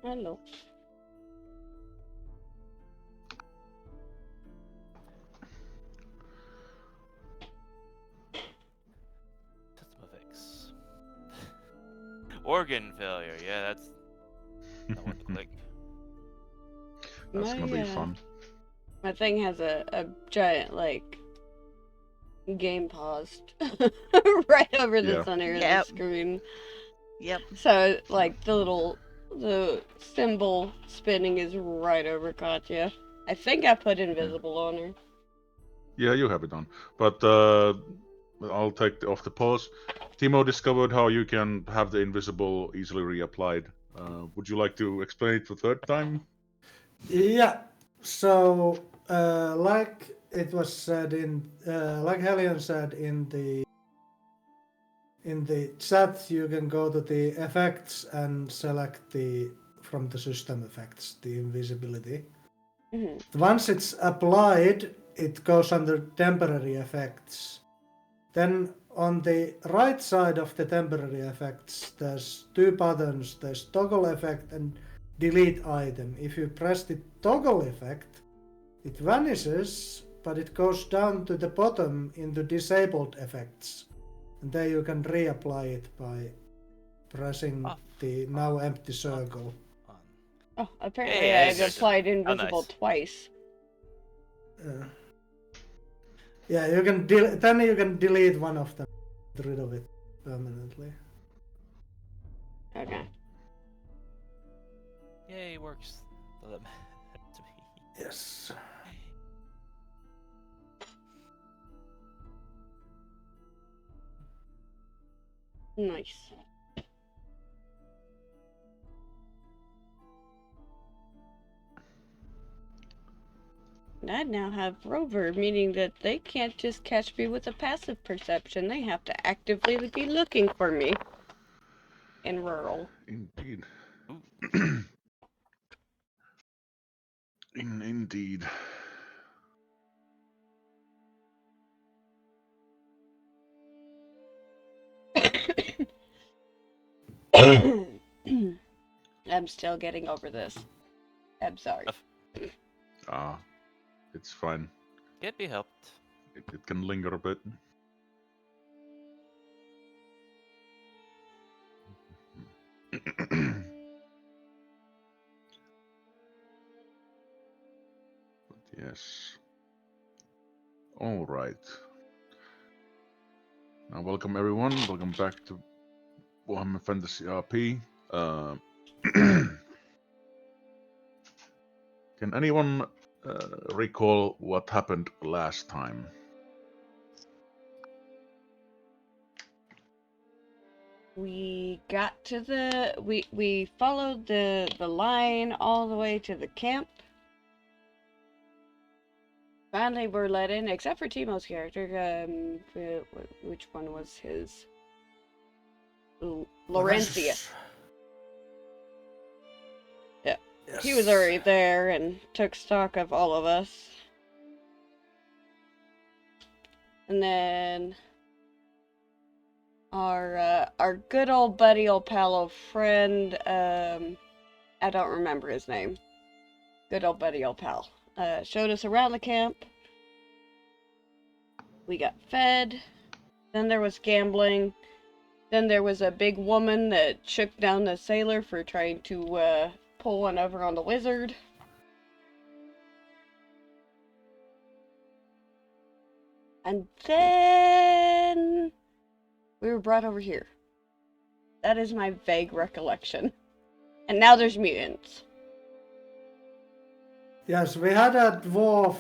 Hello. System effects. Organ failure. Yeah, that's not what to click. That's gonna be My fun. my thing has a giant like game paused right over the Yeah. center of the Yep. screen. Yep. So like the symbol spinning is right over Katya. I think I put invisible on her. Yeah, you have it on. But I'll take off the pause. Timo discovered how you can have the invisible easily reapplied. Would you like to explain it for third time? Yeah. So, like it was said like Helion said in the chat, you can go to the effects and select from the system effects the invisibility. Mm-hmm. Once it's applied, it goes under temporary effects. Then on the right side of the temporary effects, there's two buttons. There's toggle effect and delete item. If you press the toggle effect, it vanishes, but it goes down to the bottom into disabled effects. And there you can reapply it by pressing the now empty circle. Oh, apparently Yeah, I've there's applied Oh, invisible nice. twice. Yeah, you can then you can delete one of them, get rid of it permanently. Okay. Yay, works. So that matters to me. Yes. Nice. I now have Rover, meaning that they can't just catch me with a passive perception. They have to actively be looking for me. In rural. Indeed. Ooh. Indeed. I'm still getting over this. I'm sorry. Ah, it's fine. Can't be helped. It can linger a bit. But yes. All right. Now, welcome everyone. Welcome back to Warhammer Fantasy RP. Can anyone recall what happened last time? We got to we followed the line all the way to the camp. Finally, we're let in, except for Timo's character. Which one was his? Laurentia. Yeah, Yes. he was already there and took stock of all of us. And then our good old buddy, old pal, old friend. I don't remember his name. Good old buddy, old pal. Showed us around the camp. We got fed. Then there was gambling. Then there was a big woman that shook down the sailor for trying to pull one over on the wizard. And then we were brought over here. That is my vague recollection. And now there's mutants. Yes, we had a dwarf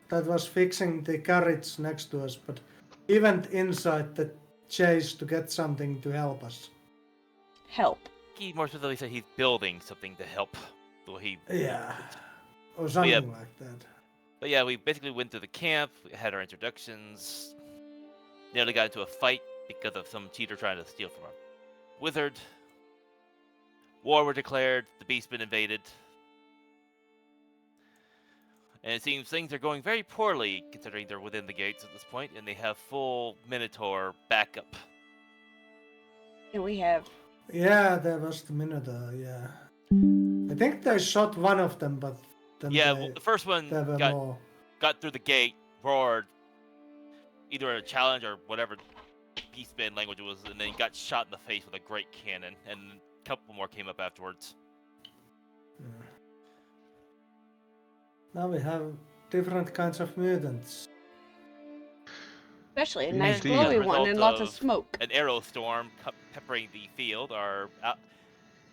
that was fixing the carriage next to us, but he went inside the chase to get something to help us. Help. He more specifically said he's building something to help. So he. Yeah, or something like that. But yeah, we basically went through the camp. We had our introductions. Nearly got into a fight because of some cheater trying to steal from our wizard. War were declared. The beast's been invaded. And it seems things are going very poorly, considering they're within the gates at this point, and they have full Minotaur backup. And we have... Yeah, there was the Minotaur, yeah. The think they shot one of them, but then Yeah, well, the first one there were got more. through the gate, roared, either a challenge or whatever Beastman language it was, and then got shot in the face with a great cannon, and a couple more came up afterwards. Now we have different kinds of mutants. Especially a And nice Indeed. as a glowy one result and lots of of smoke. an arrow storm peppering the field are...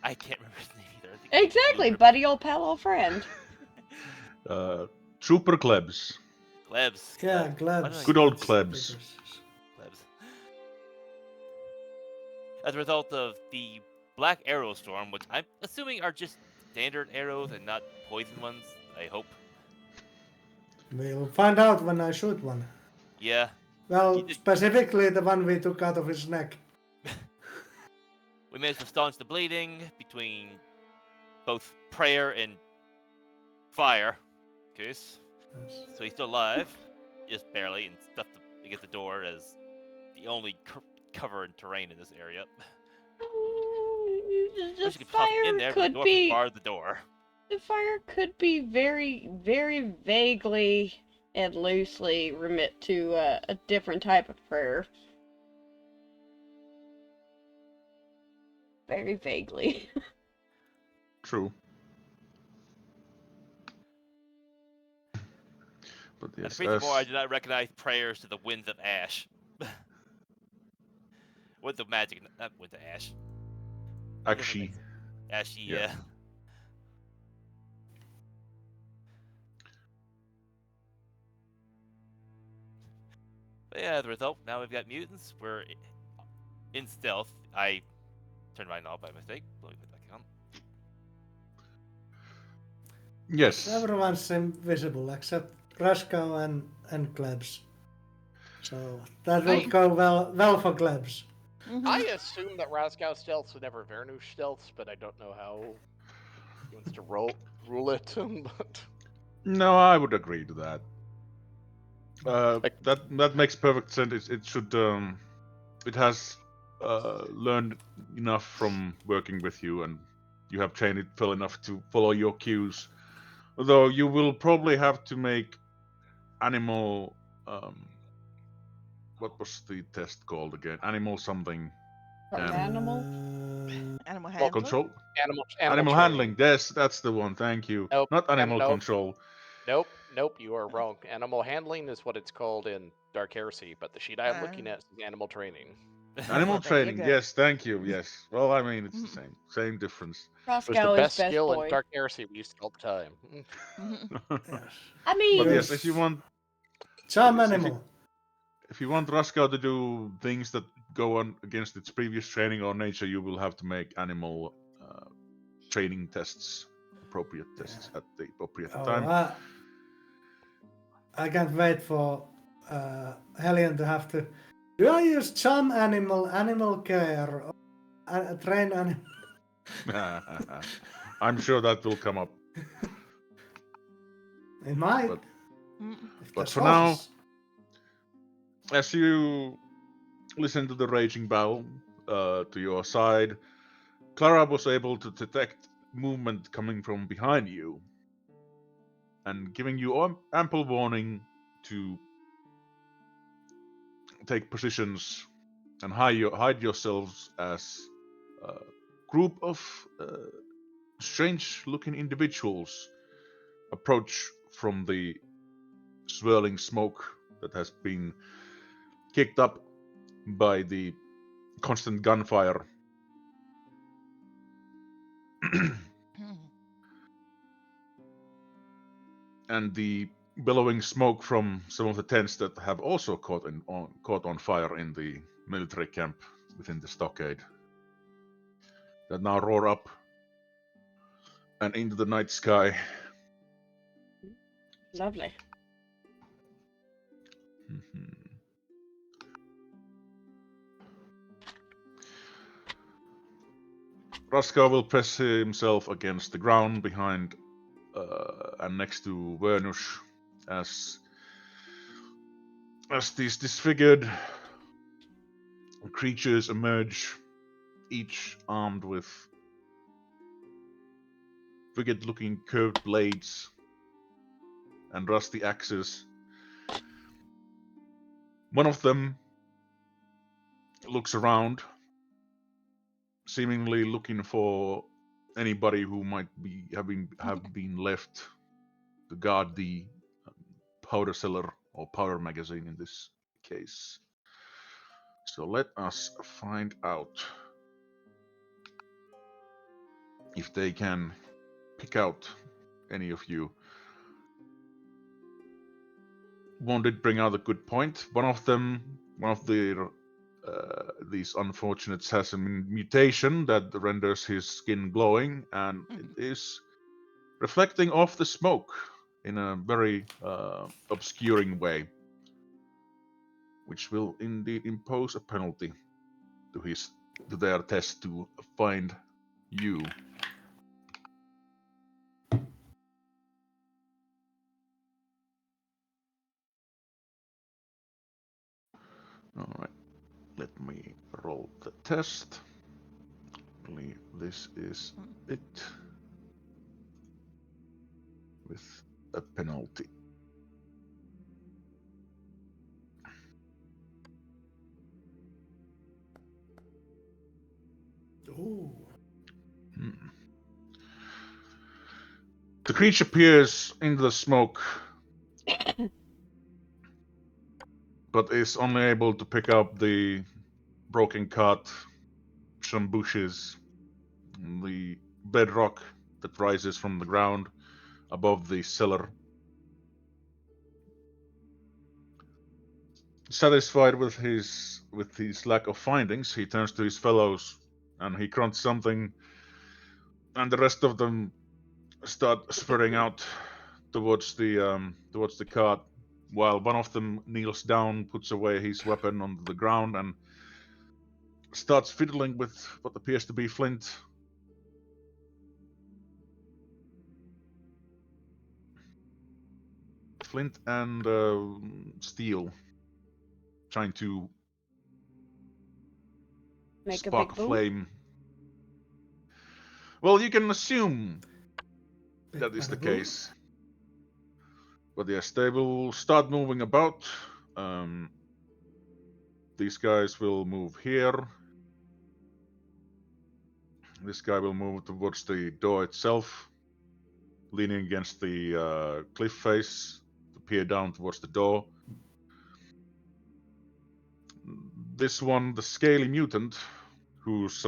I can't remember his name either. I think Exactly, Luger- buddy, old pal, old friend. Trooper Klebs. Glebs. Yeah, Gleb- glad. why do I- Good old Klebs. Glebs. As a result of the black arrow storm, which I'm assuming are just standard arrows and not poison ones, I hope. We'll find out when I shoot one. Yeah. Well, You did- specifically the one we took out of his neck. We managed to staunch the bleeding between both prayer and fire. Okay, so he's still alive, just barely, and stuffed against the door as the only cover and terrain in this area. The Wish you could pop in fire there, but the could dwarf be. barred the door. The fire could be very, very vaguely and loosely remit to a different type of prayer. Very vaguely. True. But And yes, furthermore, I do not recognize prayers to the winds of ash. Winds of magic, not winds of ash. actually, Ashy, Yeah. yeah. But yeah, as a result, now we've got mutants. We're in stealth. I turned mine off by mistake. Let me put that on. yes. Everyone's invisible except Raskow and Klebs. So that will I- go well for Klebs. I assume that Raskow stealths would never Vernush stealths, but I don't know how he wants to rule it. But No, I would agree to that. Like- That makes perfect sense. It should it has learned enough from working with you, and you have trained it well enough to follow your cues. Although you will probably have to make animal what was the test called again? Animal something. From Um, animal? Animal Well, handling. control. animal Handling. training. Yes, that's the one. Thank you. Nope, Not animal nope. control. Nope, you are wrong. Animal handling is what it's called in Dark Heresy, but the sheet I am looking at is animal training. Animal Well, there you training. go. Yes, thank you. Yes. Well, I mean, it's the same difference. It was the Roscoe is best best skill boy. in Dark Heresy we used all the time. Yes. I mean, But yes, Yes. if you want Charm Yes, if animal. if you want Raskau to do things that go on against its previous training or nature, you will have to make animal training tests, appropriate tests at the appropriate time. I can't wait for Hellion to have to. Do I use charm animal, animal care, or train animal? I'm sure that will come up. It might. But- If but there's for now- horses. As you listen to the raging battle to your side, Clara was able to detect movement coming from behind you and giving you ample warning to take positions and hide yourselves as a group of strange looking individuals approach from the swirling smoke that has been kicked up by the constant gunfire. And the billowing smoke from some of the tents that have also caught on fire in the military camp within the stockade, that now roar up and into the night sky. lovely. Mhm. Raskar will press himself against the ground behind and next to Vernush as these disfigured creatures emerge, each armed with frigate-looking curved blades and rusty axes. One of them looks around, seemingly looking for anybody who might have been left to guard the powder cellar or powder magazine in this case. So let us find out if they can pick out any of you. One did bring out a good point. One of these unfortunates has a mutation that renders his skin glowing, and it is reflecting off the smoke in a very obscuring way, which will indeed impose a penalty to their test to find you. All right, let me roll the test. I believe this is it with a penalty. Ooh. The creature peers into the smoke, but is only able to pick up the broken cart, some bushes, the bedrock that rises from the ground above the cellar. Satisfied with his lack of findings, he turns to his fellows and he grunts something, and the rest of them start spreading out towards the cart, while one of them kneels down, puts away his weapon on the ground, and starts fiddling with what appears to be flint. Flint and steel, trying to Make a spark big a boom. flame. Well, you can assume Big that is the bada boom. case. But yes, they will start moving about. These guys will move here. This guy will move towards the door itself, leaning against the cliff face to peer down towards the door. This one, the scaly mutant, whose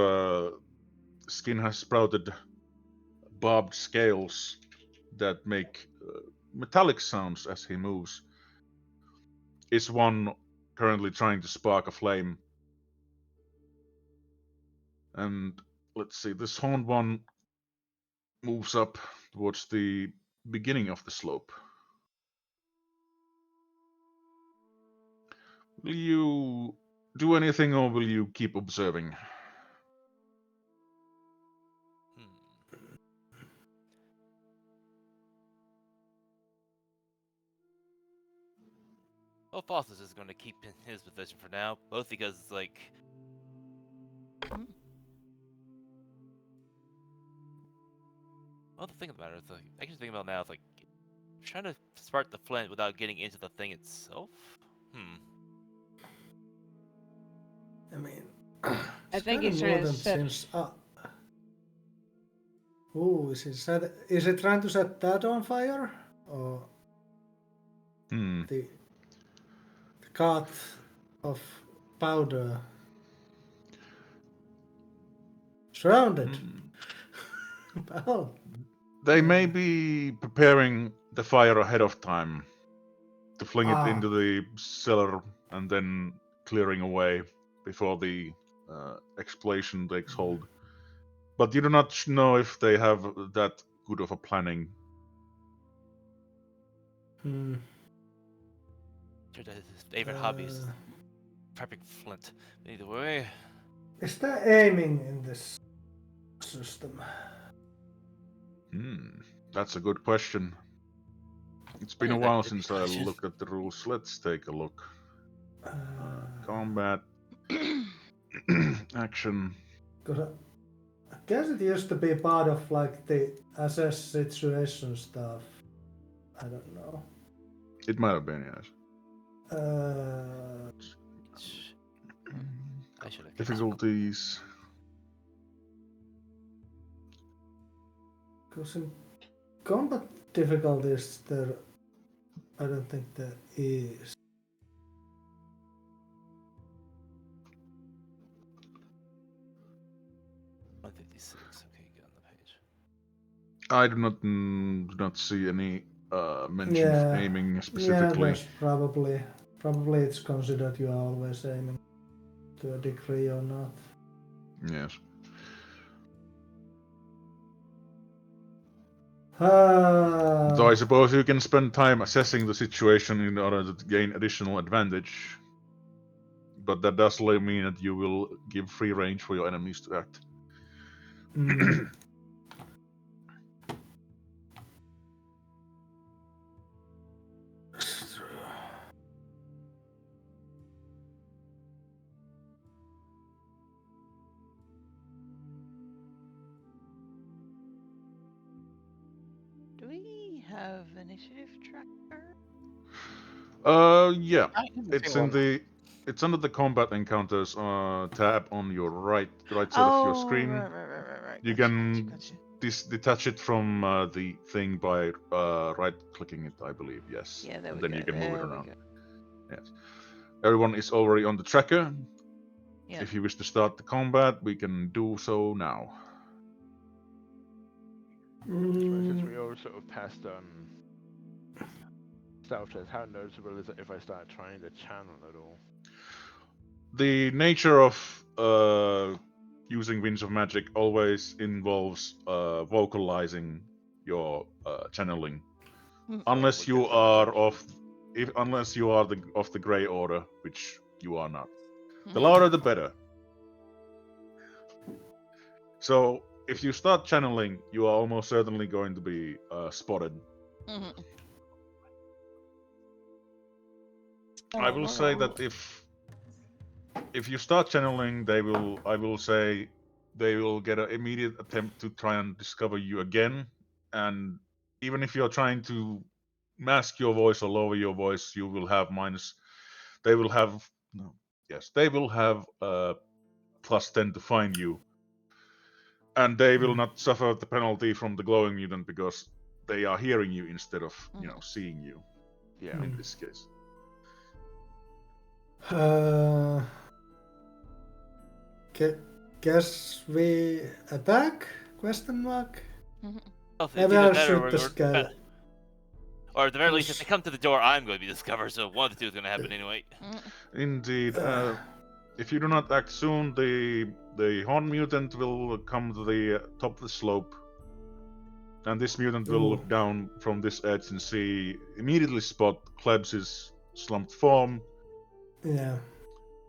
skin has sprouted barbed scales that make metallic sounds as he moves, is one currently trying to spark a flame. And let's see, this horned one moves up towards the beginning of the slope. Will you do anything or will you keep observing? Well, Foster's is going to keep in his position for now, both because, like, well, the thing of the matter is, like, actually thinking about it now, is like trying to spark the flint without getting into the thing itself. I mean, I think he's trying to set. Seems, ooh, is it trying to set that on fire? Or the cart of powder surrounded? Well, They may be preparing the fire ahead of time to fling it into the cellar and then clearing away before the explosion takes hold. But you do not know if they have that good of a planning. His favorite hobby is prepping flint. Either way, is there aiming in this system? That's a good question. It's been a while since I looked at the rules. Let's take a look. Combat. Action. guess it used to be part of like the assess situation stuff. I don't know. It might have been, yes. I should have. Difficulties. Because in combat difficulties there, I don't think there is. Okay, get on the page. I do not see any mention of aiming specifically. Yeah, that's probably it's considered you are always aiming to a degree or not. Yes. So I suppose you can spend time assessing the situation in order to gain additional advantage. But that does mean that you will give free range for your enemies to act. Do we have initiative tracker? Yeah. I can It's see in one. it's under the combat encounters tab on your right side of your screen. Right. You Gotcha, can gotcha. detach it from the thing by right-clicking it, I believe. Yes. Yeah, there And we then go. you can move it There we around. go. Yes. Everyone is already on the tracker. Yeah. If you wish to start the combat, we can do so now. Since we all sort of passed on stealth test, how noticeable is it if I start trying to channel at all? The nature of using Winds of Magic always involves vocalizing your channeling, unless we'll you get some are reduction. unless you are of the Grey Order, which you are not. The Mhm. louder, the better. So if you start channeling, you are almost certainly going to be spotted. Mhm. I will say that if you start channeling, I will say they will get an immediate attempt to try and discover you again. And even if you're trying to mask your voice or lower your voice, you will have minus. They will have no. Yes, they will have +10 to find you, and they will not suffer the penalty from the glowing mutant because they are hearing you instead of seeing you. Yeah. In this case. Guess we attack? Question mark. Well, it's Maybe either I'll that shoot the skull. or at the very least, if they come to the door, I'm going to be discovered. So one of the two is going to happen anyway. Indeed. If you do not act soon, the horn mutant will come to the top of the slope, and this mutant will look down from this edge and immediately spot Klebs's slumped form. Yeah.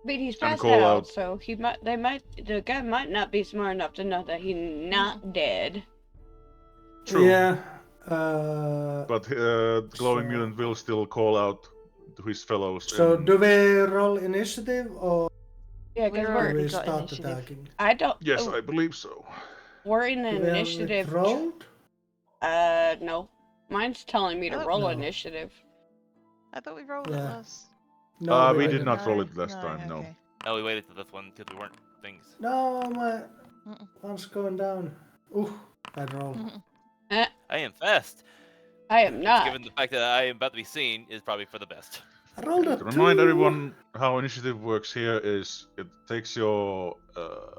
But he's And passed call out, out. so the guy might not be smart enough to know that he's not dead. True. Yeah. But the glowing mutant will still call out to his fellows. So do we roll initiative or Yeah, because do already we got start initiative. attacking? I don't. Yes, I believe so. We're in the Do we have it initiative. rolled? No. Mine's telling me to Oh. roll No. initiative. I thought we rolled it Yeah. last. No, we didn't. did not roll it No, last time. No. okay. No, we waited for this one because we weren't things. No, my Mm-mm. one's going down. Ooh, bad roll. I am fast. I am not. Given the fact that I am about to be seen, is probably for the best. I rolled a To 2. remind everyone how initiative works here is it takes your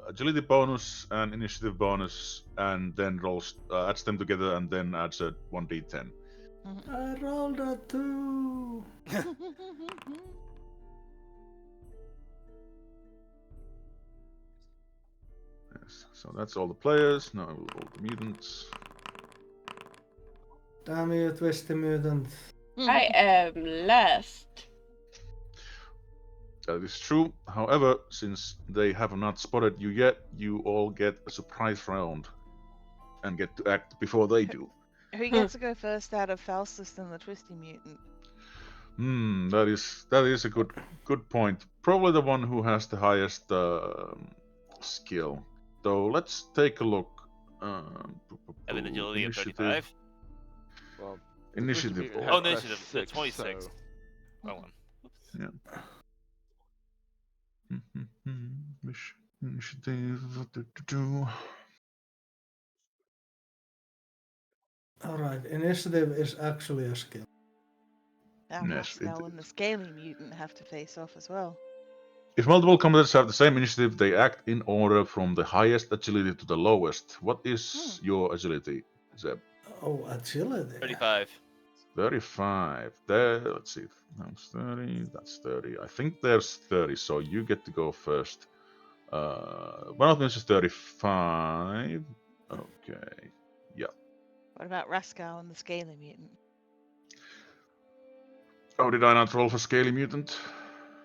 agility bonus and initiative bonus and then rolls adds them together and then adds a 1d10. I rolled a 2. Yes, so that's all the players. Now I will roll the mutants. Damn you, twisty mutant. I am last. That is true. However, since they have not spotted you yet, you all get a surprise round and get to act before they do. Who gets to go first out of Faustus and the Twisty Mutant? That is a good point. Probably the one who has the highest skill. So let's take a look. Have an agility of Initiative. 35. Well, Initiative. Mutant Oh, had plus initiative. 6, 26. so- Wrong one. Oops. Initiative. Alright, initiative is actually a skill. Now Yes, Rascal and the Scaly Mutant have to face off as well. If multiple combatants have the same initiative, they act in order from the highest agility to the lowest. What is your agility, Zeb? Oh, agility. 35. 35. There, let's see. That's 30. That's 30. I think there's 30, so you get to go first. One of them is 35. Okay. Yeah. What about Rascal and the Scaly Mutant? Oh, did I not roll for Scaly Mutant?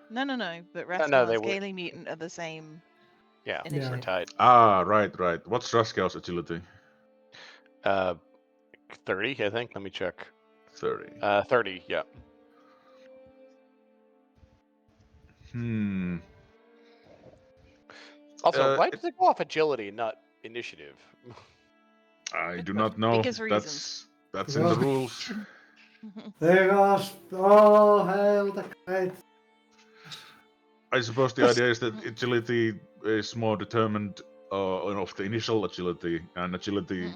No, but no, Rascal they and were- Scaly Mutant are the same Yeah, initiative. they're tied. Ah, right. What's Rascal's agility? 30, I think. Let me check. 30. 30, yeah. Also, why does it go off agility, not initiative? I Good do question. not know. Because reasons. That's in the rules. There goes. Oh, hail the great. I suppose the idea is that agility is more determined of the initial agility, and agility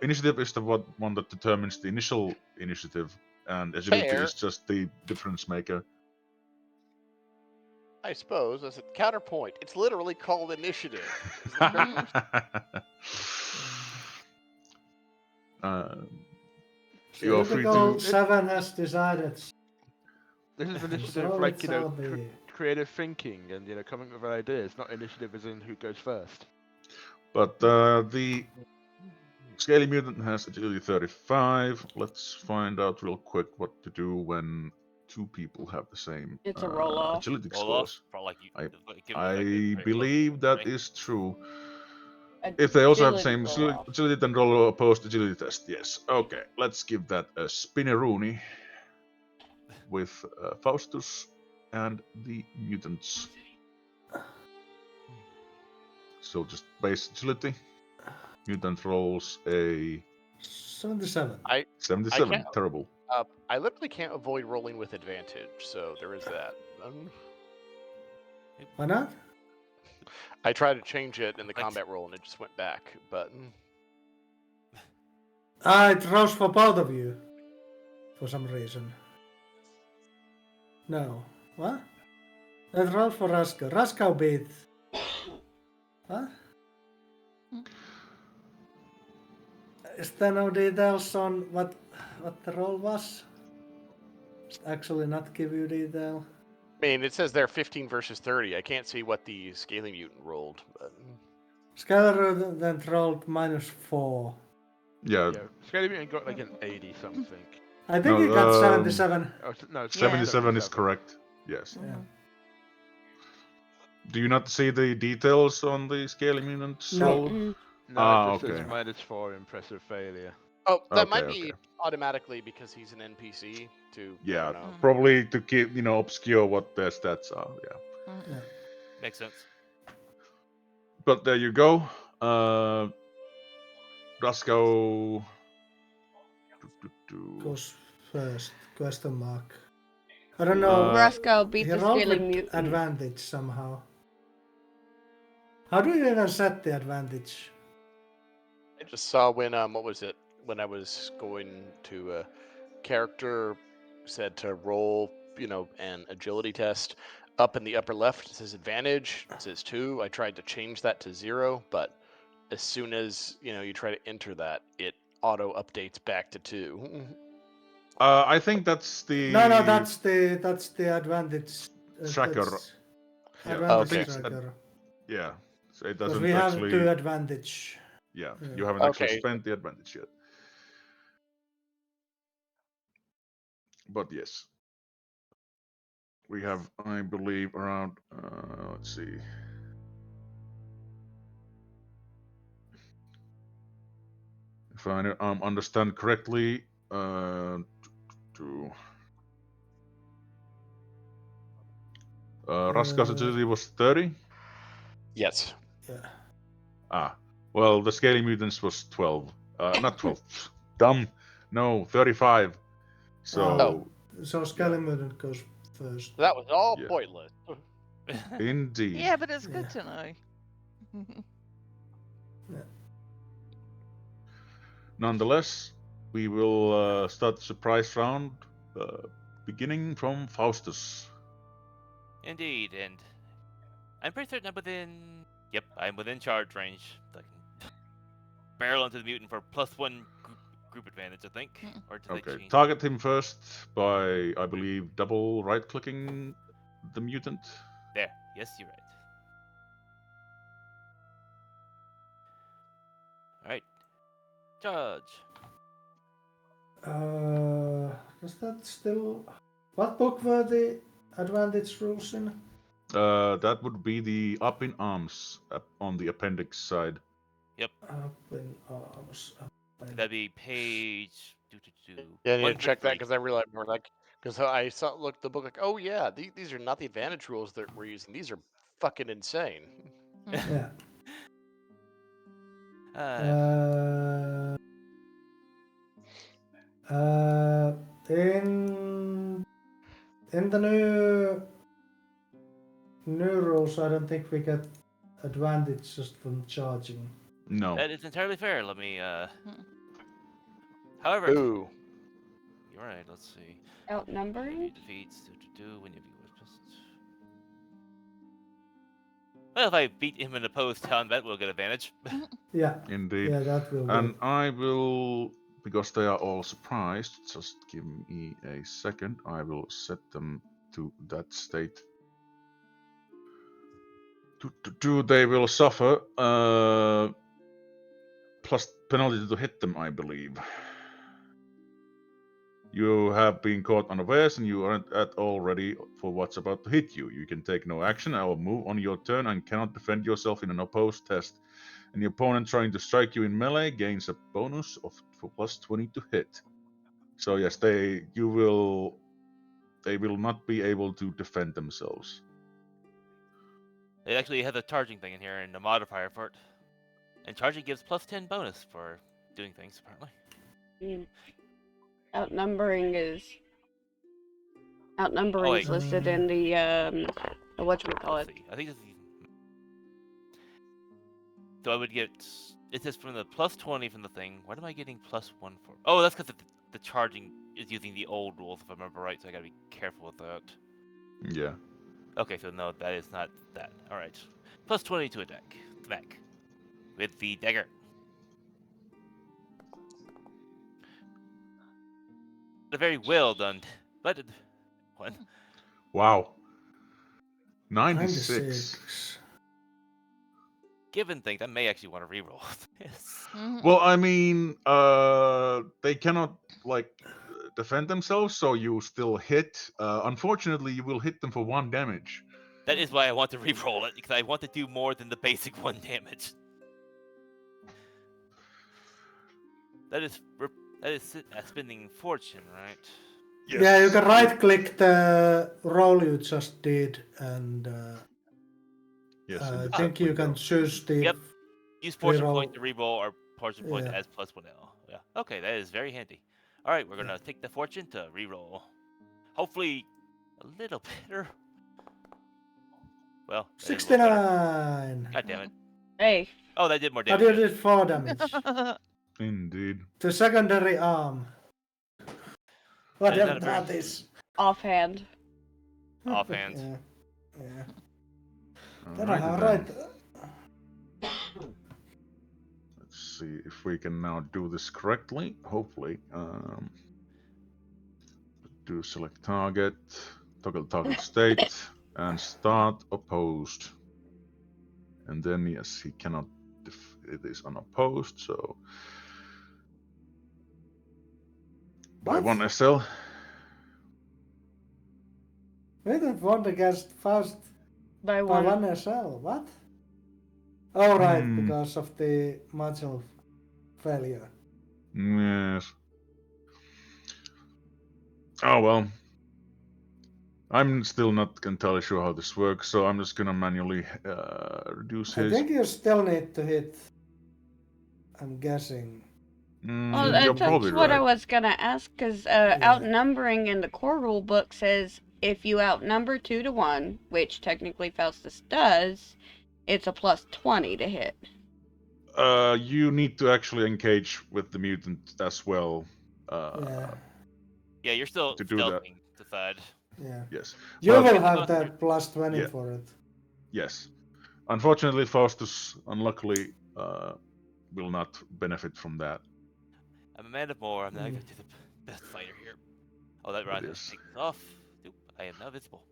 initiative is the one that determines the initial initiative, and agility Fair. is just the difference maker. I suppose, as a counterpoint, it's literally called initiative. You are free Typical to. 7 has decided. This is So initiative, like, let's all be. creative thinking and, coming up with ideas, not initiative as in who goes first. But the Scaly Mutant has agility 35. Let's find out real quick what to do when two people have the same It's a roll-off. agility Roll scores. off. For like you, I believe that right? is true. If they also have the same Agility roll-off. agility, then roll a opposed agility test. Yes. Okay. Let's give that a spinneroonie with Faustus and the mutants. So just base agility. Mutant rolls a 77. 77. can't- Terrible. I literally can't avoid rolling with advantage, so there is that. Why not? I tried to change it in the Thanks. combat roll and it just went back, but Ah, it rolls for both of you. For some reason. No. What? It rolls for Raskau. Raskau beat. What? Is there no details on what the roll was? Actually not give you detail. I mean, it says there 15 versus 30. I can't see what the scaling mutant rolled, but Scalar then rolled -4. Yeah. Yeah, Scaly Mutant got like an 80 something. I think No, he got 77. Oh, no, 77 is correct. Yes. Yeah. Do you not see the details on the Scaly Mutants No. roll? No, Ah, it just okay. says -4 impressive failure. oh, that Okay, might okay. be automatically because he's an NPC. I Yeah, don't know. probably to keep obscure what their stats are. Yeah. Makes sense. But there you go. Rasko Goes first. Question mark. I don't know. Rascal beat He the rolled scaling with mutant. advantage somehow. How do you even set the advantage? I just saw when what was it? When I was going to character said to roll, an agility test. Up in the upper left it says advantage. It says 2. I tried to change that to 0, but as soon as you try to enter that, it auto updates back to 2. I think that's the No, that's the advantage. Tracker. That's Yeah, advantage I think it's tracker. Yeah, so it Because doesn't we have actually. 2 advantage. Yeah, Yeah. you haven't actually Okay. spent the advantage yet. But yes, we have, I believe, around. Let's see. If I understand correctly, Raska's agility was 30. Yes. Yeah. Well, the Scaly Mutants was 12. Not 12. Dumb. No, 35. So, So Skelly Mutant goes first. That was all Yeah. pointless. indeed. Yeah, but it's Yeah. good to know. Nonetheless, we will start the surprise round, beginning from Faustus. Indeed, and I'm pretty certain I'm within. Yep, I'm within charge range. I can barrel into the mutant for +1 group advantage, I think. Or did they Okay, change? target him first by, I believe, double right-clicking the mutant. There. Yes, you're right. All right. Charge. Does that still? What book were the advantage rules in? That would be the up in arms on the appendix side. Up in arms. That'd be page. Yeah, I need to check that 133. because I realized more like because I saw looked the book like, oh yeah, these are not the advantage rules that we're using. These are fucking insane. Yeah. Uh, In the new rules, I don't think we get advantage just from charging. No. that is entirely fair. Let me. However, Ooh. you're right. Let's see. Outnumbering? Defeats. When you Well, if I beat him in a opposed town, that will get advantage. Yeah. Indeed. Yeah, that will And be. I will, because they are all surprised, just give me a second. I will set them to that state. They will suffer plus penalty to hit them, I believe. You have been caught unawares and you aren't at all ready for what's about to hit you. You can take no action or move on your turn and cannot defend yourself in an opposed test. And the opponent trying to strike you in melee gains a bonus of +20 to hit. So yes, they will not be able to defend themselves. They actually have the charging thing in here and a modifier for it. And charging gives +10 bonus for doing things, apparently. Outnumbering is wait. listed in the whatchamacallit. Let's see. I think this is. So I would get. It says from the +20 from the thing. What am I getting +1 for? Oh, that's because the charging is using the old rules, if I remember right. So I gotta be careful with that. Yeah. Okay, so no, that is not that. All right. +20 to attack. Smack. With the dagger. A very well done. But one. Wow. 96. 96. Given things, I may actually want to reroll this. Well, I mean, they cannot defend themselves, so you still hit. Unfortunately, you will hit them for 1 damage. That is why I want to reroll it, because I want to do more than the basic 1 damage. That is spending fortune, right? Yes. Yeah, you can right click the roll you just did, and Yes, I in the think chat you window. can choose the. Yep. Use fortune Reroll. point to reroll or fortune point Yeah. as +1L. Yeah. Okay, that is very handy. All right, we're gonna take the fortune to reroll. Hopefully, a little better. Well, that is a little better. 69. God damn it. Hey, Oh, that did more How damage. did it 4 damage? Indeed. The secondary arm. Whatever not a very- that is. offhand. Offhand. Yeah. Then I Alright have then. right. Let's see if we can now do this correctly. Hopefully. Do select target, toggle target state, and start opposed. And then yes, he cannot. It is unopposed, so by What? 1 SL. We don't want against Faust By by one. 1 SL. What? Oh, right, Hmm. because of the module failure. Yes. Oh well. I'm still not entirely sure how this works, so I'm just gonna manually reduce I his. think you still need to hit. I'm guessing. Well, You're Mm, probably that's what I right. was gonna ask, because Yeah. outnumbering in the core rule book says if you outnumber 2 to 1, which technically Faustus does, it's a plus 20 to hit. You need to actually engage with the mutant as well. Yeah. Yeah, you're still To do that. stealthing to side. Yeah. Yes. You But- will Get the have most- that plus 20 Yeah. for it. Yes. Unfortunately, Faustus unluckily will not benefit from that. I'm a man of more. I'm not Mm. going to be the best fighter here. Oh, that But round yes. take this off. Oop, I am now visible.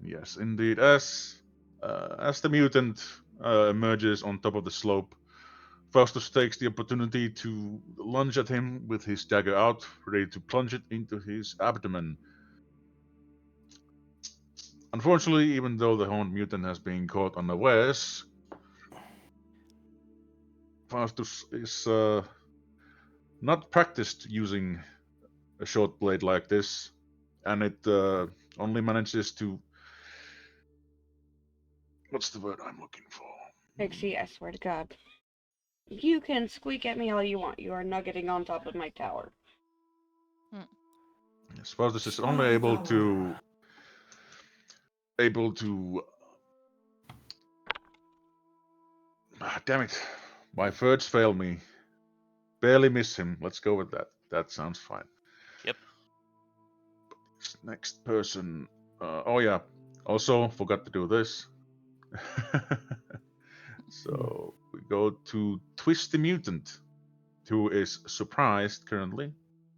Yes, indeed. As the mutant emerges on top of the slope, Faustus takes the opportunity to lunge at him with his dagger out, ready to plunge it into his abdomen. Unfortunately, even though the horned mutant has been caught unawares, Faustus is not practiced using a short blade like this, and it only manages to. What's the word I'm looking for? Pixie, I swear to God. You can squeak at me all you want. You are nuggeting on top of my tower. Yes, Faustus is Small only able tower. to. Able to. Damn it. My words fail me. Barely miss him. Let's go with that. That sounds fine. Yep. Next person. Oh, yeah. Also, forgot to do this. So we go to Twist the Mutant, who is surprised currently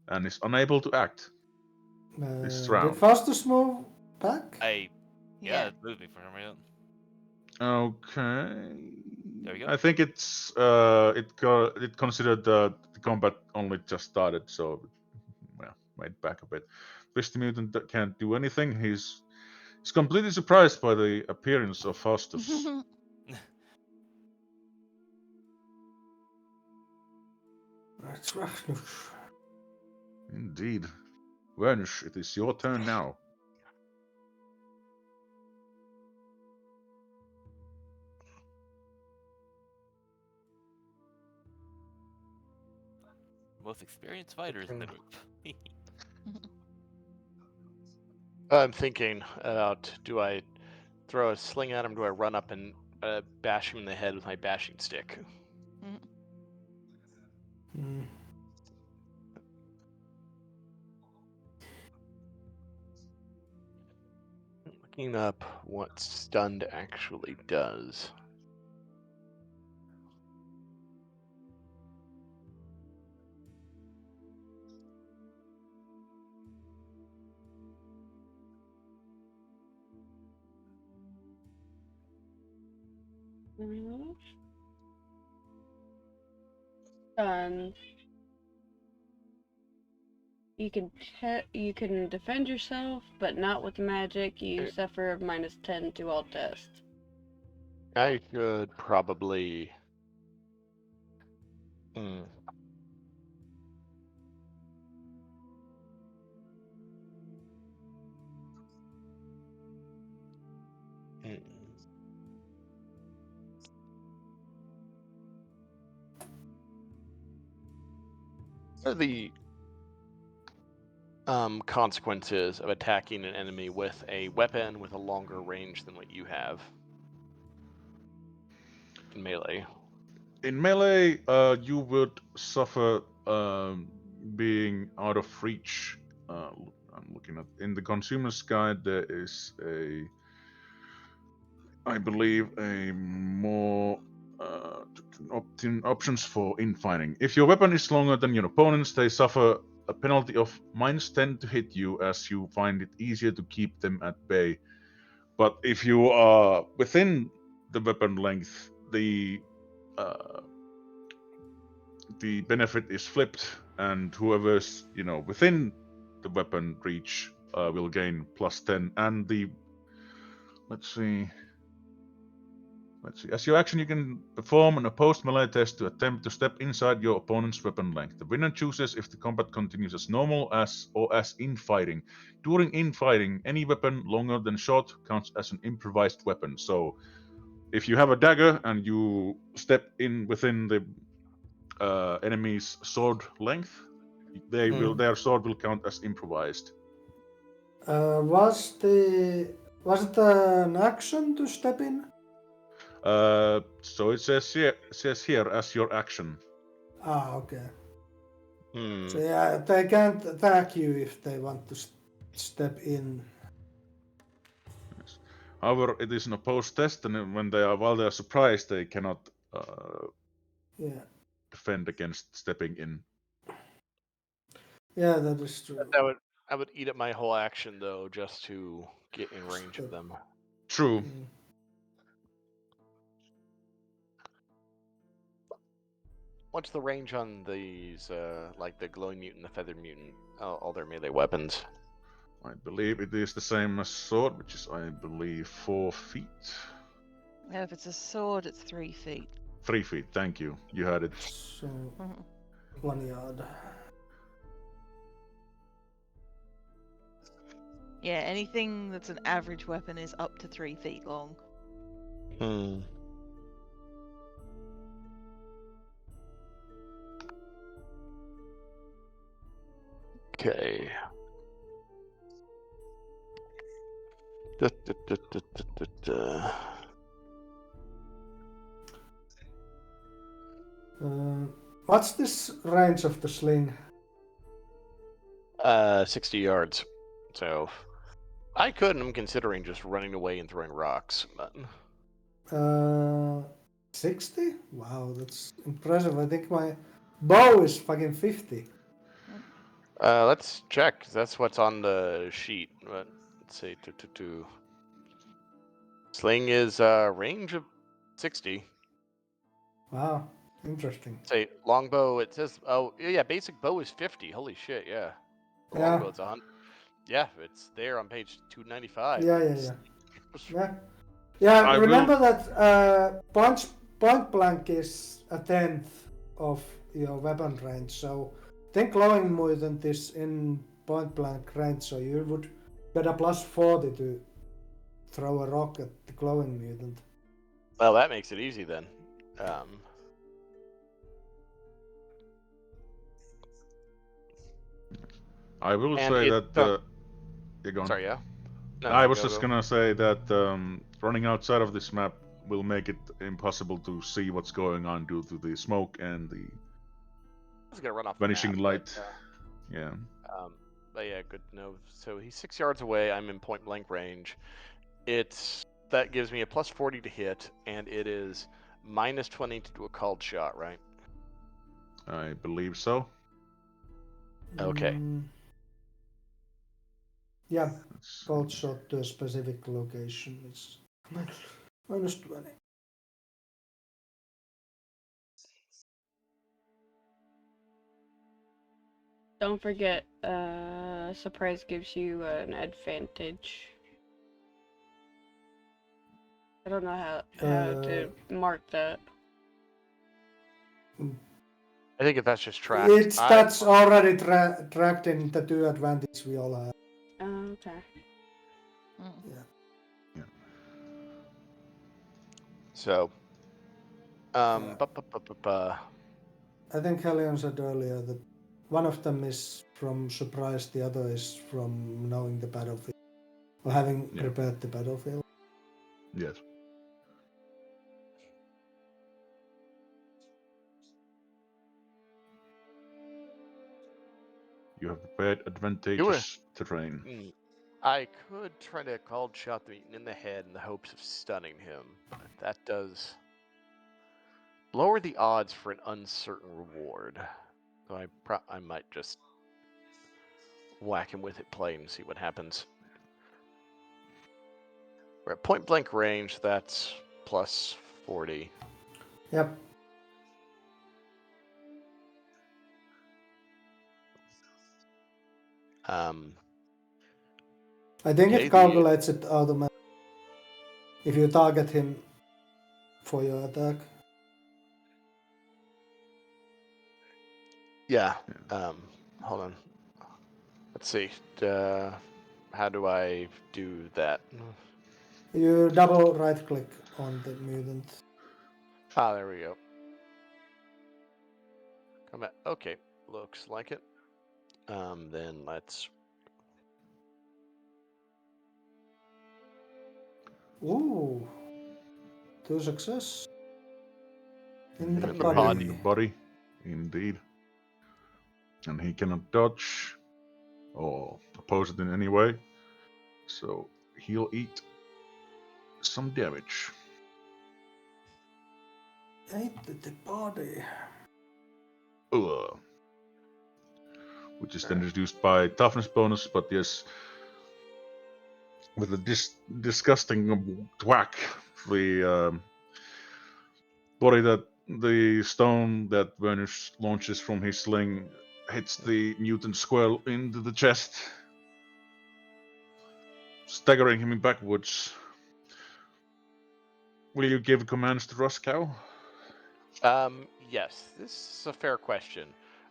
and is unable to act this Did round. Faustus move back? Yeah, Yeah. it moved me for some reason. Okay. There we go. I think it's it considered the combat only just started, so well, might back a bit. Twist the Mutant can't do anything. He's completely surprised by the appearance of Faustus. Indeed. Wernish, it is your turn now. Most experienced fighters in the group. I'm thinking about, do I throw a sling at him? Do I run up and bash him in the head with my bashing stick? Mm. Looking up what stunned actually does. Done. You can defend yourself, but not with magic. You suffer -10 to all tests. I should probably. What are the consequences of attacking an enemy with a weapon with a longer range than what you have in melee? In melee, you would suffer being out of reach. I'm looking at in the consumer's guide. There is I believe, a more options for infighting. If your weapon is longer than your opponent's, they suffer a penalty of -10 to hit you, as you find it easier to keep them at bay. But if you are within the weapon length, uh, the benefit is flipped, and whoever's within the weapon reach will gain +10. And the let's see. Let's see. As your action, you can perform an opposed melee test to attempt to step inside your opponent's weapon length. The winner chooses if the combat continues as normal or as infighting. During infighting, any weapon longer than short counts as an improvised weapon. So, if you have a dagger and you step in within the enemy's sword length, their sword will count as improvised. Was it an action to step in? So it says here as your action. Ah, okay. Hmm. So yeah, they can't attack you if they want to step in. Yes. However, it is an opposed test, and while they are surprised, they cannot Yeah. defend against stepping in. Yeah, that is true. I would eat up my whole action though, just to get in range of them. True. Mm. What's the range on these, like the glowing mutant, the feathered mutant, all their melee weapons? I believe it is the same as sword, which is, I believe, 4 feet. Yeah, if it's a sword, it's 3 feet. 3 feet. Thank you. You had it. So Mhm. 1 yard. Yeah, anything that's an average weapon is up to 3 feet long. Hmm. Okay. What's this range of the sling? 60 yards. So I could, and I'm considering just running away and throwing rocks. But 60? Wow, that's impressive. I think my bow is fucking 50. let's check. 'Cause that's what's on the sheet. But let's see. Sling is range of 60. Wow, interesting. Say longbow. It says yeah, basic bow is 50. Holy shit, yeah. The Yeah. longbow it's 100. Yeah, it's there on page 295. Yeah. Yeah, I remember that point blank is a tenth of your weapon range. So think glowing mutant is in point blank range, so you would get a plus 40 to throw a rock at the glowing mutant. Well, that makes it easy then. I will And say it- that. You're gone. Sorry, yeah. No, I no, was go, just go. gonna say that running outside of this map will make it impossible to see what's going on due to the smoke and the I was gonna run off the vanishing map, light. But, Yeah. but yeah, good to know. So he's 6 yards away. I'm in point blank range. That gives me a plus 40 to hit, and it is minus 20 to do a called shot, right? I believe so. Okay. Yeah, Let's see. cold shot to a specific location. It's minus 20. Don't forget, surprise gives you an advantage. I don't know how to mark that. I think if that's just tracked. That's already tracked in the 2 advantage we all have. Okay. Yeah. So, I think Helion said earlier that one of them is from surprise, the other is from knowing the battlefield or having prepared the battlefield. Yes. You have prepared advantageous terrain. I could try to called shot the mutant in the head in the hopes of stunning him. But that does lower the odds for an uncertain reward. So I might just whack him with it plain and see what happens. We're at point blank range. That's plus 40. Yep. I think it calculates it automatically. If you target him for your attack. Yeah. Hold on. Let's see. How do I do that? You double right click on the mutant. Ah, there we go. Come back. Okay, looks like it. Then let's. Ooh, 2 success. In the In the Hit him body. in the body, indeed. And he cannot dodge or oppose it in any way. So he'll eat some damage. 8 to the body. Ugh. Which is then reduced by toughness bonus, but yes, with a disgusting whack, the body that the stone that Vernus launches from his sling hits the mutant squirrel into the chest, staggering him backwards. Will you give commands to Ruskow? Yes, this is a fair question.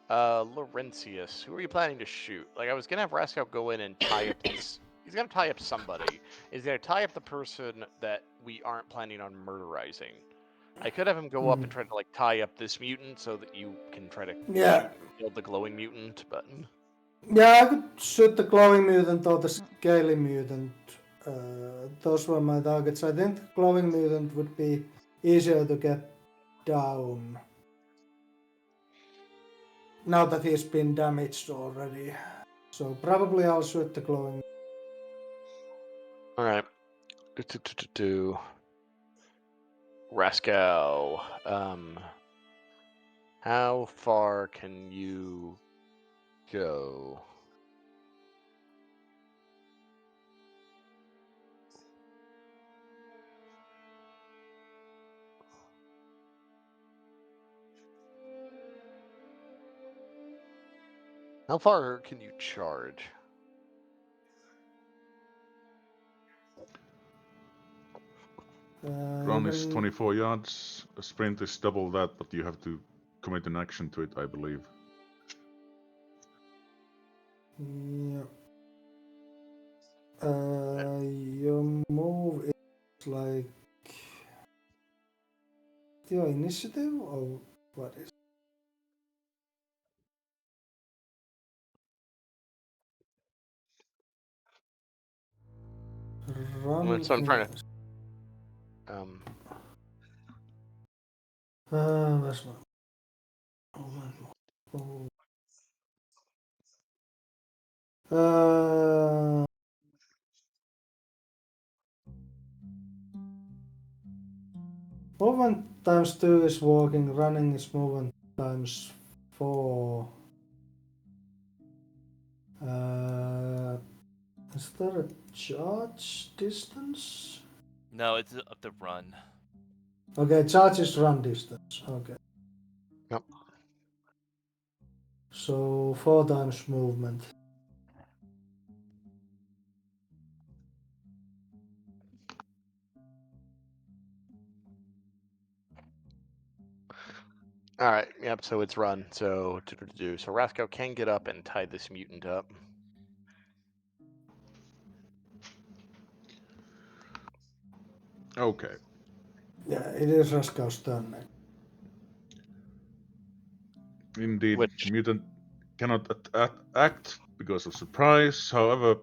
Laurentius, who are you planning to shoot? Like, I was gonna have Raskow go in and tie up this. He's gonna tie up somebody. He's gonna tie up the person that we aren't planning on murderizing. I could have him go up and try to like tie up this mutant so that you can try to Yeah. kill the glowing mutant, but Yeah, I could shoot the glowing mutant or the scaly mutant. Those were my targets. I think the glowing mutant would be easier to get down. Now that he's been damaged already. So probably I'll shoot the glowing. all right. Raskow, how far can you go? How far can you charge? Run is 24 yards, a sprint is double that, but you have to commit an action to it, I believe. Yeah. Your move is like your initiative or what is? Run. So I'm trying to. Where's my? Oh man. Oh. Movement times 2 is walking, running is movement times 4. Is there a charge distance? No, it's up to run. Okay, charge is run distance. Okay. Yep. So 4 times movement. All right. Yep. So it's run. So so Raskow can get up and tie this mutant up. Okay. Yeah, it is Raskow's turn next. Indeed, Which- mutant cannot act because of surprise. However,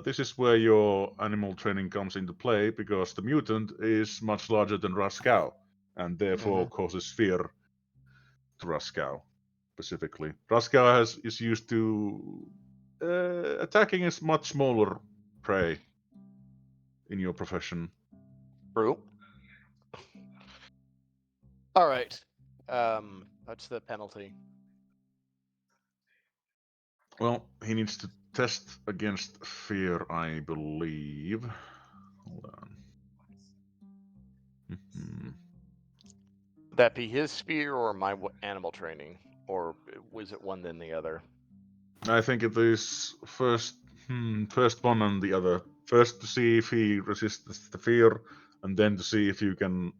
this is where your animal training comes into play because the mutant is much larger than Raskow and therefore causes fear to Raskow specifically. Raskow is used to attacking a much smaller prey in your profession. True. All right. What's the penalty? Well, he needs to test against fear, I believe. Hold on. Would that be his spear or my animal training, or was it one then the other? I think it is first one and the other. First to see if he resists the fear, and then to see if you can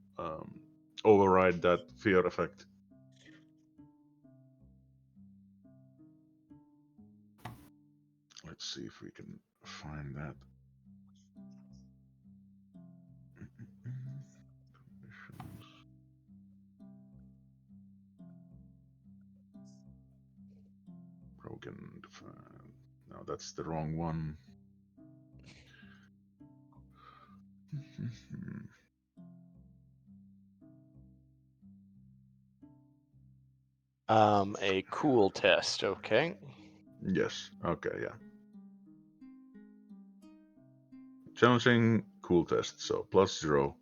override that fear effect. Let's see if we can find that. Broken. No, that's the wrong one. A cool test. Okay. Yes. Okay. Yeah. Challenging cool test. So +0.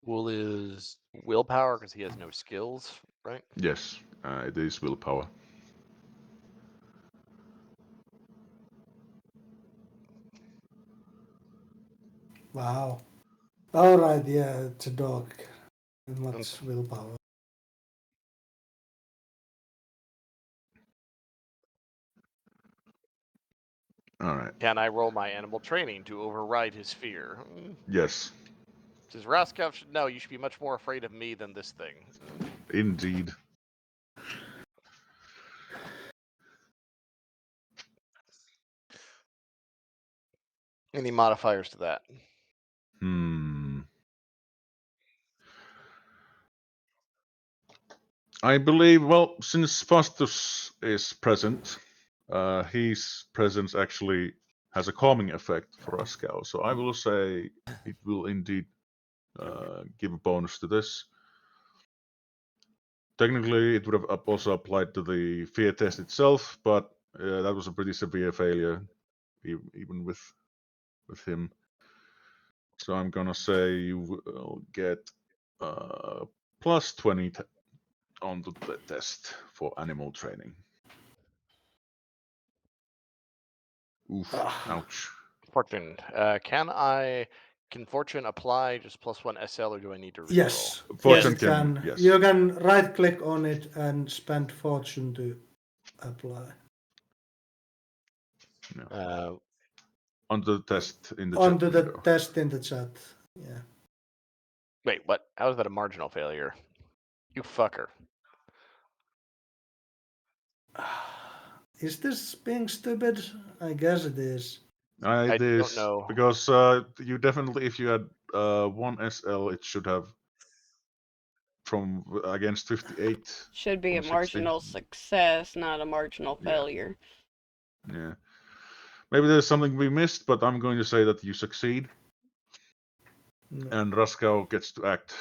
Cool is willpower because he has no skills, right? Yes. It is willpower. Wow. Alright, yeah, it's a dog. Much willpower. All right. Can I roll my animal training to override his fear? Yes. Says Raskov should know you should be much more afraid of me than this thing. Indeed. Any modifiers to that? I believe, well, since Fastus is present, his presence actually has a calming effect for Raskau. So I will say it will indeed give a bonus to this. Technically, it would have also applied to the fear test itself, but that was a pretty severe failure, even with him. So I'm gonna say you will get +20 on the test for animal training. Oof! Ouch. Fortune. Can Fortune apply just +1 SL, or do I need to reroll? Yes. Fortune Yes, it can. yes. You can right click on it and spend fortune to apply. Onto the test in the Onto chat the window. test in the chat. Yeah. Wait, what? How is that a marginal failure? You fucker. Is this being stupid? I guess it is. I It is don't know. because you definitely, if you had 1 SL, it should have from against 58. Should be a from 60. marginal success, not a marginal Yeah. failure. Yeah. Maybe there's something we missed, but I'm going to say that you succeed, No. and Raskau gets to act.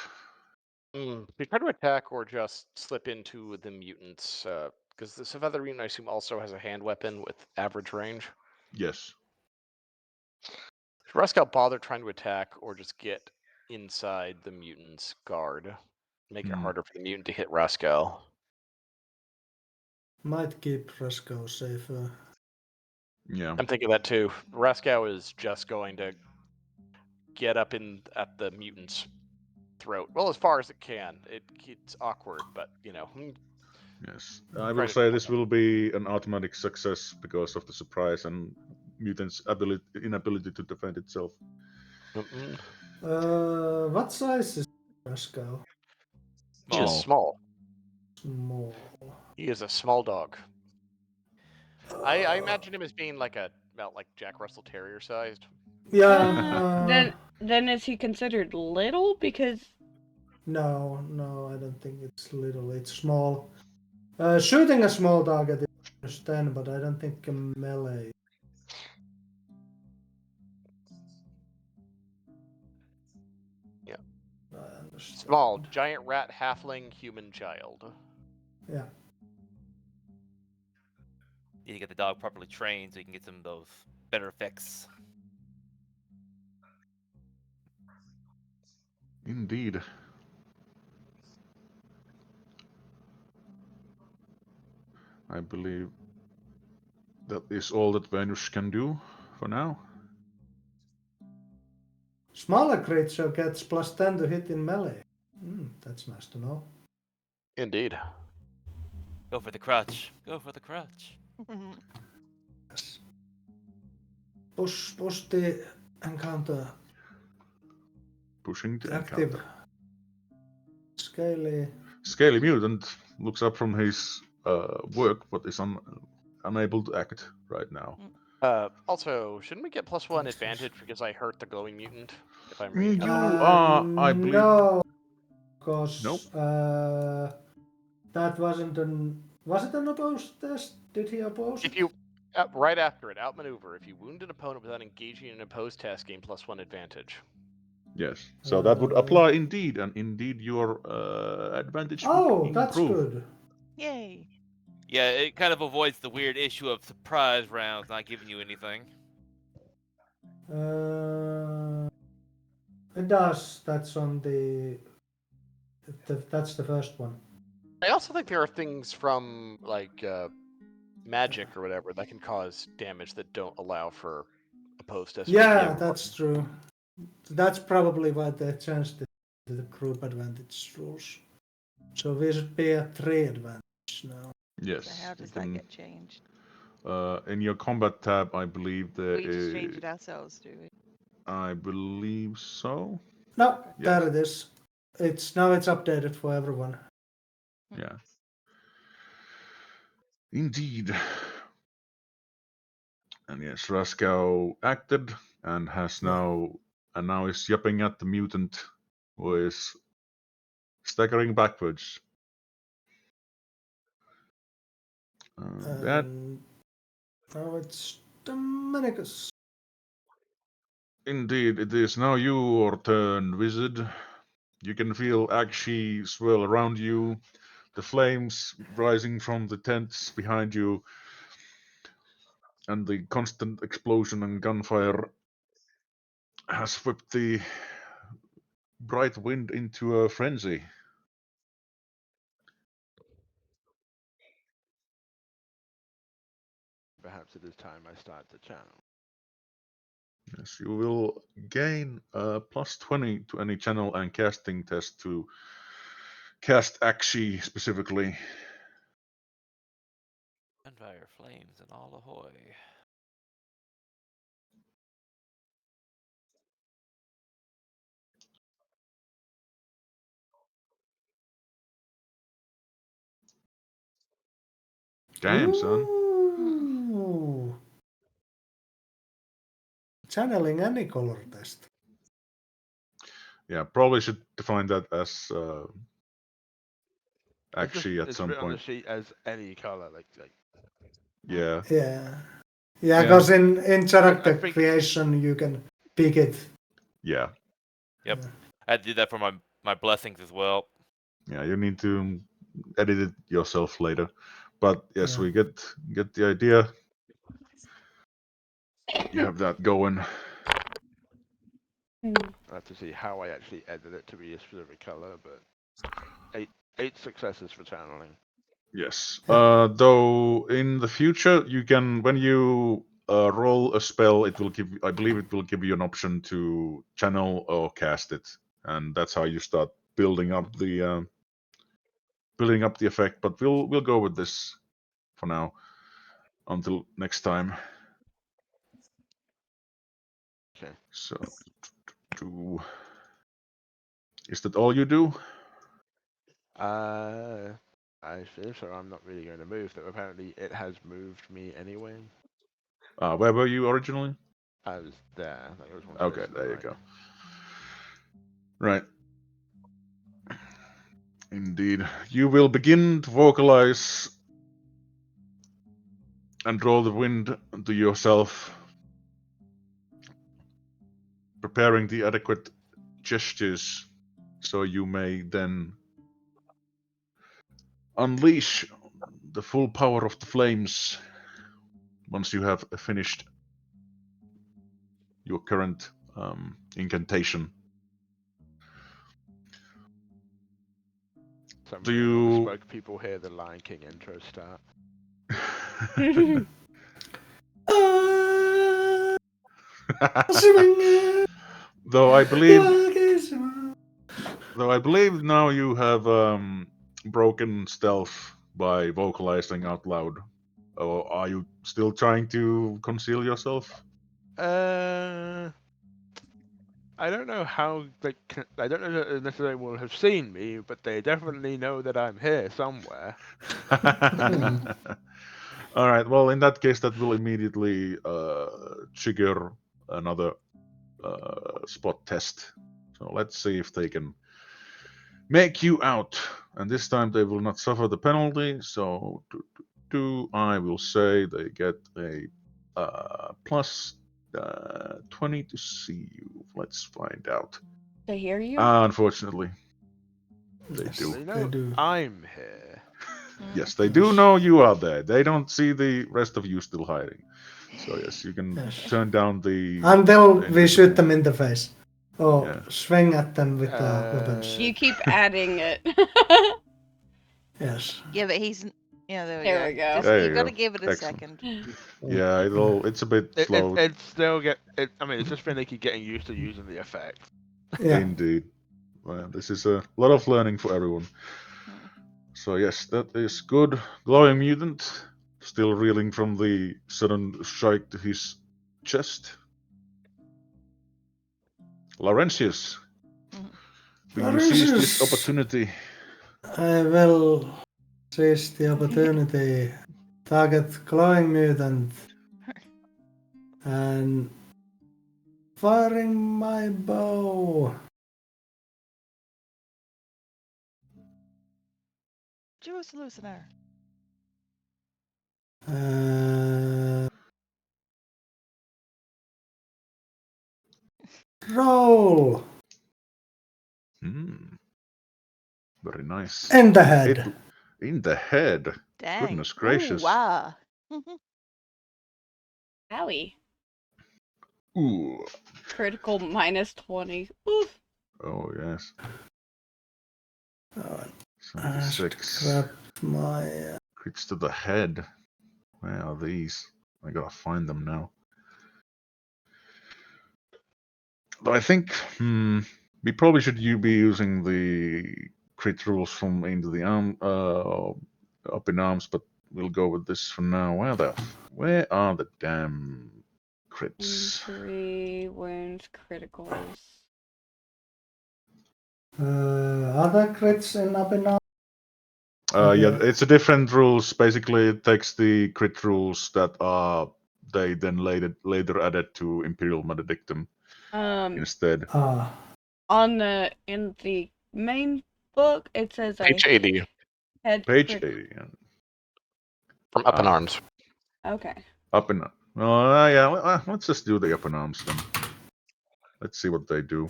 They try to attack or just slip into the mutants, because the Savether mutant, I assume, also has a hand weapon with average range. Yes. Should Raskal bother trying to attack or just get inside the mutant's guard? Make it harder for the mutant to hit Raskal. Might keep Raskau safer. Yeah. I'm thinking that too. Raskal is just going to get up at the mutant's throat. Well, as far as it can. It's awkward, but you know. Yes. I will say this will be an automatic success because of the surprise and mutant's inability to defend itself. What size is Raskau? He is small. Small. He is a small dog. I imagine him as being like about Jack Russell Terrier sized. Yeah. Then is he considered little? Because No, I don't think it's little. It's small. Shooting a small target is understand, but I don't think a melee. Yeah. I understand. Small, giant rat, halfling, human child. Yeah. You need to get the dog properly trained so you can get some of those better effects. Indeed. I believe that is all that Venus can do for now. Smaller creature gets +10 to hit in melee. That's nice to know. Indeed. Go for the crutch. Go for the crutch. Yes. Push the encounter. Pushing the Active. encounter. Scaly. Scaly mutant looks up from his work, but is unable to act right now. Also, shouldn't we get +1 Thanks, advantage because I hurt the glowing mutant? If I'm You reading it. are, I believe. No, because Nope. that wasn't an. Was it an opposed test? Did he oppose If it? you right after it, outmaneuver. If you wound an opponent without engaging in an opposed test, gain +1 advantage. Yes. So that would apply indeed, and indeed your advantage would Oh, that's improve. good. Yay. Yeah, it kind of avoids the weird issue of surprise rounds not giving you anything. It does. That's on that's the first one. I also think there are things from like magic or whatever that can cause damage that don't allow for opposed test. Yeah, that's true. That's probably why they changed the group advantage rules. So we should be at 3 advantage now. Yes. So how you does that can- get changed? in your combat tab, I believe there We just is. change it ourselves, do we? I believe so. No, Yes. there it is. It's updated for everyone. Yeah. Indeed. And yes, Raskau acted and has now is yapping at the mutant who is staggering backwards. That Now it's Dominicus. indeed it is now your turn, wizard. You can feel Akshi swirl around you, the flames rising from the tents behind you, and the constant explosion and gunfire has whipped the bright wind into a frenzy. Perhaps it is time I start the channel. Yes, you will gain +20 to any channel and casting test to cast Akshi specifically. Gunfire, flames, and all ahoy. Damn, son. Ooh. Channeling any color test. Yeah, probably should define that as It's just- Akshi at it's some written on the point. sheet as any color, like Yeah. Yeah. Yeah, Yeah. because in character think- creation you can pick it. Yeah. Yep. Yeah. I had to do that for my blessings as well. Yeah, you need to edit it yourself later. But yes, Yeah. we get the idea. You have that going. I have to see how I actually edit it to be a specific color, but eight successes for channeling. Yes. Yeah. Though in the future, you can, when you roll a spell, it will give. I believe it will give you an option to channel or cast it, and that's how you start building up the effect. But we'll go with this for now until next time. Okay. So, is that all you do? I feel so. I'm not really going to move. Though apparently it has moved me anyway. Where were you originally? I was there. That was one Okay, space to the there you right. go. Right. Indeed. You will begin to vocalize and draw the wind to yourself, preparing the adequate gestures so you may then unleash the full power of the flames once you have finished your current incantation. Some Do you- spoke people hear the Lion King intro start. Though I believe Though I believe now you have broken stealth by vocalizing out loud. Or are you still trying to conceal yourself? I don't know how I don't know that they necessarily will have seen me, but they definitely know that I'm here somewhere. All right. Well, in that case, that will immediately trigger another spot test. So let's see if they can make you out. And this time they will not suffer the penalty. So I will say they get a plus 20 to see you. Let's find out. To hear you? Unfortunately, they Yes, do. They they know do. I'm here. Yes, they do know you are there. They don't see the rest of you still hiding. So yes, you can Yes. turn down the Until we invisible. shoot them in the face. Or Yeah. swing at them with the weapons. You keep adding it. Yes. Yeah, but he's. Yeah, there we There go. we go. Just, There you you gotta go. give it a Excellent. second. Yeah, it's a bit slow. It's still I mean, it's just finicky getting used to using the effect. Yeah. Indeed. Well, this is a lot of learning for everyone. So yes, that is good. Glowing mutant, still reeling from the sudden strike to his chest. Laurentius, will you seize this opportunity? I will seize the opportunity. Target glowing mutant. And firing my bow. Juice loosener. Roll Very nice. in the head. In the head. Dang. Goodness gracious. Ooh, wow. Howie. Ooh. Critical minus 20. Oof. Oh yes. Oh, 76. grab my. Crits to the head. Where are these? I gotta find them now. But I think we probably should be using the crit rules from Into the Arm up in arms, but we'll go with this for now. Where are the damn crits? Injury, wounds, criticals. Other crits in up and down. Yeah, it's a different rules. Basically, it takes the crit rules that are they then later added to Imperial Maledictum instead. In the main book, it says Page 80 head Page crit. 80. Yeah. from Up in Arms. Okay. Up in. Oh, yeah. Let's just do the up in arms then. Let's see what they do.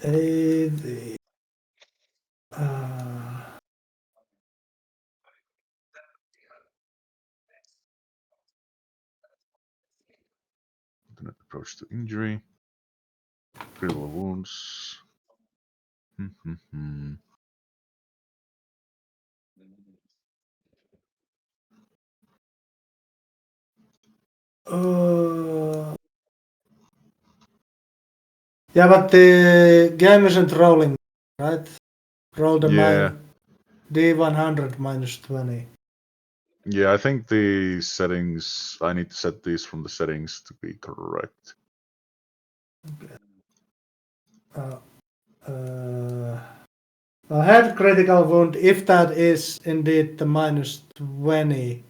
Alternate approach to injury. Critical wounds. Yeah, but the game isn't rolling, right? Roll the Yeah. D100 minus 20. Yeah, I think the settings. I need to set these from the settings to be correct. A head critical wound, if that is indeed the minus 20,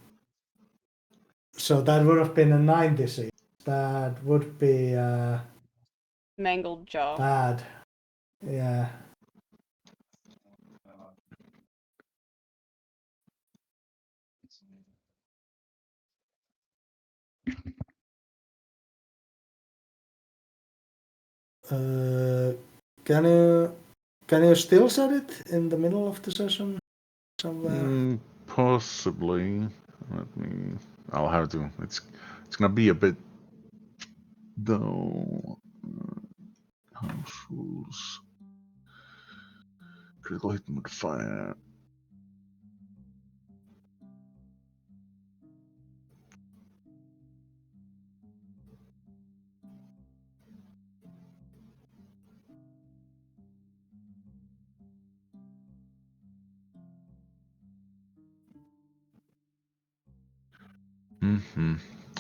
so that would have been a 96. That would be Mangled jaw. bad. Yeah. Can you still set it in the middle of the session somewhere? Possibly. Let me. I'll have to. It's gonna be a bit though. House rules. Critical hit modifier.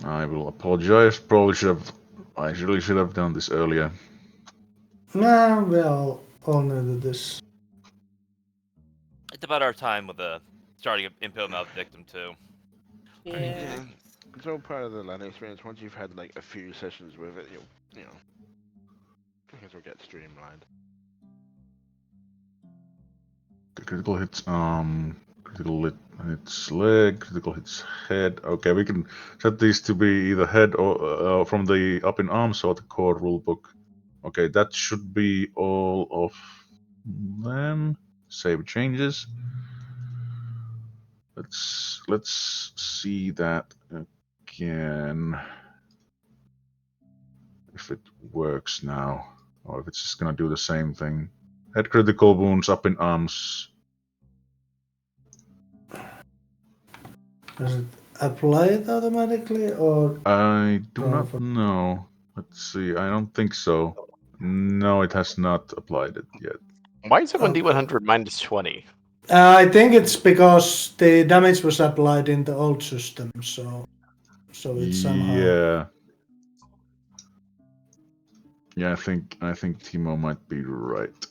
I will apologize. I really should have done this earlier. Nah, we all knew this. It's about our time with starting an Impel Mouth victim too. Yeah. It's all part of the learning experience. Once you've had like a few sessions with it, you know, things will get streamlined. Critical hits critical hits leg, critical hits head. Okay, we can set these to be either head or from the up in arms or the core rulebook. Okay, that should be all of them. Save changes. Let's see that again. If it works now, or if it's just gonna do the same thing. Head critical wounds up in arms. Does it apply it automatically or I do Oh, not for- know. Let's see. I don't think so. No, it has not applied it yet. Why is it Okay. 1d100 minus 20? I think it's because the damage was applied in the old system, so it's somehow. Yeah. Yeah, I think Timo might be right.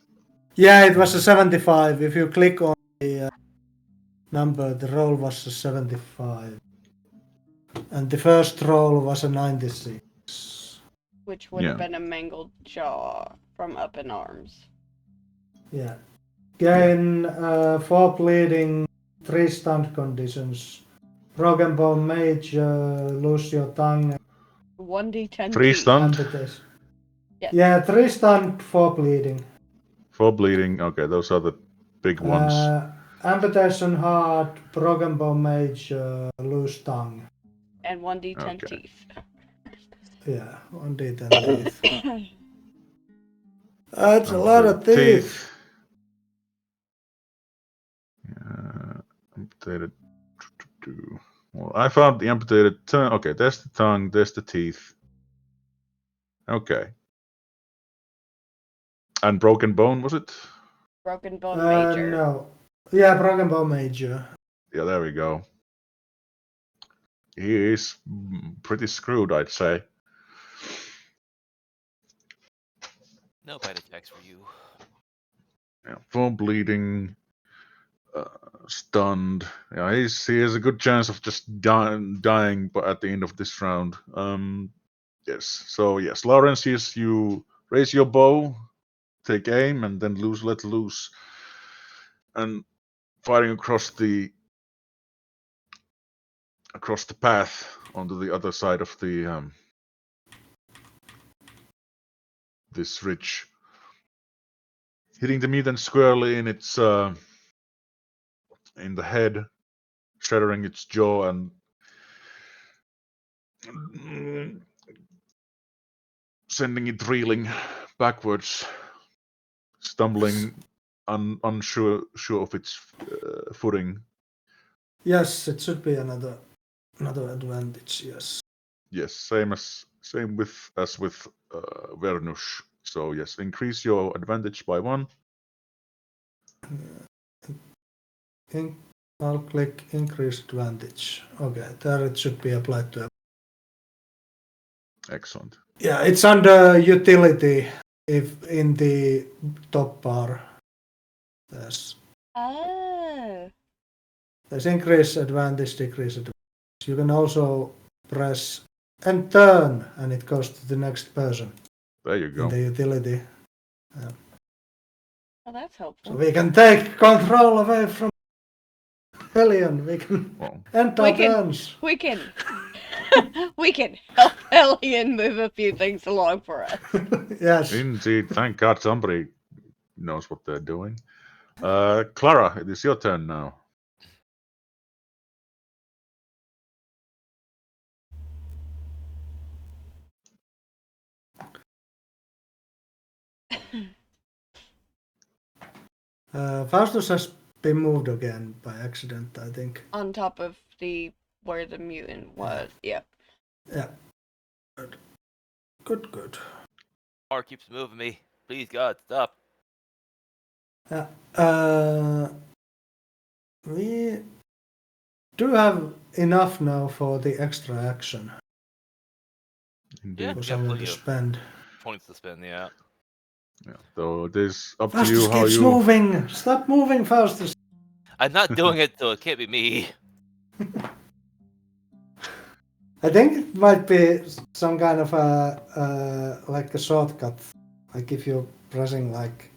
Yeah, it was a 75. If you click on the number, the roll was a 75, and the first roll was a 96. Which would have Yeah. been a mangled jaw from Up in Arms. Yeah. Gain 4 bleeding, 3 stunned conditions. Broken bone mage, lose your tongue. 1d10 3 teeth. stunned, Amputation. Yes. Yeah, 3 stunned, 4 bleeding. 4 bleeding. Okay, those are the big ones. Amputation heart, broken bone mage, lose tongue. And 1d10 Okay. teeth. Yeah, 1d10 teeth. That's a lot of teeth. Yeah, amputated. Well, I found the amputated tongue. Okay, there's the tongue. There's the teeth. Okay. And broken bone, was it? Broken bone major. No. Yeah, broken bone major. Yeah, there we go. He is pretty screwed, I'd say. No bite attacks for you. Yeah, full bleeding, stunned. Yeah, he has a good chance of just dying, but at the end of this round. Yes. So yes, Laurentius, you raise your bow, take aim, and then let loose, and firing across the path onto the other side of the this ridge, hitting the mutant squarely in its in the head, shattering its jaw and sending it reeling backwards, stumbling, unsure of its footing. Yes, it should be another advantage. Yes. Yes, same as with Vernush. So yes, increase your advantage by 1. I'll click increase advantage. Okay, there it should be applied to. Excellent. Yeah, it's under utility. If in the top bar, there's Oh. increase advantage, decrease advantage. You can also press and turn, and it goes to the next person There you in go. the utility. Well, that's helpful. So we can take control away from Hellion. We can end our turns. We can we can help Hellion move a few things along for us. Yes. Indeed. Thank God somebody knows what they're doing. Clara, it is your turn now. Faustus has been moved again by accident, I think. On top of where the mutant was. Yeah. Yeah. Good. Bar keeps moving me. Please, God, stop. We do have enough now for the extra action Indeed. Yeah, for you got someone plenty to of spend. points to spend. Yeah. Yeah. So it is up to Faustus you how keeps you. moving! Stop moving, Faustus! I'm not doing it, so it can't be me. I think it might be some kind of like a shortcut, like if you're pressing like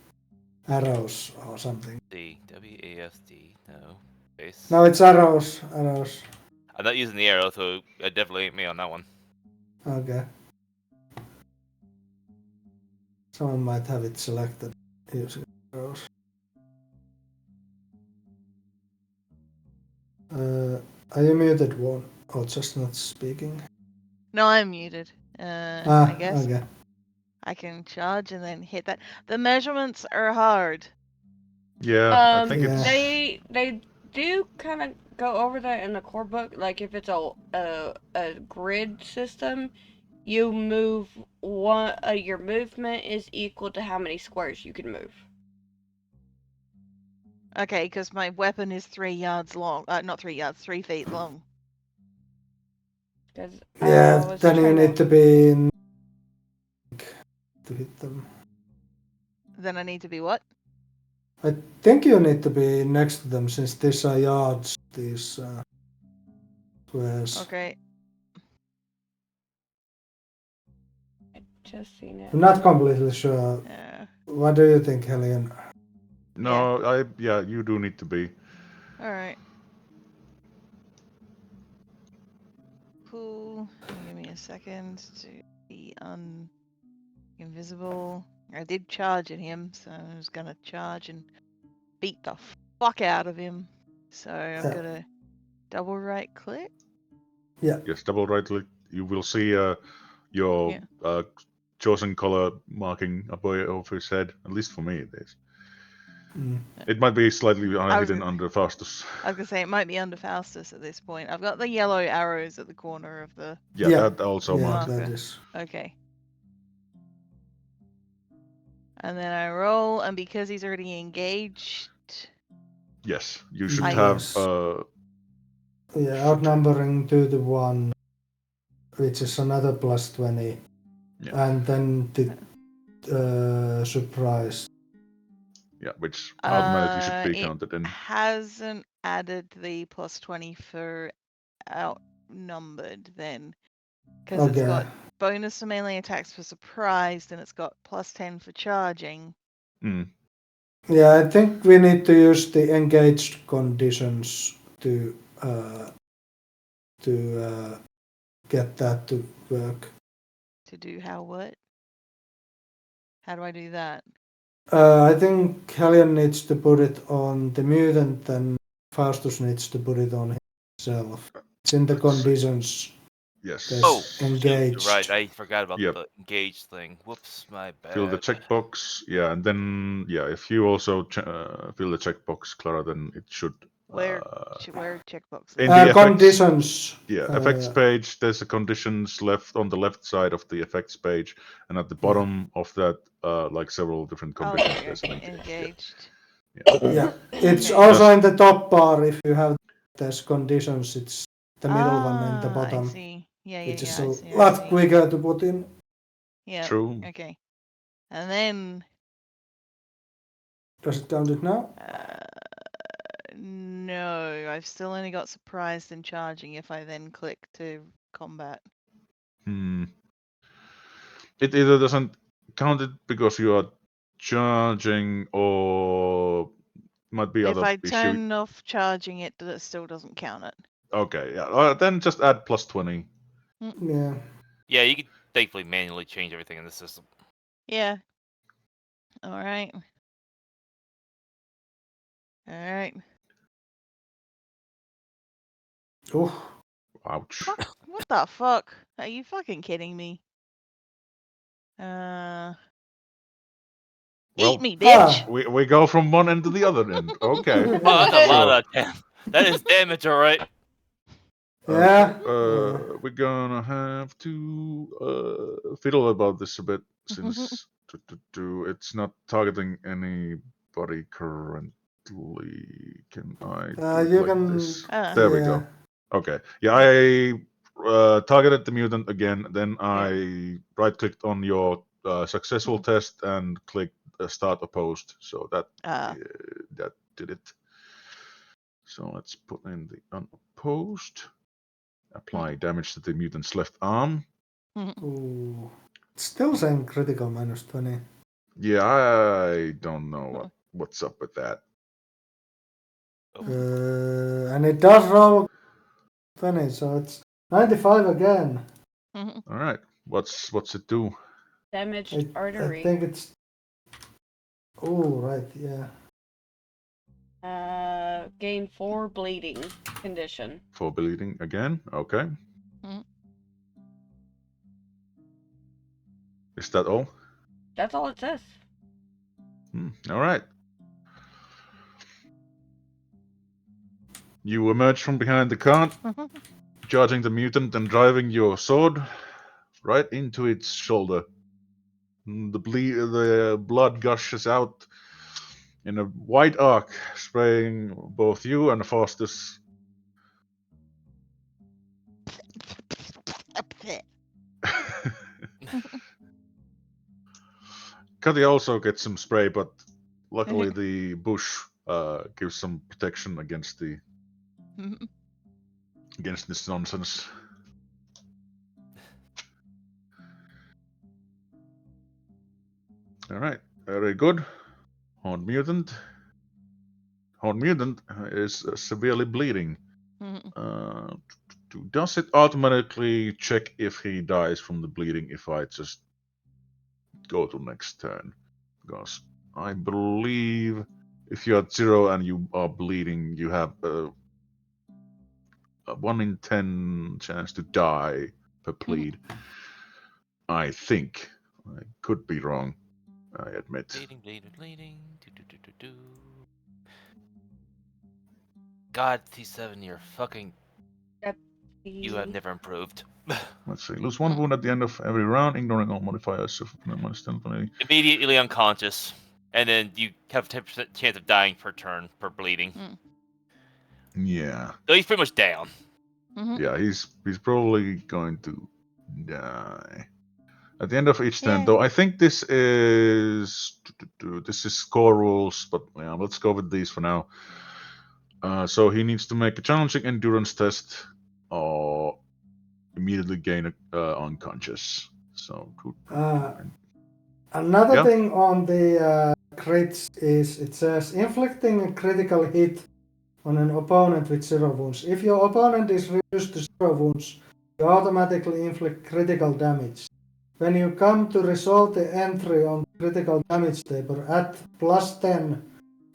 arrows or something. D WASD. No. Space. No, it's arrows. Arrows. I'm not using the arrow, so it definitely ain't me on that one. Okay. Someone might have it selected using arrows. Are you muted, one, or just not speaking? No, I'm muted. I guess Okay. I can charge and then hit that. The measurements are hard. Yeah, I think Yeah. it's. They do kind of go over that in the core book. Like if it's a grid system, you move one. Your movement is equal to how many squares you can move. Okay, because my weapon is 3 yards long. Not 3 yards, 3 feet long. 'Cause Yeah, I was then you trying need to be in to hit them. Then I need to be what? I think you need to be next to them since these are yards, these squares. Okay. I just seen it. I'm not completely sure. Yeah. What do you think, Hellion? No, yeah, you do need to be. All right. Cool. Give me a second to be invisible. I did charge at him, so I was gonna charge and beat the fuck out of him. So I'm Yeah. gonna double right click. Yes, double right click. You will see your Yeah. chosen color marking above his head. At least for me, it is. Mm. It might be slightly was hidden gonna- under Faustus. I was gonna say it might be under Faustus at this point. I've got the yellow arrows at the corner of the. Yeah, Yeah. that also Yeah, marks. that marker. is. Okay. And then I roll, and because he's already engaged, Yes, you should I- have. Yes. Yeah, outnumbering 2 to 1, which is another plus 20. Yeah. And then the surprise. Yeah, which automatically should be it counted in. hasn't added the plus 20 for outnumbered then. Because it's got Okay. bonus to melee attacks for surprised, and it's got plus 10 for charging. Mm. Yeah, I think we need to use the engaged conditions to get that to work. To do how what? How do I do that? I think Hellion needs to put it on the mutant and Faustus needs to put it on himself. It's in the Let's see. conditions. Yes. There's Oh, shoot, you're engaged. right. I forgot about Yep. the engaged thing. Whoops, my bad. Fill the checkbox. Yeah, and then if you also fill the checkbox, Clara, then it should. Where checkbox? In the effects, Conditions. yeah, effects page. There's a conditions left on the left side of the effects page, and at the bottom of that, like several different Oh, conditions. there There's you an go. Engaged. Yeah, it's Okay. also in the top bar. If you have there's conditions, it's the middle one and the I bottom, see. Yeah, which is I a see. lot quicker to put in. Yeah. True. Okay. And then. Does it count it now? No, I've still only got surprised and charging if I then click to combat. It either doesn't count it because you are charging, or might be If other I issue. turn off charging, it still doesn't count it. Okay, yeah. Then just add plus 20. Yeah. Yeah, you can thankfully manually change everything in the system. Yeah. All right. All right. Oh, Ouch. What the fuck? Are you fucking kidding me? Eat me, bitch. We go from one end to the other end. Okay. Oh, that's a lot Sure. of damage. That is damage, all right. Yeah. We're gonna have to fiddle about this a bit since it's not targeting anybody currently. can I do You it like can. this? Ah. There we yeah. go. Okay. Yeah, I targeted the mutant again. Then I right-clicked on your successful test and clicked start opposed. So that Ah. that did it. So let's put in the unopposed. Apply damage to the mutant's left arm. Ooh. Still saying critical -20. Yeah, I don't know what's up with that. And it does roll 20, so it's 95 again. Mhm. All right. What's it do? Damaged I artery. think it's. Oh, right, yeah. Gain 4 bleeding condition. For bleeding again? Okay. Mhm. Is that all? That's all it says. All right. You emerge from behind the cart, charging the mutant and driving your sword right into its shoulder. The blood gushes out in a wide arc, spraying both you and Faustus. Cuddy also gets some spray, but luckily the bush gives some protection against this nonsense. All right, very good. Horned mutant. Horned mutant is severely bleeding. Does it automatically check if he dies from the bleeding if I just go to next turn? Because I believe if you're at 0 and you are bleeding, you have a 1 in 10 chance to die per bleed. I think. I could be wrong, I admit. Bleeding. Do. God, T7, you're fucking. You have never improved. Let's see. Lose 1 wound at the end of every round, ignoring all modifiers. Immediately unconscious. And then you have a 10% chance of dying per turn per bleeding. Yeah. So he's pretty much down. Yeah, he's probably going to die. At the end of each turn, though, I think this is score rules, but yeah, let's go with these for now. So he needs to make a challenging endurance test or immediately gain unconscious. So Another thing on the crits is it says inflicting a critical hit on an opponent with 0 wounds. If your opponent is reduced to 0 wounds, you automatically inflict critical damage. When you come to resolve the entry on the critical damage table, add +10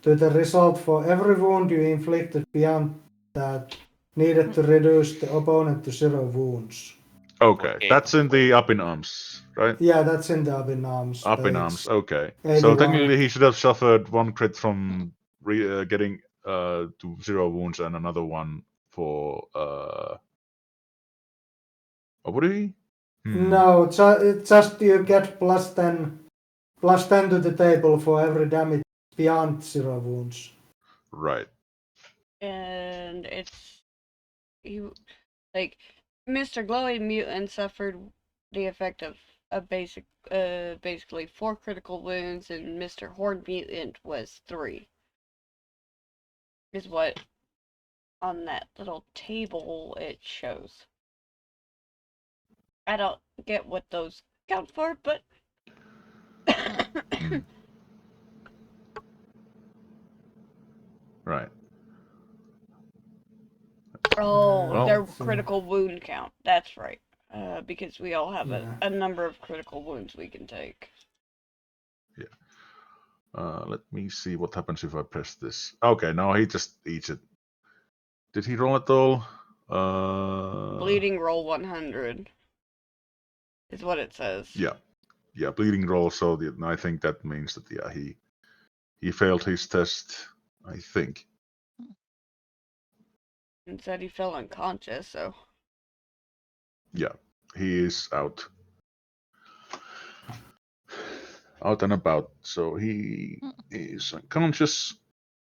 to the result for every wound you inflicted beyond that needed to reduce the opponent to 0 wounds. Okay, that's in the up in arms, right? Yeah, that's in the up in arms. Up in arms, okay. 81. So technically he should have suffered 1 crit from getting to 0 wounds and another one for what would he? No, just you get +10 to the table for every damage beyond 0 wounds. Right. And it's Mr. Glowy Mutant suffered the effect of basically 4 critical wounds, and Mr. Horned Mutant was 3. Is what on that little table it shows. I don't get what those count for, but Right. Oh, their critical wound count. That's right. Because we all have a number of critical wounds we can take. Yeah. Let me see what happens if I press this. Okay, now he just eats it. Did he roll at all? Bleeding roll 100 is what it says. Yeah, bleeding roll. So I think that means that he failed his test. I think. And said he fell unconscious. So yeah, he is out and about. So he is unconscious.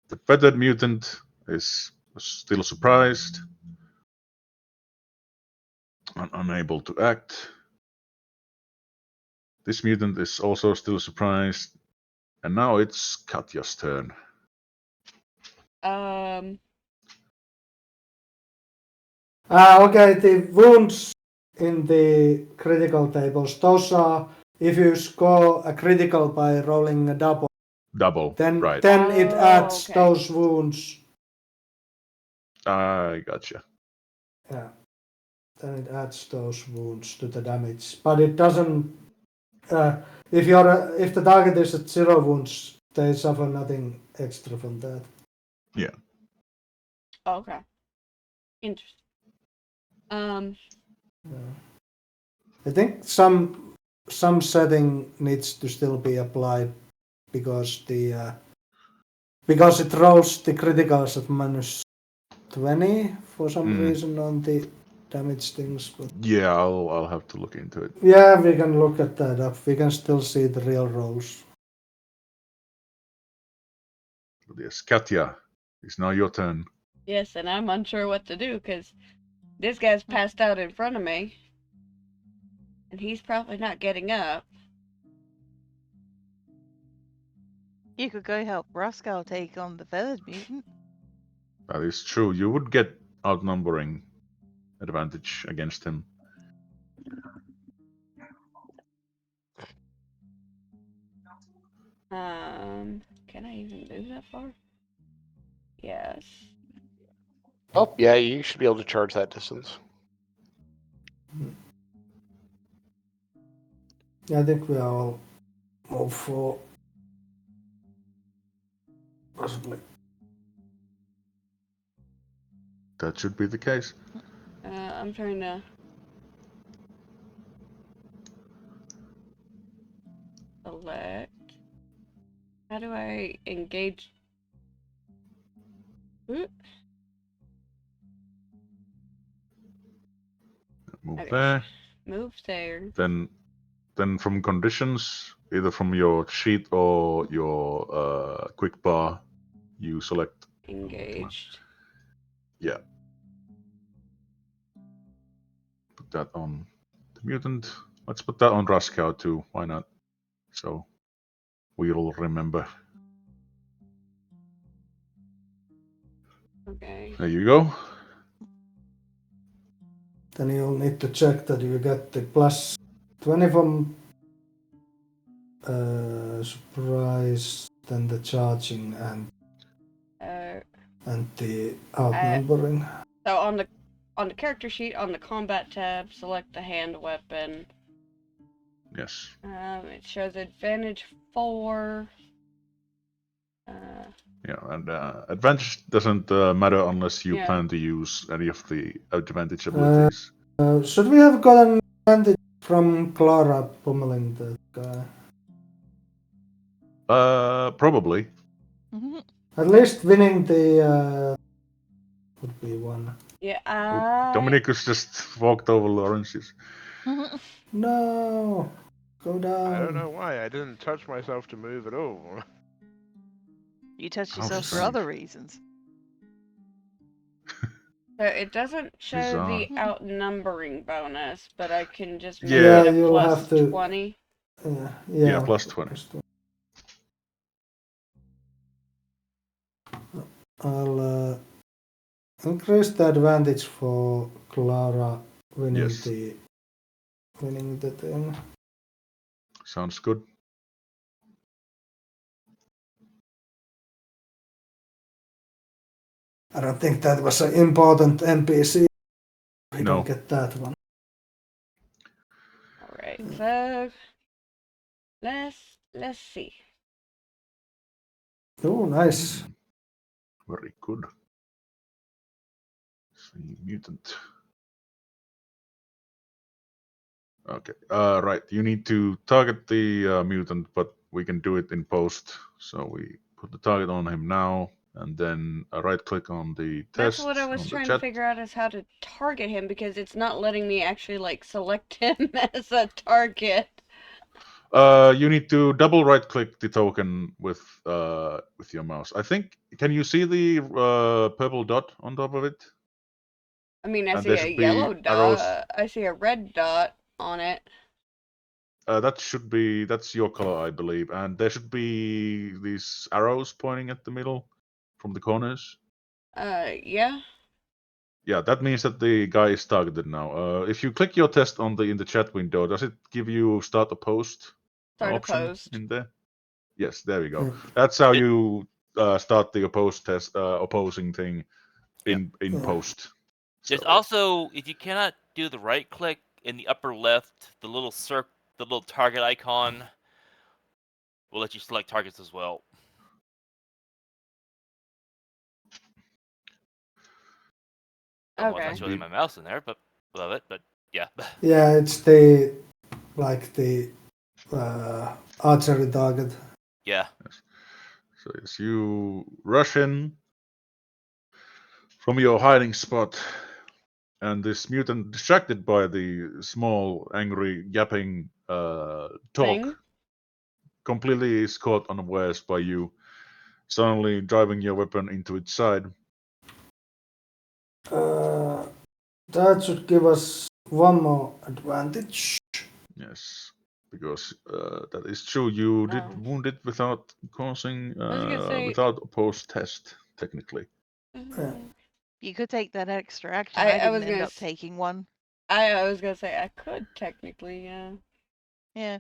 The feathered mutant is still surprised and unable to act. This mutant is also still surprised. And now it's Katya's turn. Okay, the wounds in the critical tables, those are if you score a critical by rolling a double, Double. then Right. then it adds okay. those wounds. I gotcha. Yeah. Then it adds those wounds to the damage. But it doesn't if the target is at 0 wounds, they suffer nothing extra from that. Yeah. Okay. Interesting. I think some setting needs to still be applied because because it rolls the criticals at -20 for some reason on the damage things. But Yeah, I'll have to look into it. yeah, we can look at that up. We can still see the real rolls. But yes, Katya, it's now your turn. Yes, and I'm unsure what to do because this guy's passed out in front of me. And he's probably not getting up. You could go help Roscoe take on the third mutant. That is true. You would get outnumbering advantage against him. Can I even move that far? Yes. Oh, yeah, you should be able to charge that distance. Yeah, I think we are all move for possibly. That should be the case. I'm trying to select. How do I engage? Ooh. Move Okay. there. Move there. Then from conditions, either from your sheet or your quick bar, you select Engaged. Yeah. Put that on the mutant. Let's put that on Raskau too. Why not? So we'll remember. Okay. There you go. Then you'll need to check that you get the +20 from surprise, then the charging and the outnumbering. So on the character sheet, on the combat tab, select the hand weapon. Yes. It shows advantage 4. Yeah, and advantage doesn't matter unless you Yeah. plan to use any of the advantage abilities. Should we have gotten advantage from Clara pummeling that guy? Probably. Mhm. At least winning the would be one. Yeah. Dominicus just walked over Lawrence's. Mhm. No, go down. I don't know why. I didn't touch myself to move at all. You touched How yourself for strange. other reasons. So it doesn't show Bizarre. the outnumbering bonus, but I can just make Yeah. it a You'll plus have to. 20. Yeah, +20. I'll increase the advantage for Clara winning Yes. the thing. Sounds good. I don't think that was an important NPC. We No. don't get that one. Alright, so let's see. Oh, nice. Very good. See, mutant. Okay. Right. You need to target the mutant, but we can do it in post. So we put the target on him now, and then right click on the test. That's what I was on the trying chat. to figure out is how to target him because it's not letting me actually like select him as a target. You need to double right click the token with your mouse. I think. Can you see the purple dot on top of it? I mean, I And see there a should be yellow arrows. dot. I see a red dot on it. That's your color, I believe. And there should be these arrows pointing at the middle from the corners. Yeah. Yeah, that means that the guy is targeted now. If you click your test in the chat window, does it give you start a post Start a option post. in there? Yes, there we go. Yeah. That's how It- you start the opposing thing in Yeah. post. There's So, also, if you cannot do the right click in the upper left, the little the little target icon will let you select targets as well. Don't want to Okay. touch really my mouse in there, but love it. But yeah, Yeah, it's the archery target. yeah. so yes, you rush in from your hiding spot, and this mutant, distracted by the small, angry, yapping talk, Thing. completely is caught unawares by you, suddenly driving your weapon into its side. That should give us one more advantage. Yes, because that is true. You did Oh. wound it without causing, I was gonna say. without a post test, technically. Yeah. You could take that extra action. I I didn't was end gonna up taking one. I was gonna say I could technically, yeah. Yeah.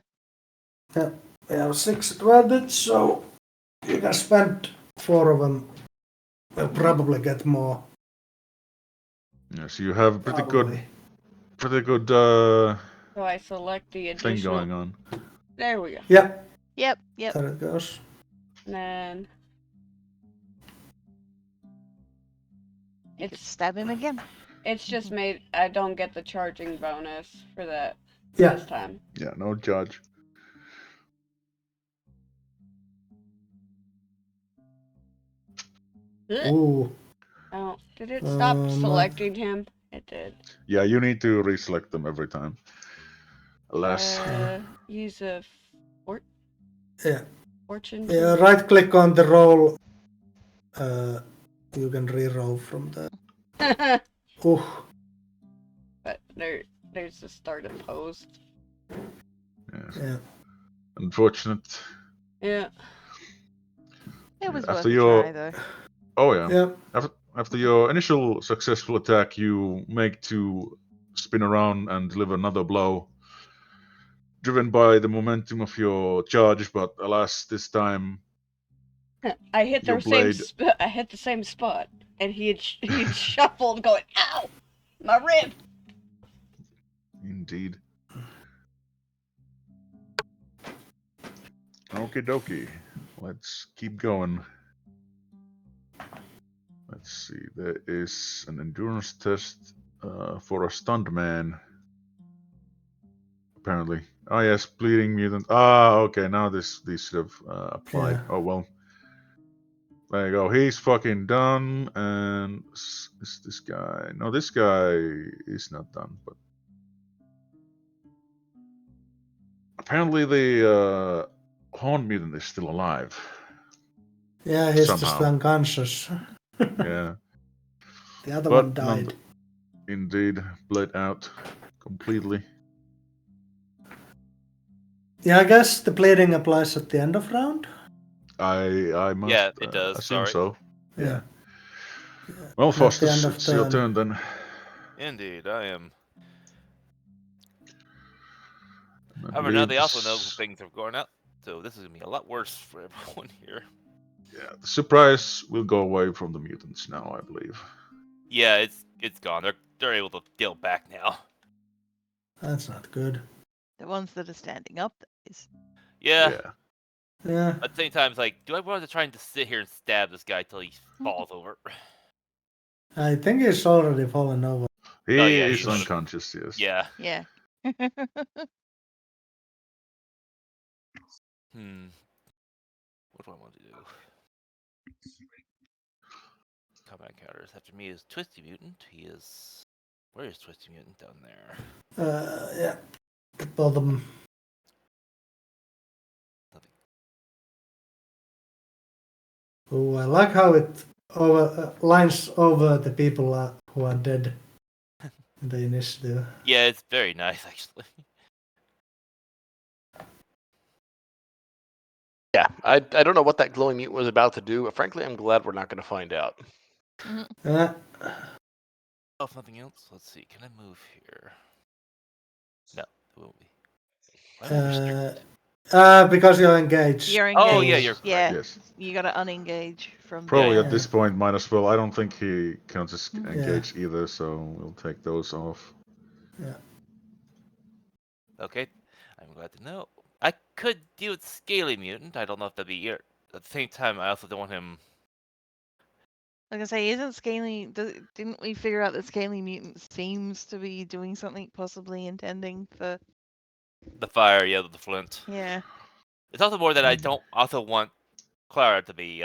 Yeah, we have 6 advantage, so you can spend 4 of them. We'll probably get more. Yes, you have Probably. pretty good So I select the thing additional. going on. There we go. Yep, Yep. Yep. there it goes. And then You could it's stab him again. it's just made I don't get the charging bonus for that Yeah, this time. Yeah, no judge. ooh. Oh, did it stop my- selecting him? It did. Yeah, you need to reselect them every time. Alas. Use a Yeah. fortune. Yeah, right click on the roll. You can re-roll from there. Ooh. But there's the start of post. Yes. Yeah. Unfortunate. Yeah. It was After worth a your try, though. Oh yeah. Yeah. After your initial successful attack, you make to spin around and deliver another blow, driven by the momentum of your charge. But alas, this time I hit your the same blade. I hit the same spot, and he had shuffled, going, "Ow, my rib." Indeed. Okie dokie. Let's keep going. Let's see. There is an endurance test for a stunned man. Apparently. Oh yes, bleeding mutant. Ah, okay. Now these should have applied. Yeah. Oh well. There you go. He's fucking done. And is this guy? No, this guy is not done. But apparently the horn mutant is still alive. Yeah, he's just Somehow. unconscious. Yeah. The other But one died. Indeed, bled out completely. Yeah, I guess the bleeding applies at the end of round. I must Yeah, it does. assume Sorry. so. Yeah. Well, At the end Faustus, of it's your turn then. Indeed, I am. I However, now believe they also know this- things are going out, so this is gonna be a lot worse for everyone here. Yeah, the surprise will go away from the mutants now, I believe. Yeah, it's gone. They're able to deal back now. That's not good. The ones that are standing up, that is. Yeah. Yeah. At the same time, it's like, do I want to try and just sit here and stab this guy till he falls over? I think he's already fallen over. He Oh, yeah, is he's on the- unconscious, yes. Yeah. Yeah. What do I want to do? Combat counters. After me is Twisty Mutant. He is. Where is Twisty Mutant? Down there. Yeah. The bottom. Oh, I like how it lines over the people who are dead in the initiative. Yeah, it's very nice actually. Yeah, I don't know what that glowing mute was about to do, but frankly, I'm glad we're not going to find out. Uh, Oh, if nothing else, let's see. Can I move here? No, it won't be. Why am I restricted? because you're engaged. You're Oh engaged. yeah, you're Yeah, correct. Yes. you got to unengage from Probably the. at this point might as well. I don't think he can just Mhm. engage either, so we'll take those off. Yeah. Okay, I'm glad to know. I could deal with Scaly Mutant. I don't know if that'd be here. At the same time, I also don't want him. Like I say, isn't scaling? Didn't we figure out that scaling mutant seems to be doing something possibly intending for? The fire, yeah, the flint. Yeah. It's also more that I don't also want Clara to be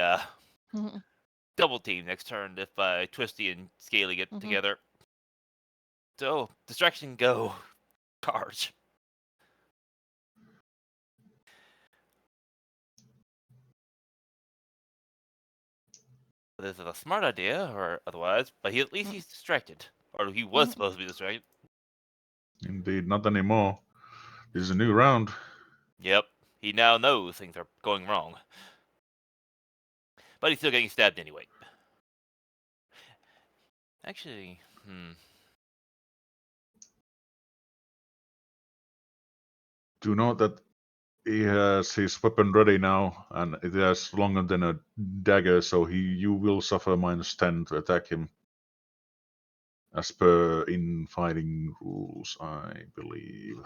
Mhm. double teamed next turn if Twisty and Scaly get Mhm. together. So, distraction go. Charge. This is a smart idea, or otherwise, but at least he's distracted. Or he was supposed to be distracted. Indeed, not anymore. This is a new round. Yep, he now knows things are going wrong. But he's still getting stabbed anyway. Actually, Do note that he has his weapon ready now, and it has longer than a dagger, so you will suffer -10 to attack him. As per in fighting rules, I believe.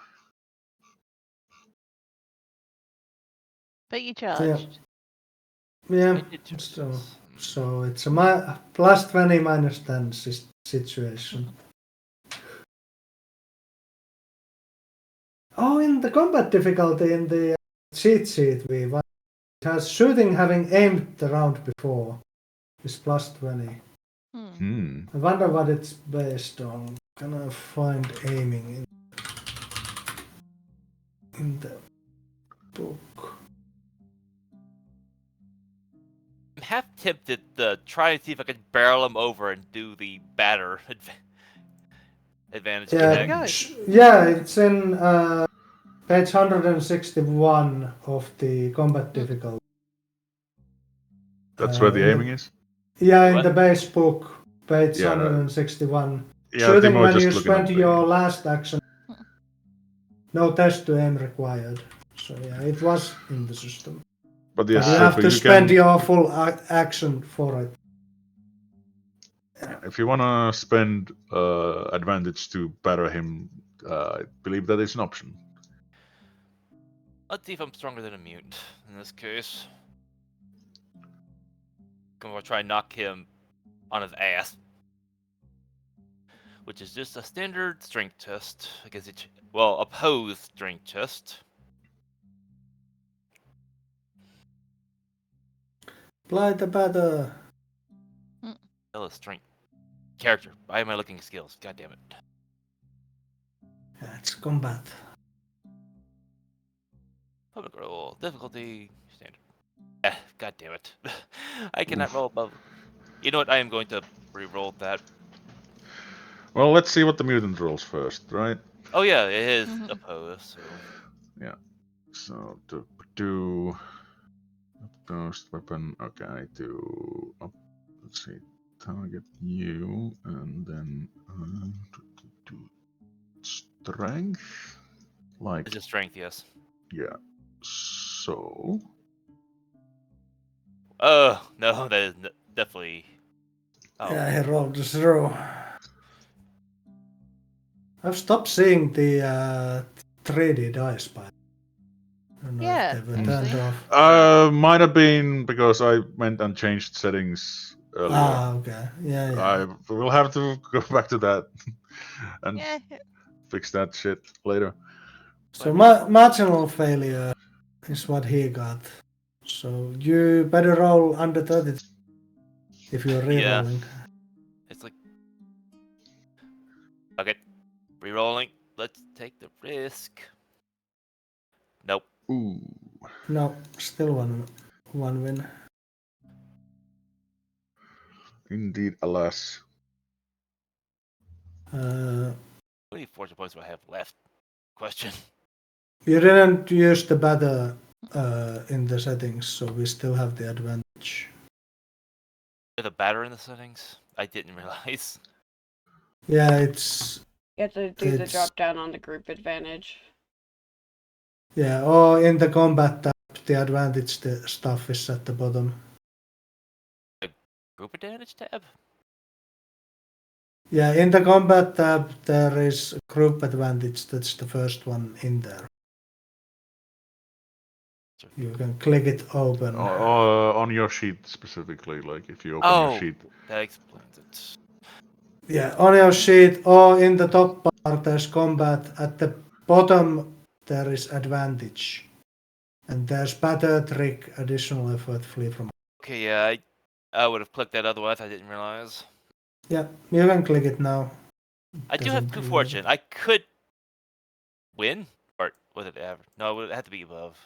But you Yeah. charged. Yeah. I did charge So, this. so it's a plus 20 minus 10 situation. Oh, in the combat difficulty in the cheat sheet, it has shooting having aimed the round before is plus 20. I wonder what it's based on. Can I find aiming in the book? I'm half tempted to try and see if I could barrel him over and do the batter advantage Give it a attack. go. Yeah, it's in page 161 of the combat difficulty. That's where the in aiming is? Yeah, in What? the base book, page Yeah, 161. Yeah, Shooting Timo when just you looking spend at your the... last action. No test to aim required. So yeah, it was in the system. But But yes, you so have to you spend can... your full action for it. If you want to spend advantage to batter him, I believe that is an option. Let's see if I'm stronger than a mutant in this case. I'm gonna try and knock him on his ass. Which is just a standard strength test against each, well, opposed strength test. Apply the batter. Still a strength character. Why am I looking at skills? God damn it. Yeah, it's combat. Public roll difficulty standard. God damn it. I cannot roll above. You know what? I am going to re-roll that. Well, let's see what the mutant rolls first, right? Oh yeah, it is opposed. So Yeah. So to do opposed weapon, okay, I do. Let's see, target you, and then do strength. Like, it's a strength, yes. yeah. So Oh no, that is definitely. Oh. Yeah, he rolled a 0. I've stopped seeing the 3D dice by. I don't know Yeah, if they were turned actually. off. might have been because I went and changed settings earlier. Ah, okay. Yeah, yeah. I will have to go back to that and Yeah. fix that shit later. So marginal failure is what he got. So you better roll under 30 if you're Yeah. rerolling. It's like. Okay. Rerolling. Let's take the risk. Nope. Ooh. No, still one win. Indeed, alas. Uh, How many fortune points do I have left? Question. you didn't use the batter in the settings, so we still have the advantage. The batter in the settings? I didn't realize. Yeah, it's You have to do the It's- drop down on the group advantage. yeah. Or in the combat tab, the advantage the stuff is at the bottom. Group advantage tab? Yeah, in the combat tab there is group advantage. That's the first one in there. You can click it open. On your sheet specifically, like if you open your Oh, sheet. that explains it. Yeah, on your sheet or in the top bar there's combat. At the bottom there is advantage. And there's batter, trick, additional effort, flee from. Okay, yeah, I would have clicked that otherwise. I didn't realize. Yeah, you can click it now. I do have Doesn't good really- fortune. I could win, or was it ever? No, it would have to be above.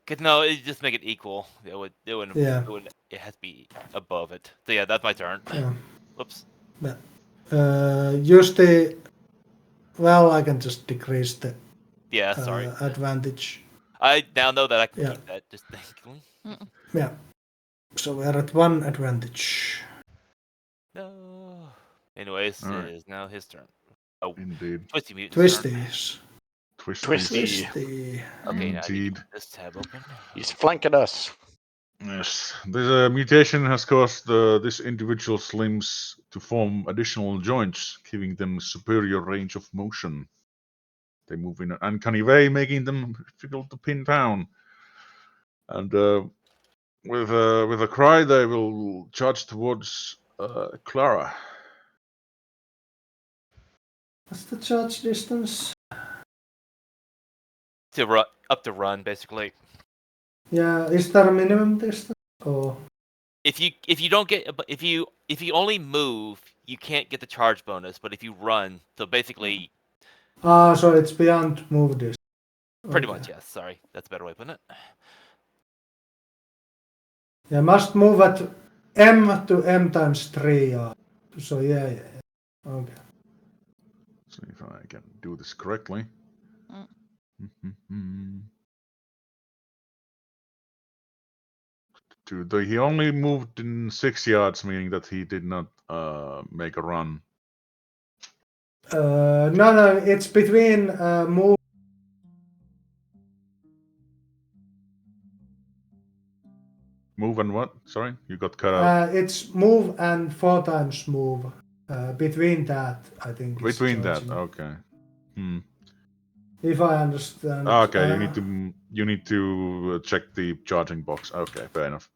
Cause no, it just make it equal. It wouldn't. Yeah. It has to be above it. So yeah, that's my turn. Yeah. Whoops. Use the. Well, I can just decrease the Yeah, sorry. advantage. I now know that I can Yeah. keep that. Just thinking. Yeah. So we're at 1 advantage. No. Anyways, All right. it is now his turn. Oh, Indeed. Twisty Mutant's turn. Twisties. Twisty. Twisty. Okay, now I need to Indeed. get this tab open. He's flanking us. Yes, this mutation has caused this individual's limbs to form additional joints, giving them superior range of motion. They move in an uncanny way, making them difficult to pin down. And with a cry, they will charge towards Clara. What's the charge distance? To run up to run, basically. Yeah, is there a minimum distance? Or If you don't get if you only move, you can't get the charge bonus. But if you run, so basically, so it's beyond move distance. pretty Okay. much yes. Sorry, that's a better way of putting it. Yeah, must move at M to M times 3. So yeah. Okay. See if I can do this correctly. He only moved in 6 yards, meaning that he did not make a run. No, it's between move. Move and what? Sorry, you got cut out. It's move and 4 times move. Between that, I think. It's Between that, charging. okay. If I understand. Okay, you need to check the charging box. Okay, fair enough.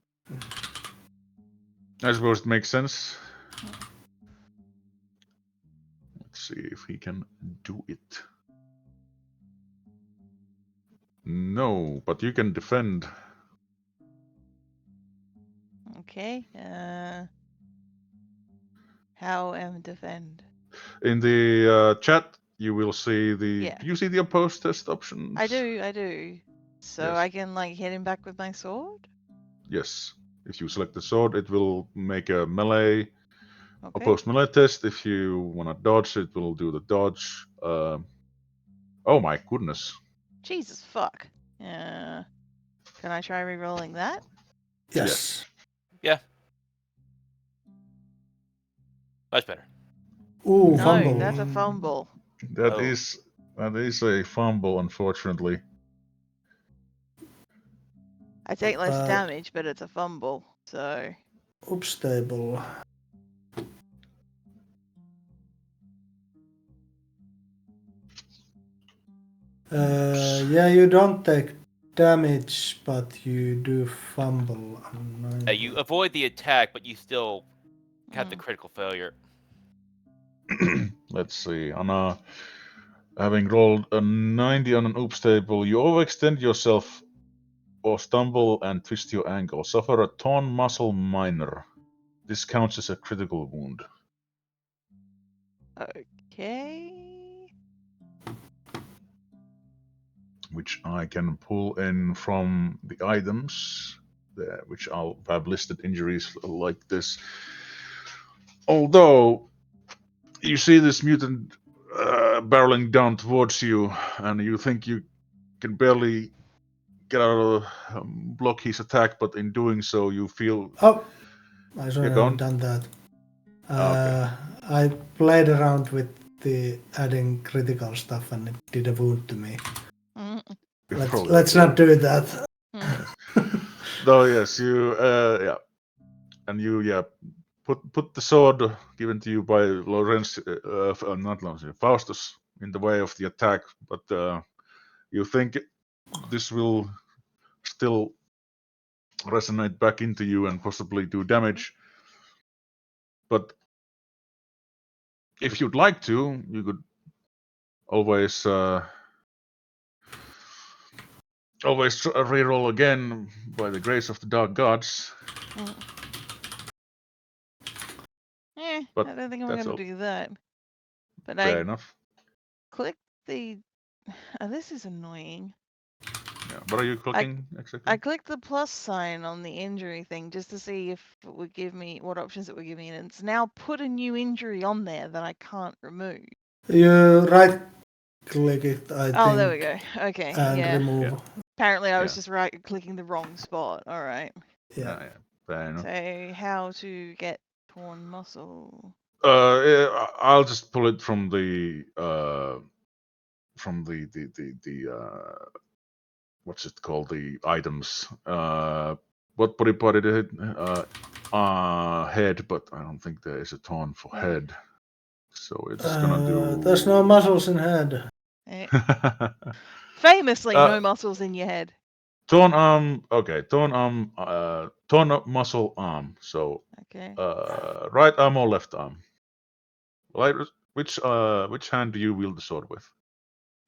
I suppose it makes sense. Let's see if he can do it. No, but you can defend. Okay. How am defend? In the chat, you will see the. Yeah. Do you see the opposed test options? I do. So Yes. I can like hit him back with my sword? Yes. If you select the sword, it will make a melee Okay. opposed melee test. If you want to dodge, it will do the dodge. Oh my goodness. Jesus fuck. Can I try re-rolling that? Yes. Yeah, much better. Ooh, No, fumble. that's a fumble. That Oh. is a fumble, unfortunately. I take less Uh, damage, but it's a fumble. So Oops, table. Yeah, you don't take damage, but you do fumble. You avoid the attack, but you still have the Mm. critical failure. Let's see. Having rolled a 90 on an oops table, you overextend yourself or stumble and twist your ankle. Suffer a torn muscle minor. This counts as a critical wound. Okay. Which I can pull in from the items. which I'll have listed injuries like this. Although you see this mutant barreling down towards you, and you think you can barely get out of block his attack, but in doing so, you feel. Oh, I should You're have gone? done that. Okay. I played around with the adding critical stuff and it did a wound to me. Mm, You Let's probably let's did. not do that. mm. Though yes, you and you put the sword given to you by Lorenz, not Lorenz, Faustus, in the way of the attack, but you think this will still resonate back into you and possibly do damage. But if you'd like to, you could always reroll again by the grace of the dark gods. But I don't think I'm that's gonna all do that. But fair I enough. clicked the. Oh, this is annoying. Yeah. What are you clicking exactly? I clicked the plus sign on the injury thing just to see if it would give me what options it would give me, and it's now put a new injury on there that I can't remove. You right click it, I Oh, think, there we go. Okay, and yeah. remove. Apparently, I was Yeah. just right clicking the wrong spot. All right. Yeah. Yeah, fair enough. So, how to get torn muscle? I'll just pull it from the what's it called, the items. What body part did it? Head, but I don't think there is a torn for Yeah. head. So it's gonna do. There's no muscles in head. Eh, Famously, Uh, no muscles in your head. torn arm. Okay, torn arm. Torn up muscle arm. So Okay. right arm or left arm? Like which hand do you wield the sword with?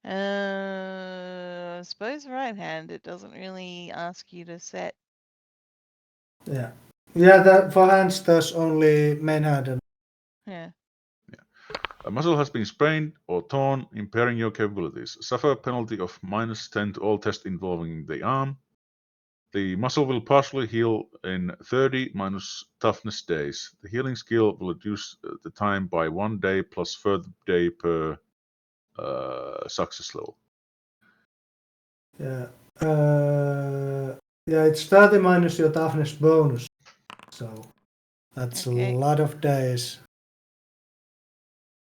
I suppose right hand. It doesn't really ask you to set. Yeah. Yeah, for hands there's only main hand and Yeah. A muscle has been sprained or torn, impairing your capabilities. Suffer a penalty of -10 to all tests involving the arm. The muscle will partially heal in 30 minus toughness days. The healing skill will reduce the time by 1 day plus further day per success level. yeah. Yeah, it's 30 minus your toughness bonus. So that's Okay. a lot of days.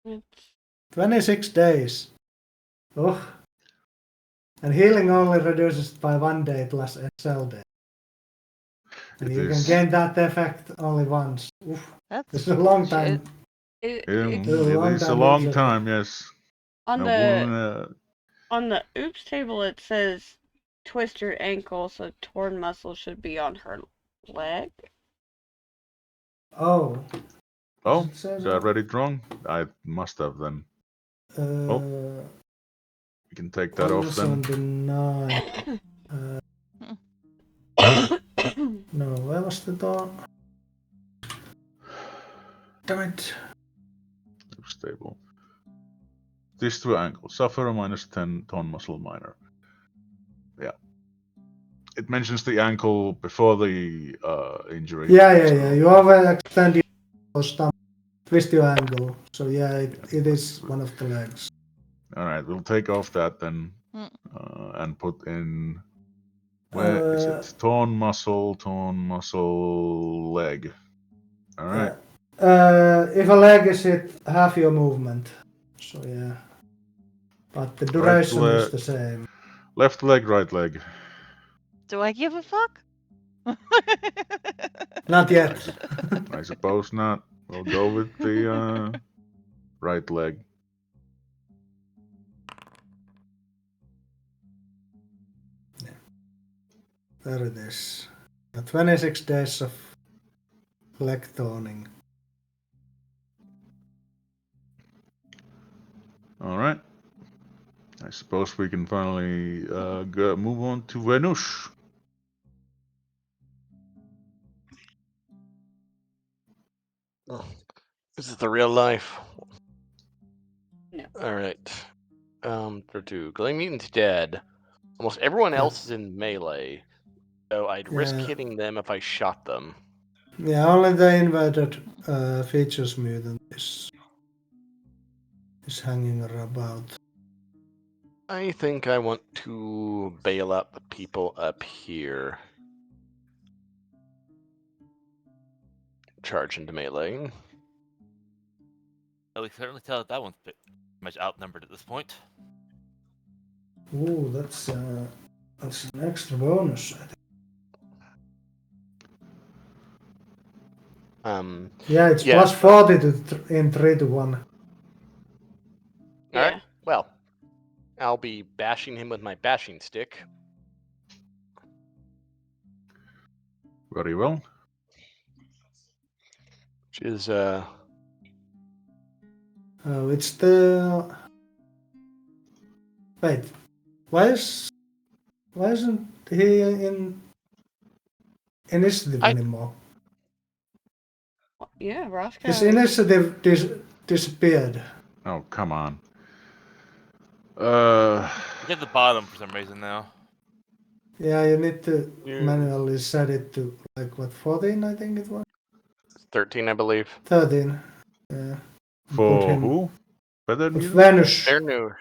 It's 26 days. Oh. And healing only reduces by 1 day plus SL day. And It you is- can gain that effect only once. Oof. That's This is a long bullshit. time. it, Yeah, it's it is a long time, yes. on No the woman, on the oops table. It says twist your ankle, so torn muscle should be on her leg. Oh. oh, Does it say so I read it wrong? I must have then. that? We can take that off then. 179. No, where was the door? Damn it. Stable. These two ankles suffer a -10 ton muscle minor. Yeah. It mentions the ankle before the injury. Yeah. You overextend your stomach, twist your ankle. So yeah, it is one of the legs. All right, we'll take off that then Mm. and put in. Where is it? Torn muscle, leg. All right. If a leg is hit, half your movement. So yeah. But the duration is the same. Left leg, right leg. Do I give a fuck? Not yet. I suppose not. We'll go with the right leg. There it is. 26 days of leg toning. All right. I suppose we can finally move on to Venush. This is the real life. No. All right. There are two. Glowing Mutant's dead. Almost everyone else is in melee. So I'd risk Yeah. hitting them if I shot them. Yeah, only the inverted features mutant is hanging about. I think I want to bail out the people up here. Charge into melee. Well, we can certainly tell that one's pretty much outnumbered at this point. Ooh, that's an extra bonus. I think. Yeah, it's Yeah. plus 40 in 3 to 1. Yeah. Alright, well, I'll be bashing him with my bashing stick. Very well. Which is, Oh, it's the. Wait, why isn't he in initiative I- anymore? Yeah, His Roscoe. initiative disappeared. Oh, come on. He's at the bottom for some reason now. Yeah, you need to Yeah. manually set it to like what 14, I think it was. 13, I believe. 13. Yeah. Put For him- who? Better mutant? Venus. They're new.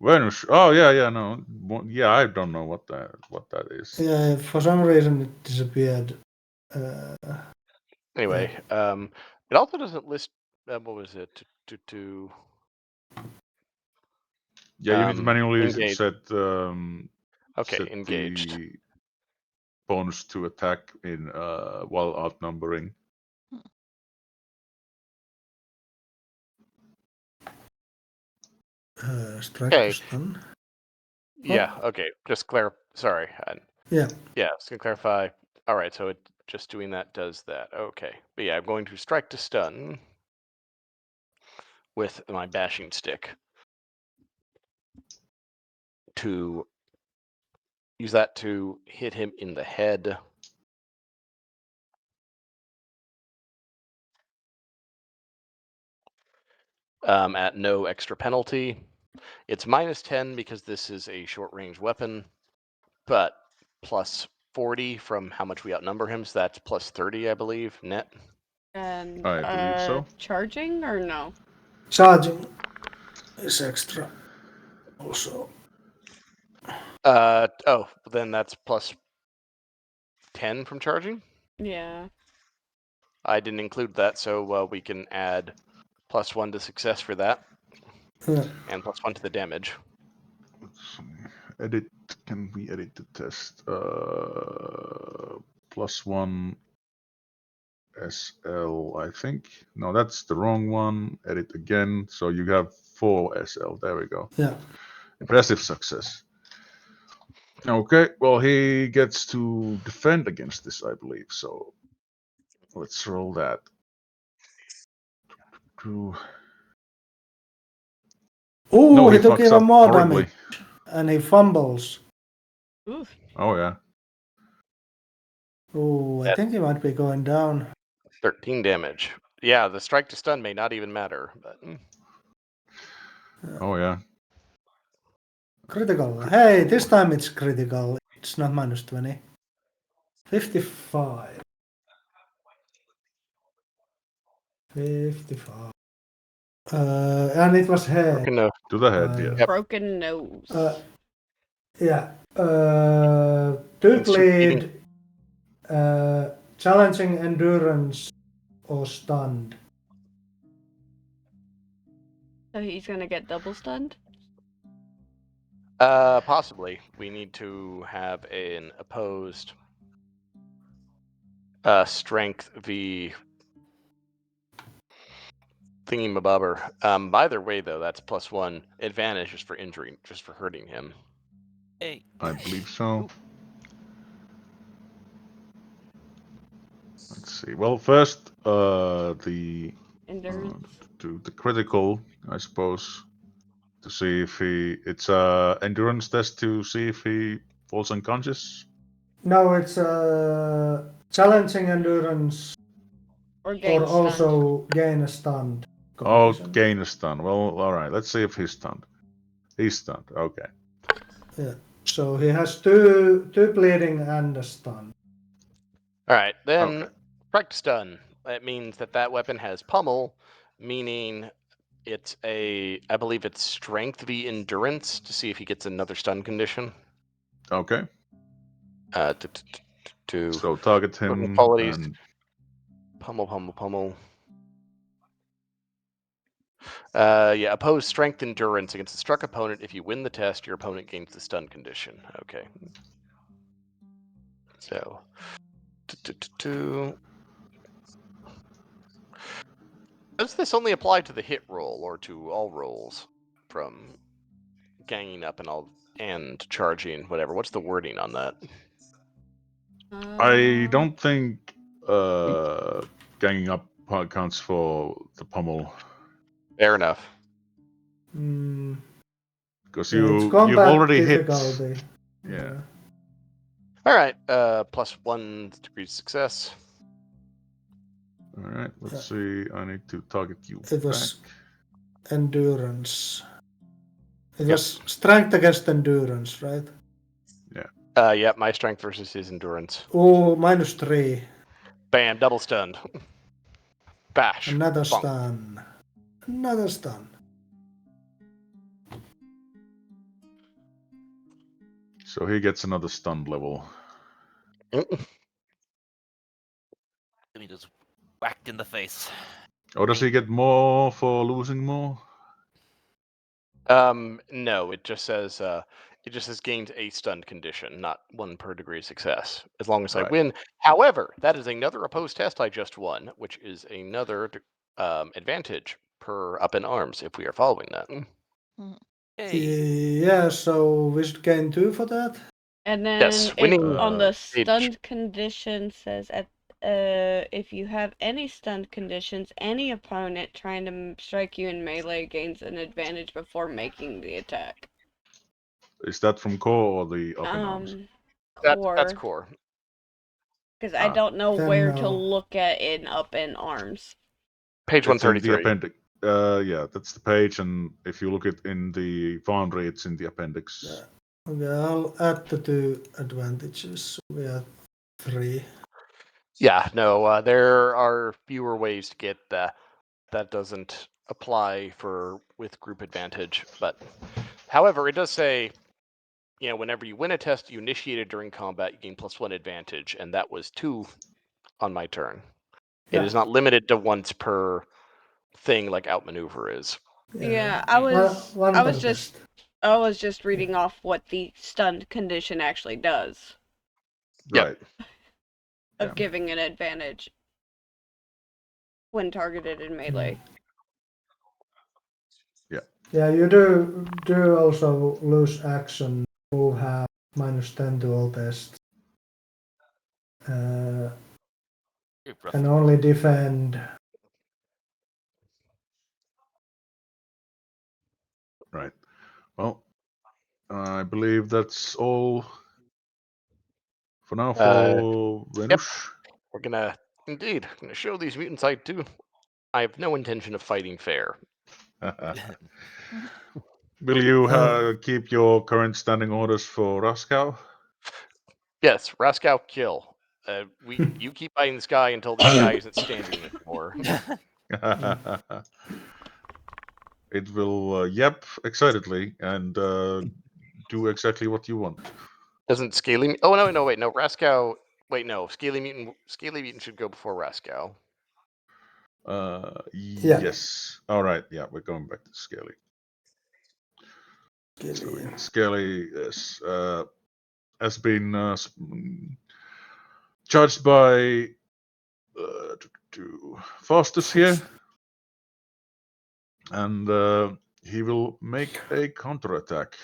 Venus. Oh yeah, no. Yeah, I don't know what that is. Yeah, for some reason it disappeared. Anyway, it also doesn't list, what was it? Yeah, you need to manually engage. set Okay, set engaged. the bonus to attack in while outnumbering. Strike Okay. to stun. Yeah, okay, just sorry. Yeah. Yeah, just gonna clarify. Alright, so it just doing that does that. Okay. But yeah, I'm going to strike to stun with my bashing stick to use that to hit him in the head. At no extra penalty. It's -10 because this is a short range weapon, but plus 40 from how much we outnumber him, so that's plus 30, I believe, net. And I believe so. charging or no? Charging is extra. Also. Oh, then that's plus 10 from charging? Yeah. I didn't include that, so we can add +1 to success for that, Yeah. and +1 to the damage. Let's see. Edit. Can we edit the test? +1 SL, I think. No, that's the wrong one. Edit again. So you have 4 SL. There we go. Yeah. Impressive success. Okay, well, he gets to defend against this, I believe. So let's roll that. Ooh, No, he he took fucks even up more horribly. damage. And he fumbles. Oof. Oh yeah. Ooh, I That- think he might be going down. 13 damage. Yeah, the strike to stun may not even matter, but Oh yeah. Critical. Hey, this time it's critical. It's not -20. 55. 55. And it was head. broken nose. To the head, yeah. Yep. Broken nose. Yeah. Two It's repeating. bleed. Challenging endurance or stunned. So he's gonna get double stunned? Possibly. We need to have an opposed strength v thingy-mabobber. Either way, though, that's +1 advantage just for injury, just for hurting him. Hey. I believe so. Let's see. Well, first, the Endurance. to the critical, I suppose, to see if it's a endurance test to see if he falls unconscious. No, it's challenging endurance Or gain or stunned. also gain a stunned. Oh, condition. gain a stun. Well, all right. Let's see if he's stunned. He's stunned. Okay. Yeah. So he has two bleeding and a stun. All right, then Okay. practice stun. That means that weapon has pummel, meaning it's I believe it's strength v endurance to see if he gets another stun condition. Okay. To So target certain him qualities. and Pummel. Yeah, oppose strength endurance against a struck opponent. If you win the test, your opponent gains the stun condition. Okay. So, does this only apply to the hit roll or to all rolls from ganging up and charging, whatever? What's the wording on that? I don't think ganging up counts for the pummel Fair enough. Mm, because yeah, it's you've combat already hit. difficulty. Yeah. All right. +1 degree success. All right. Let's see. I need to target you It was back. endurance. It Yep. was strength against endurance, right? Yeah, my strength versus his endurance. Oh, -3. Bam, double stunned. Bash. Another Bonk. stun. Another stun. So he gets another stun level. He just whacked in the face. Or does he get more for losing more? No, it just says gained a stunned condition, not 1 per degree of success. As long as I Right. win. However, that is another opposed test I just won, which is another advantage per up in arms if we are following that. Hey. Yeah, so we should gain 2 for that. And then Yes, winning on the age. stunned condition says if you have any stunned conditions, any opponent trying to strike you in melee gains an advantage before making the attack. Is that from core or the up in arms? That's core. Because I don't know Then where no. to look at in up in arms. Page It's in the 133. appendix. Yeah, that's the page, and if you look it in the Foundry, it's in the appendix. Yeah. Okay, I'll add the 2 advantages. We have 3. Yeah, no, there are fewer ways to get that. That doesn't apply with group advantage, but however, it does say, whenever you win a test you initiated during combat, you gain +1 advantage, and that was 2 on my turn. Yeah. It is not limited to once per thing like outmaneuver is. Yeah, I was Wonderfest. just reading off what the stunned condition actually does Yep. Right. of Yeah. giving an advantage when targeted in melee. Yeah, you do also lose action. Move have -10 to all tests. And only defend. Right. Well, I believe that's all for now for Venush. We're gonna show these mutants I have no intention of fighting fair. Will you keep your current standing orders for Raskow? Yes, Raskow kill. You keep fighting this guy until this guy isn't standing anymore. It will yap excitedly and do exactly what you want. Doesn't Scaly? Oh no, wait, no, Raskow. Wait, no, Scaly Mutant should go before Raskow. Yes. All right. Yeah, we're going back to Scaly. So yeah, Scaly has been charged by Faustus here, and he will make a counterattack,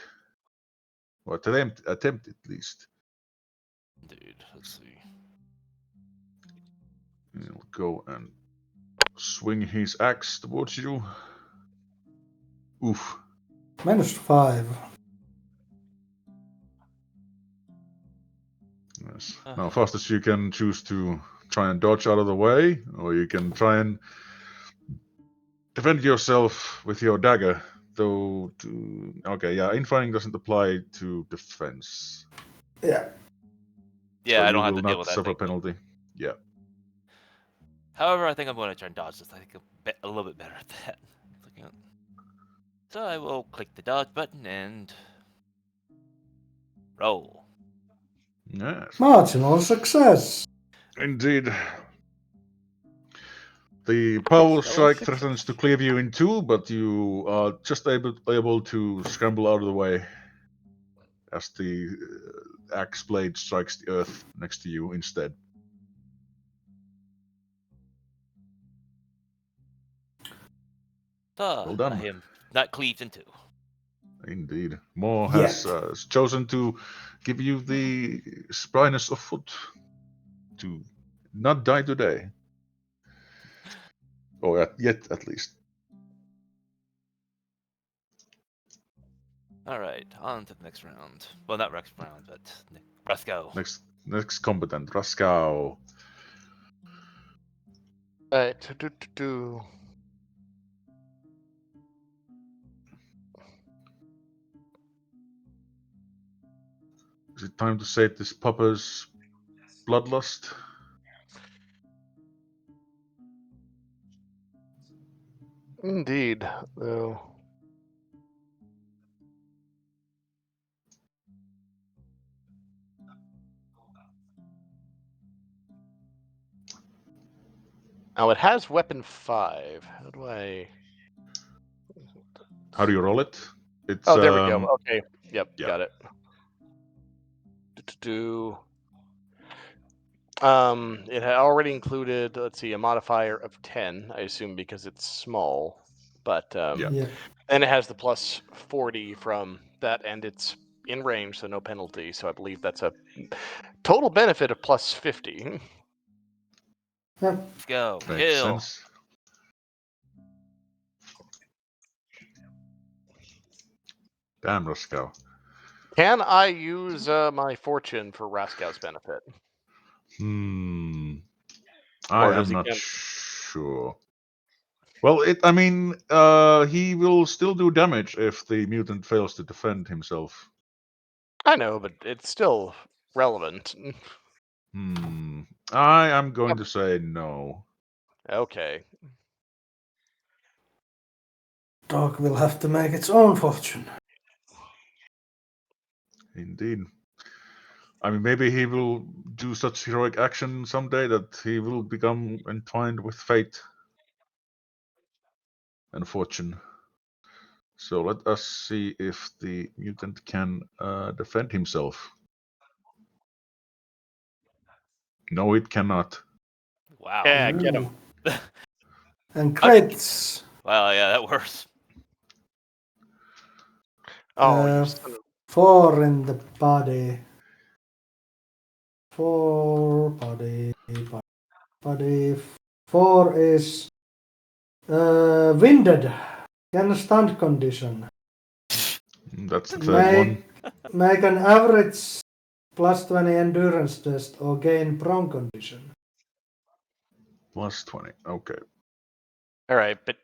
or attempt at least. Dude, let's see. He'll go and swing his axe towards you. Oof. -5. Yes. Now, Faustus, you can choose to try and dodge out of the way, or you can try and defend yourself with your dagger. Though, okay, yeah, infighting doesn't apply to defense. Yeah. Yeah, so I you don't have will to deal not with that suffer thing. penalty. Yeah. However, I think I'm going to try and dodge this. I think I'm a little bit better at that. So I will click the dodge button and roll. Yes. Marginal success. Indeed. The power Still a strike success. threatens to cleave you in two, but you are just able to scramble out of the way as the axe blade strikes the earth next to you instead. So Well done. I am not cleaved in two. Indeed. Moore Yet. has chosen to give you the spryness of foot to not die today. Or yet, at least. All right, on to the next round. Well, not next round, but let's go. Next combatant, Raskau. Right. Is it time to sate this pupper's bloodlust? Indeed, though. Now it has weapon 5. How do I? How do you roll it? It's Oh, there we go. Okay. Yep, yeah. got it. It had already included, let's see, a modifier of 10, I assume because it's small. But Yeah. Yeah. and it has the plus 40 from that, and it's in range, so no penalty. So I believe that's a total benefit of plus 50. Yeah. Let's go. Makes Kill. sense. Damn, Raskau. Can I use my fortune for Raskow's benefit? I Or does am he not count? sure. Well, he will still do damage if the mutant fails to defend himself. I know, but it's still relevant. I am going to say no. Okay. Dog will have to make its own fortune. Indeed. I mean, maybe he will do such heroic action someday that he will become entwined with fate and fortune. So let us see if the mutant can defend himself. No, it cannot. Wow. Yeah, get him. And crits. Well, yeah, that works. Oh, Uh, you son of... 4 in the body. 4 body. 4 is winded. Can stunt condition. That's the third one. Make an average plus 20 endurance test or gain prone condition. Plus 20. Okay. All right, but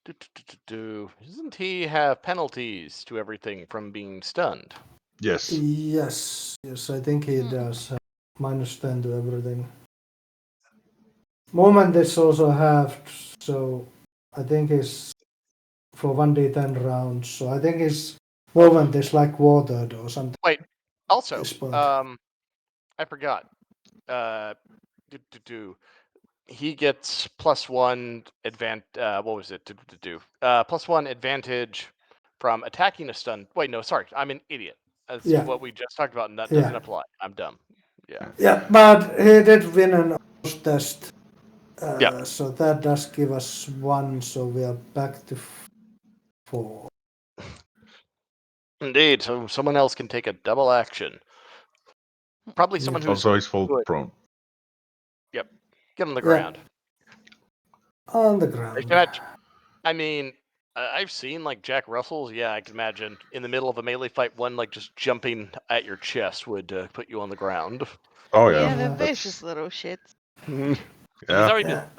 doesn't he have penalties to everything from being stunned? Yes. Yes, I think he does. Minus 10 to everything. Movement is also halved, so I think it's for 1d10 rounds. So I think his movement is like watered or something. Wait, also, This point. I forgot. He gets plus 1 what was it? Plus 1 advantage from attacking a stun. Wait, no, sorry, I'm an idiot. That's Yeah. what we just talked about, and that Yeah. doesn't apply. I'm dumb. Yeah. Yeah, but he did win an Oz test. Yeah. So that does give us 1, so we are back to 4. Indeed. So someone else can take a double action. Probably someone who's Also, he's fall good. prone. Yep. Get on the ground. On the ground. I mean, I've seen like Jack Russells. Yeah, I can imagine in the middle of a melee fight, one like just jumping at your chest would put you on the ground. Oh Yeah, yeah. they're That's- vicious little shits. yeah.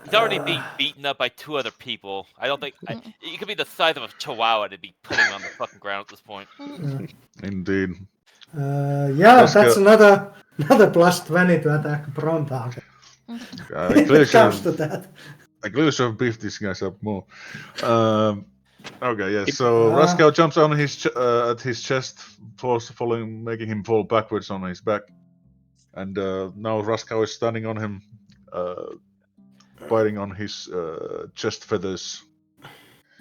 He's already being beaten up by 2 other people. I don't think it could be the size of a chihuahua to be putting on the fucking ground at this point. Indeed. Yeah, Raskau- that's another Not a +20 to attack prone target. I If clearly it comes should to that. I clearly should have beefed these guys up more. Okay, yes. It- So Ah. Raskau jumps on his at his chest, falling, making him fall backwards on his back, and now Raskau is standing on him, biting on his chest feathers.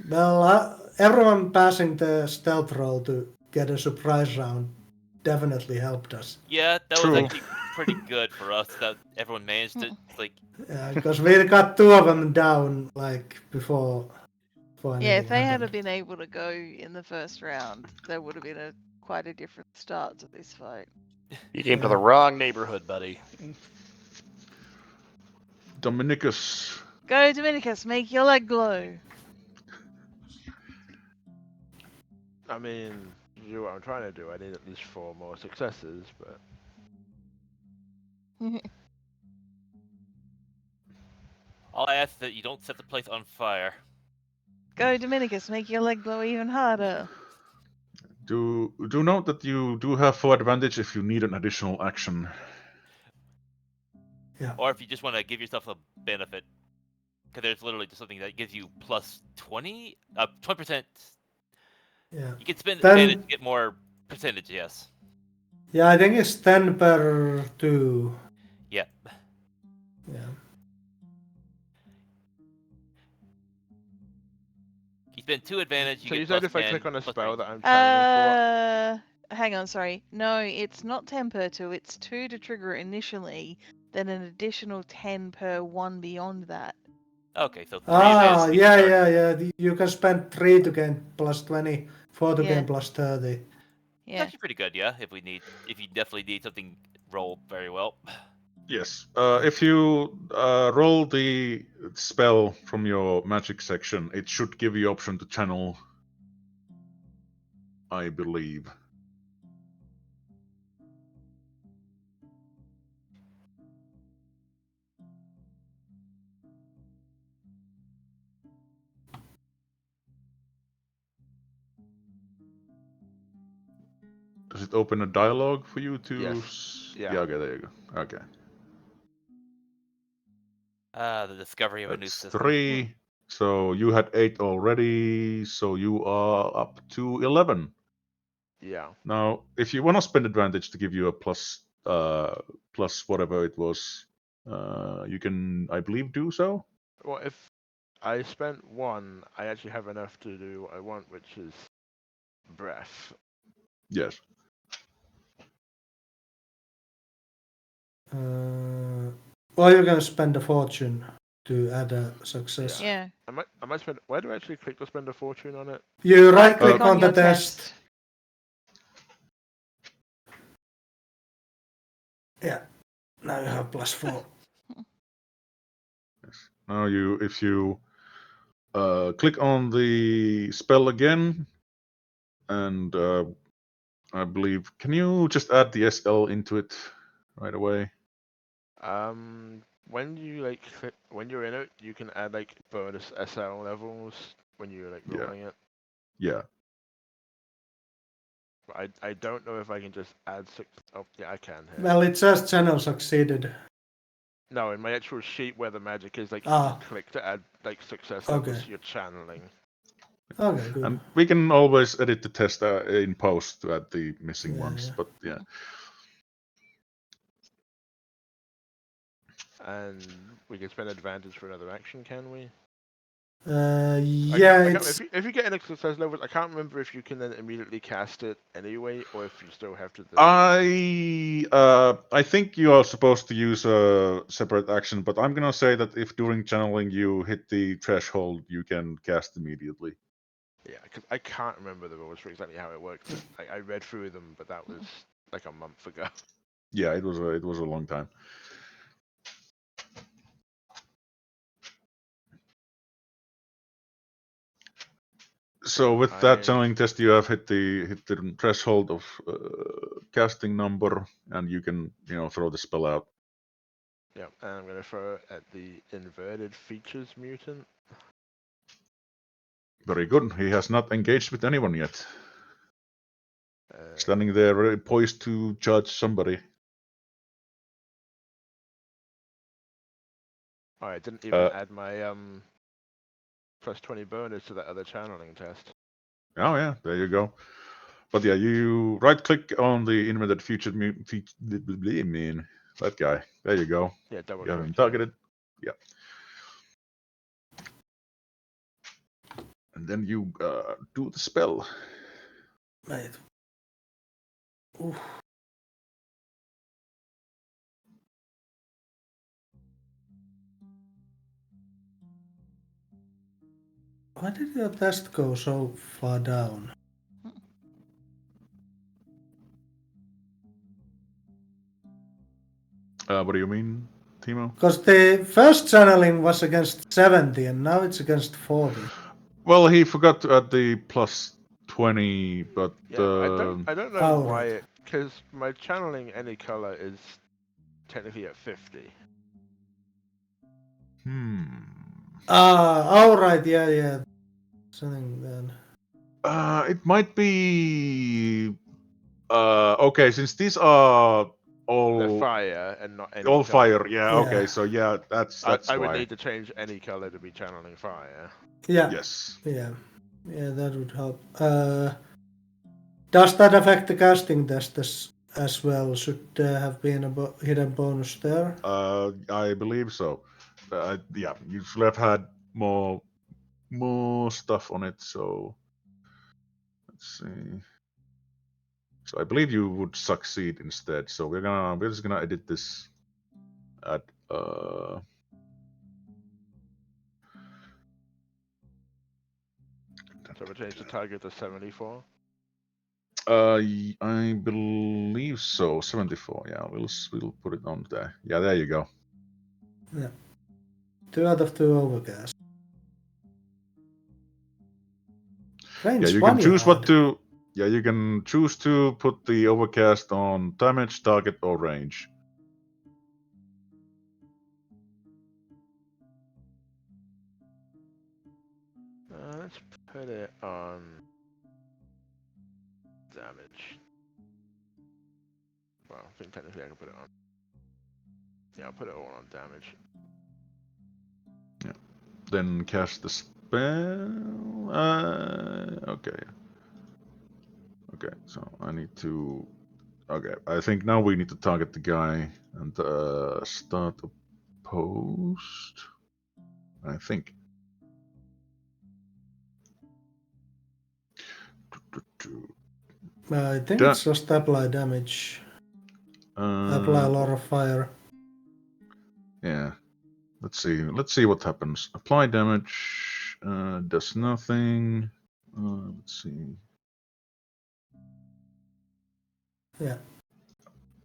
Well, everyone passing the stealth roll to get a surprise round definitely helped us. Yeah, that was True. actually pretty good for us that everyone managed to like. Because we got 2 of them down like before. Yeah, if anything they had happened. been able to go in the first round, there would have been quite a different start to this fight. You came to Yeah. the wrong neighborhood, buddy. Dominicus, Go, Dominicus, make your leg glow. I mean, to do what I'm trying to do, I need at least 4 more successes, but All I ask is that you don't set the place on fire. Go, Dominicus, make your leg glow even harder. do note that you do have full advantage if you need an additional action. Or if you just want to give yourself a benefit. Because there's literally just something that gives you plus 20%. Yeah. You can spend Then- advantage to get more percentage, yes. Yeah, I think it's 10 per 2. Yeah. Yeah. You spend 2 advantage, you so get you said plus if I 10, click on a plus spell 3. that I'm channeling Hang on, sorry. No, it's not 10 per 2, it's 2 to trigger it initially, then an additional 10 per 1 beyond that. Okay, so 3 Ah, advantage. to get yeah, started. yeah. You can spend 3 to gain plus 20, 4 to Yeah. gain plus 30. It's Yeah. actually pretty good, yeah. If you definitely need something rolled very well. Yes. If you roll the spell from your magic section, it should give you option to channel, I believe. Does it open a dialogue for you to? Yes. Yeah. Yeah. Okay. There you go. Okay. The discovery of a new That's system. 3. So you had 8 already. So you are up to 11. Yeah. Now, if you want to spend advantage to give you a plus whatever it was, you can, I believe, do so. Well, if I spent 1, I actually have enough to do what I want, which is breath. Yes. Or you can spend a fortune to add a success. Yeah. I might spend. Where do I actually click to spend a fortune on it? You right Right-click click on the your test. Yeah. Now you have plus 4. Yes. Now if you click on the spell again, and I believe, can you just add the SL into it right away? When you when you're in it, you can add like bonus SL levels when you're like Yeah. rolling it. Yeah. But I don't know if I can just add 6. Oh yeah, I can. Here. Well, it says channel succeeded. No, in my actual sheet where the magic is, like you Ah. just click to add like success Okay. levels. You're channeling. Okay, good. And we can always edit the test in post to add the missing Yeah, ones. yeah. But yeah. And we can spend advantage for another action, can we? Yeah, I can't, it's if you get an success level, I can't remember if you can then immediately cast it anyway, or if you still have to. I think you are supposed to use a separate action, but I'm gonna say that if during channeling you hit the threshold, you can cast immediately. Yeah, because I can't remember the rules for exactly how it worked. I read through them, but that was like a month ago. Yeah, it was a long time. So with that channeling test, you have hit the threshold of casting number, and you can throw the spell out. Yeah, and I'm gonna throw it at the inverted features mutant. Very good. He has not engaged with anyone yet. Standing there, poised to judge somebody. Oh, I didn't even add my plus 20 bonus to that other channeling test. Oh yeah, there you go. But yeah, you right click on the invented featured mean that guy. There you go. Yeah, double You have him click. Yeah. targeted. Yeah. And then you do the spell. Wait. Oof. Why did your test go so far down? What do you mean, Timo? Because the first channeling was against 70 and now it's against 40. Well, he forgot to add the plus 20, but Yeah, I don't know Oh, why right. because my channeling any color is technically at 50. Oh, right, yeah. Something then. It might be okay, since these are They're all fire and not any all color. fire. Yeah, Yeah. okay, so yeah, that's I would why. need to change any color to be channeling fire. Yeah. Yes. Yeah, that would help. Does that affect the casting test as well? Should there have been a hidden bonus there? I believe so. Yeah, you should have had more stuff on it. So let's see. So I believe you would succeed instead. So we're just gonna edit this at So we change the target to 74. I believe so. 74. Yeah, we'll put it on there. Yeah, there you go. Yeah. 2 out of 2 overcast. Range Yeah, you 1 can choose yard. what to. Yeah, you can choose to put the overcast on damage, target, or range. Let's put it on damage. Well, I think technically I can put it on. Yeah, I'll put it all on damage. Yeah. Then cast the spell. Okay. Okay, so I need to. Okay, I think now we need to target the guy and start a post. I think. I think it's just apply damage. Apply a lot of fire. Yeah. Let's see. Let's see what happens. Apply damage. Does nothing. Let's see. Yeah.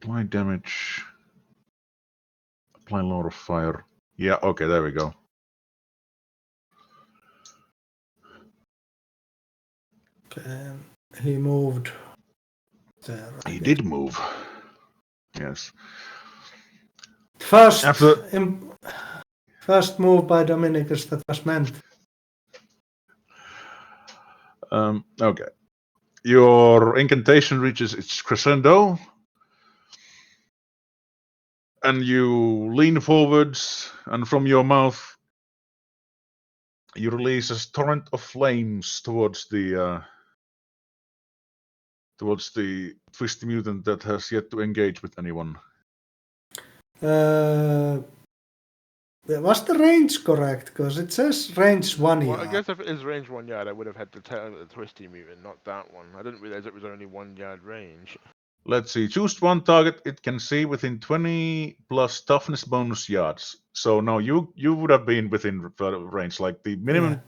Apply damage. Apply a lot of fire. Yeah. Okay. There we go. Okay. He moved there. He did move. Yes. First, After. first move by Dominicus that was meant. Okay. Your incantation reaches its crescendo, and you lean forwards, and from your mouth, you release a torrent of flames towards the twisty mutant that has yet to engage with anyone. Was the range correct? Because it says range 1 Well, yard. I guess if it is range 1 yard, I would have had to target the twisty mutant, not that one. I didn't realize it was only 1 yard range. Let's see. Choose one target it can see within 20 plus toughness bonus yards. So now you would have been within range. Like the minimum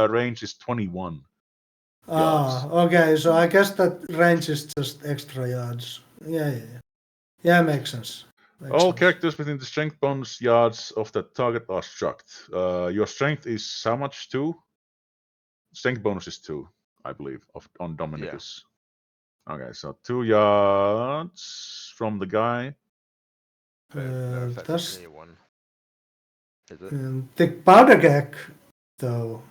range is 21 yards. Okay. So I guess that range is just extra yards. Yeah. Yeah, makes sense. All characters within the strength bonus yards of that target are struck. Your strength is how much? 2? Strength bonus is 2, I believe, on Dominicus. Yeah. Okay, so 2 yards from the guy. No, that's near 1. Is it? The powder gag, though.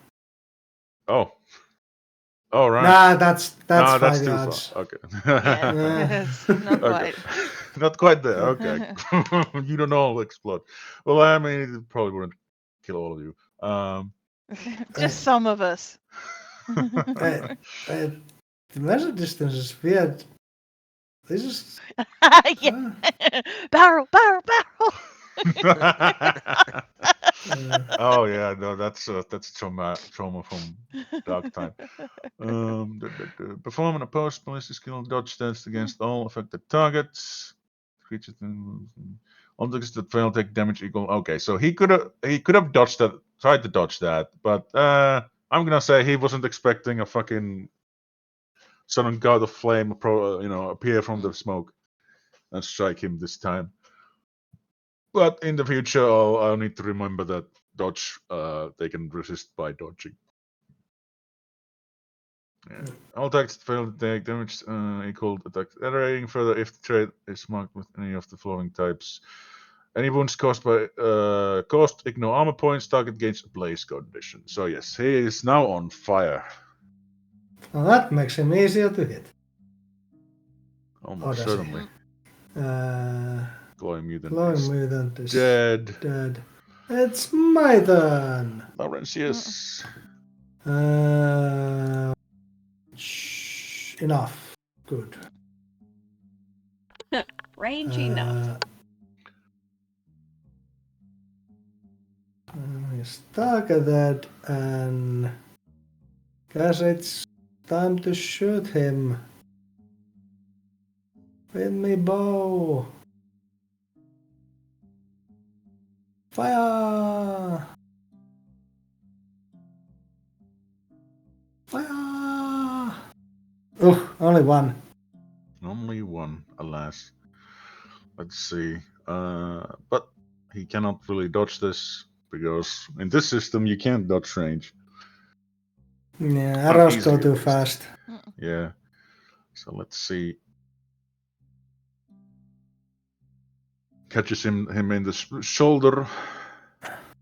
Oh. Oh, right. Nah, that's No, 5 that's too yards. far. Okay. Yeah, Yeah. yes, not Okay. quite. Not quite there. Okay. You don't all explode. Well, I mean, it probably wouldn't kill all of you. Just some of us. The measure distance is weird. This is. Yeah. Barrel, barrel, barrel. Oh yeah, no, that's trauma from Dark Time. Perform an opposed ballistic skill dodge test against all affected targets. Creatures objects that fail take damage equal. Okay, so he could have dodged that, tried to dodge that, but I'm gonna say he wasn't expecting a fucking sudden god of flame appear from the smoke and strike him this time. But in the future, I'll need to remember that dodge they can resist by dodging. Yeah. All attacks that fail to take damage equal attack rating further if the trait is marked with any of the following types. Any wounds caused by ignore armor points, target gains a blaze condition. So yes, he is now on fire. Well, that makes him easier to hit. Almost does he? certainly. Glowing Glowing mutant mutant is dead. dead. It's my turn. Laurentius. Enough. Good. Range enough. He's targeted, and guess it's time to shoot him with me bow. Fire! Fire! Oh, only one. Only one, alas. Let's see. But he cannot really dodge this because in this system you can't dodge range. Yeah, Not arrows easily, go too at least. fast. Yeah. So let's see. Catches him in the shoulder.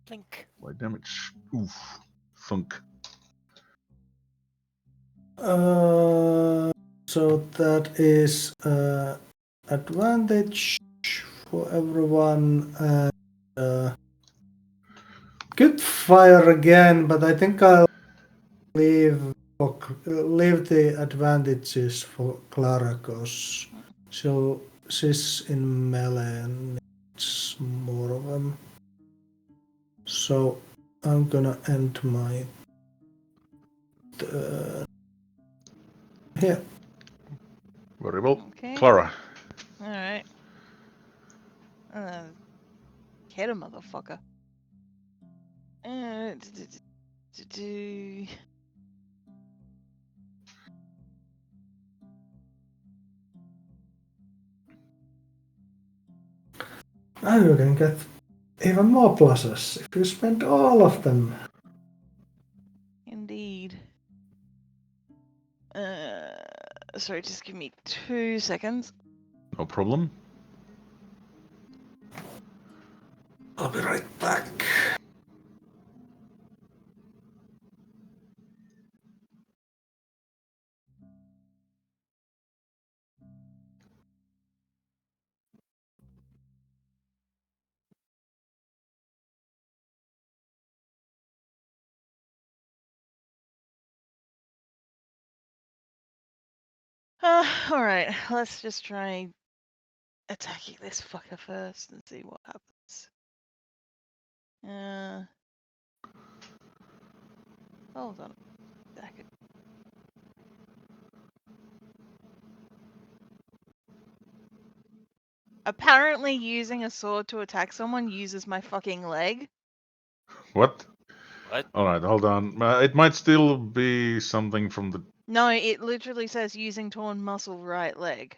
Blink. By damage. Oof. Thunk. So that is advantage for everyone. Could fire again, but I think I'll leave the advantages for Clara because she's in melee and needs more of them. So I'm gonna end my here. Very well. Okay. Clara. All right. Hit a motherfucker. Now you can get even more pluses if you spend all of them. Indeed. Sorry, just give me 2 seconds. No problem. I'll be right back. All right, let's just try attacking this fucker first and see what happens. Hold on a second. Apparently, using a sword to attack someone uses my fucking leg. What? What? Alright, hold on. It might still be something from the. No, it literally says using torn muscle right leg.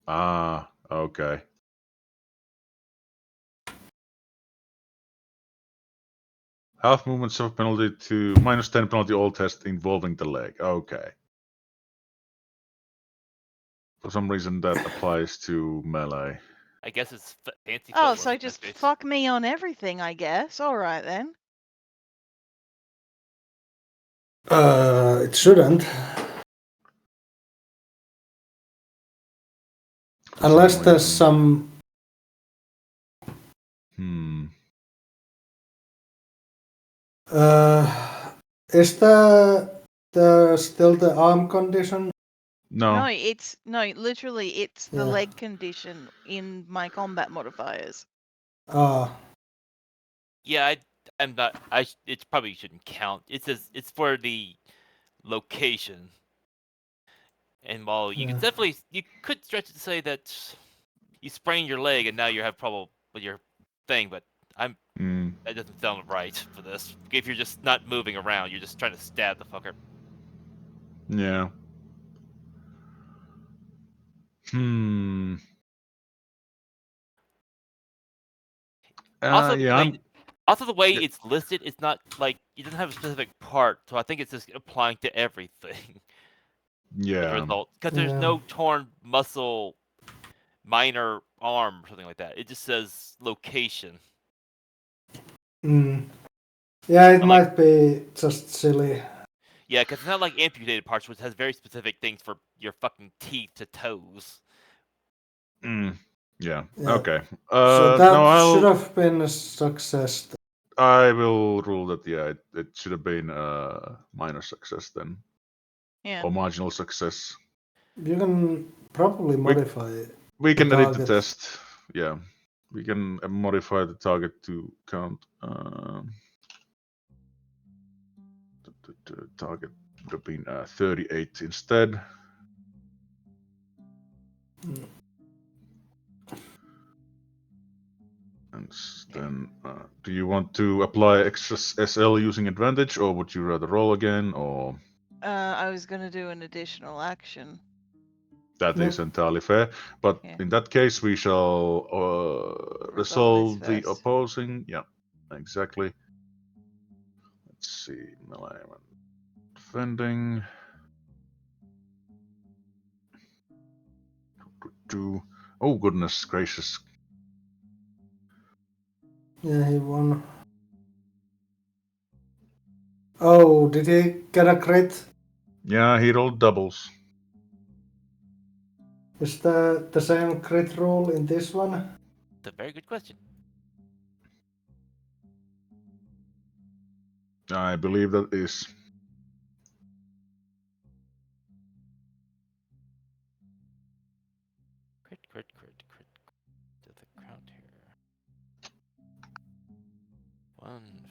Ah, okay. Half movement suffer penalty to -10 penalty all test involving the leg. Okay. For some reason that applies to melee. I guess it's fancy. Oh, footwork so in just that case. fuck me on everything, I guess. All right then. It shouldn't. Unless some there's reason. some. Is the still the arm condition? No, No. it's literally it's the Yeah. leg condition in my combat modifiers. Ah, Yeah, I'm not. It probably shouldn't count. It says it's for the location. And while you Yeah. could definitely, you could stretch it to say that you sprained your leg and now you have trouble with your thing, but that doesn't sound right for this. If you're just not moving around, you're just trying to stab the fucker. Yeah. Also, Yeah, the way Yeah. it's listed, it's not like it doesn't have a specific part, so I think it's just applying to everything. As a yeah. result, because there's Yeah. no torn muscle, minor arm, or something like that. It just says location. Yeah, it Not like- might be just silly. Yeah, because it's not like amputated parts, which has very specific things for your fucking teeth to toes. Yeah. Yeah. Okay. So that no, should have been a success. I will rule that. Yeah, it should have been a minor success then, Yeah. or marginal success. You can probably modify it. We can edit the target. test. Yeah, we can modify the target to count. The target would have been 38 instead. And then, do you want to apply extra SL using advantage, or would you rather roll again, or? I was gonna do an additional action. That Yeah. is entirely fair. But Yeah. in that case, we shall Resolve resolve this the first. opposing. Yeah, exactly. Let's see. Melee and defending. Oh, goodness gracious. Yeah, he won. Oh, did he get a crit? Yeah, he rolled doubles. Is the same crit rule in this one? It's a very good question. I believe that is. Crit. To the count here. 159.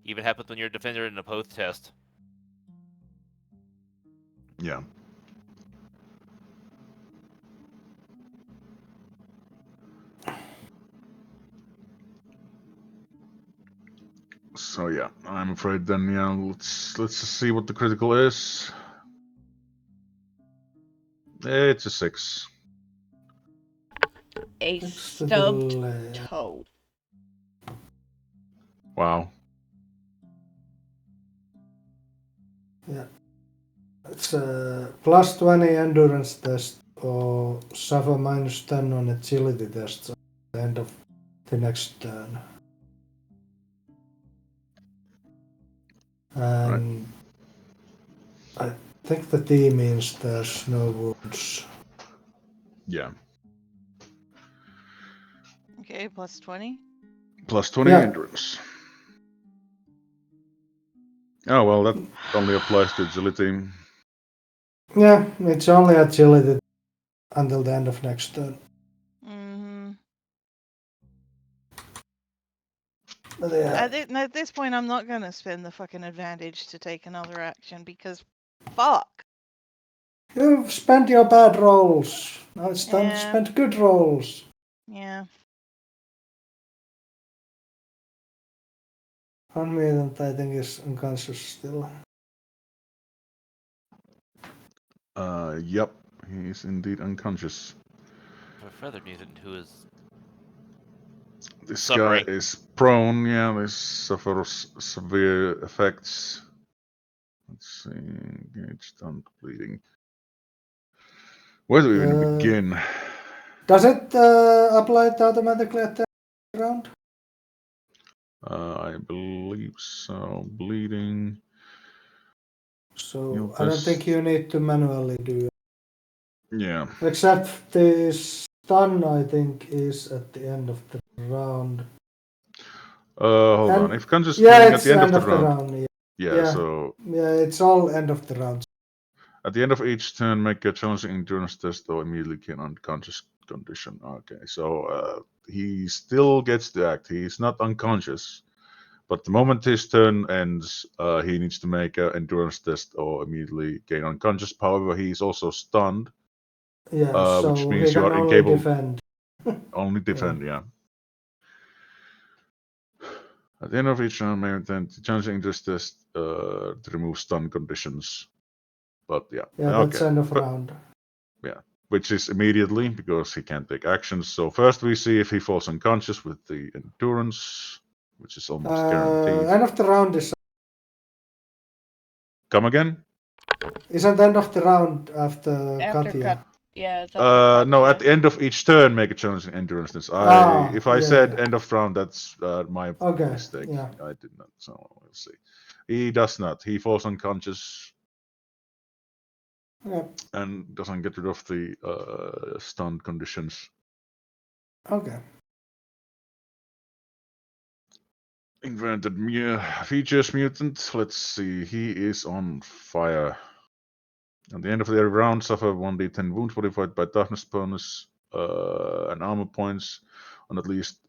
Even happens when you're a defender in a post test. Yeah. So yeah, I'm afraid then. Yeah, let's just see what the critical is. It's a 6. A Next to the stubbed left. toe. Wow. Yeah. It's a plus 20 endurance test or suffer minus 10 on agility tests at the end of the next turn. And I think the D means there's no wounds. Yeah. Okay, plus 20. Plus 20 Yeah. endurance. Oh well, that only applies to agility. Yeah, it's only agility until the end of next turn. Mm-hmm. But yeah. At this point, I'm not gonna spend the fucking advantage to take another action because, fuck. You've spent your bad rolls. Now it's time to Yeah. spend good rolls. Yeah. Unmutant, I think, is unconscious still. Yep, he is indeed unconscious. For further mutant who is This suffering. guy is prone. Yeah, this suffers severe effects. Let's see. Engage, stunned, bleeding. Where do we even begin? Does it apply it automatically at the round? I believe so. Bleeding. So I don't think you need to manually do it. Yeah. Except the stun, I think, is at the end of the round. Hold And- on. If conscious Yeah, bleeding at it's the end of the round. yeah. Yeah, Yeah. so Yeah, it's all end of the round. at the end of each turn, make a challenging endurance test or immediately gain unconscious condition. Okay, so he still gets to act. He's not unconscious, but the moment his turn ends, he needs to make an endurance test or immediately gain unconscious. However, he's also stunned, Yeah, so which he means you can are only incapable. defend. Only defend, yeah. At the end of each round, may attempt challenging endurance test to remove stun conditions. But yeah, Yeah, okay. that's end of round. Which is immediately because he can't take actions. So first we see if he falls unconscious with the endurance, which is almost guaranteed. End of the round is Come again? isn't end of the round after After Katya? cut. Yeah, it's after No, Katya. at the end of each turn, make a challenging endurance test. If I yeah, said yeah. end of round, that's my Okay, mistake. yeah. I did not. So we'll see. He does not. He falls unconscious Yeah. and doesn't get rid of the stun conditions. Okay. Invented features mutant. Let's see. He is on fire. At the end of their round, suffer 1d10 wounds modified by toughness bonus and armor points on at least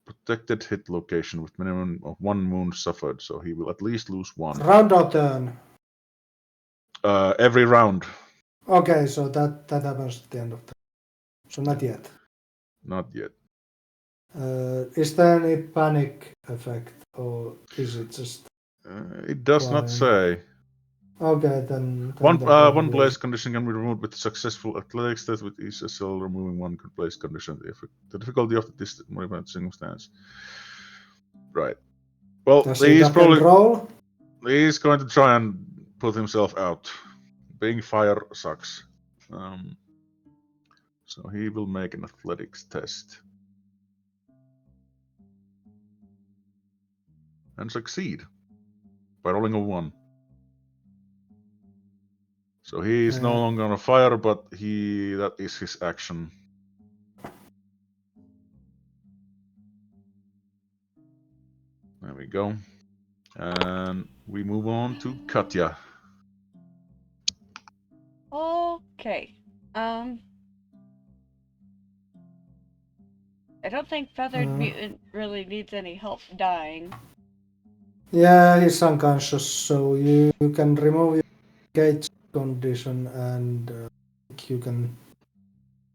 protected hit location with minimum of 1 wound suffered. So he will at least lose 1. Round or turn? Every round. Okay, so that happens at the end of the. So not yet. Not yet. Is there any panic effect, or is it just It does not flying? say. Okay, then One probably place condition can be removed with successful athletics test with each SL removing one place condition. The difficulty of this modified circumstance. Right. Well, Does he duck and roll? He's going to try and put himself out. Being fire sucks. So he will make an athletics test. And succeed. By rolling a 1. So he is no longer on fire, but that is his action. There we go. And we move on to Katya. Okay. I don't think Feathered Mutant really needs any help dying. Yeah, he's unconscious, so you can remove your gauge condition and you can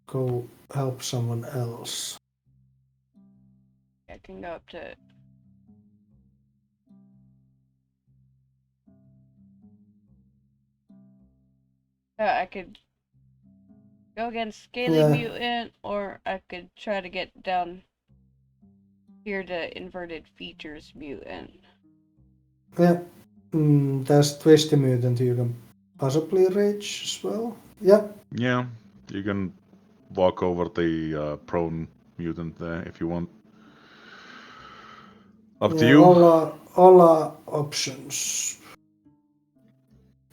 go help someone else. I can go up to. I could go against Scaly Mutant, or I could try to get down here to Inverted Features Mutant. Yeah, there's Twisty Mutant you can possibly reach as well. Yeah. Yeah, you can walk over the prone mutant there if you want. Up to you. All are options.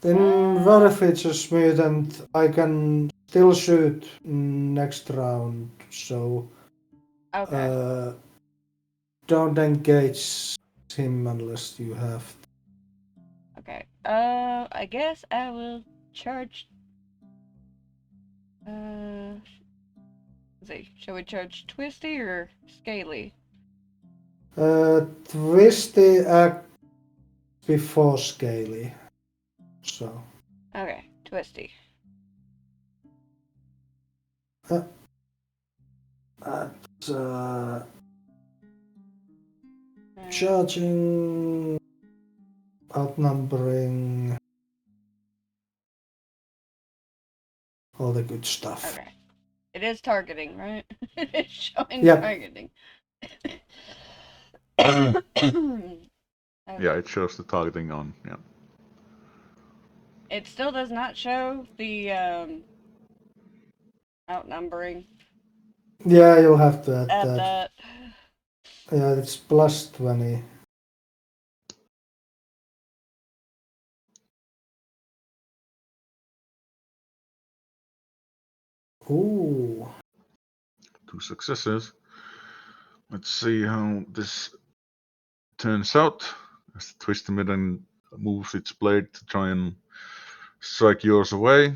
Inverted Features Mutant, I can still shoot next round, so Okay. don't engage him unless you have to. Okay. I guess I will charge. Let's see. Shall we charge Twisty or Scaly? Twisty act before Scaly. So. Okay, Twisty. Charging, outnumbering, all the good stuff. Okay. It is targeting, right? It is showing targeting. Yeah, it shows the targeting on. Yeah. It still does not show the outnumbering Yeah, you'll have to add at that. that. Yeah, it's plus 20. Ooh. 2 successes. Let's see how this turns out. As the Twisted Mitten moves its blade to try and strike yours away.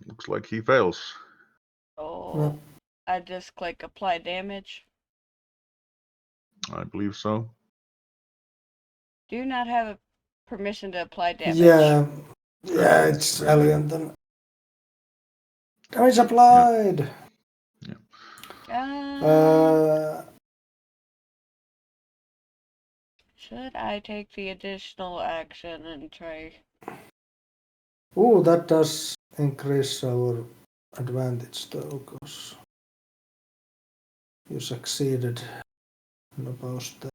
Looks like he fails. Oh, I just click apply damage. I believe so. Do not have permission to apply damage. Yeah. Yeah, it's Alien then. Damage applied! Should I take the additional action and try? Ooh, that does increase our advantage though, because you succeeded in opposed that.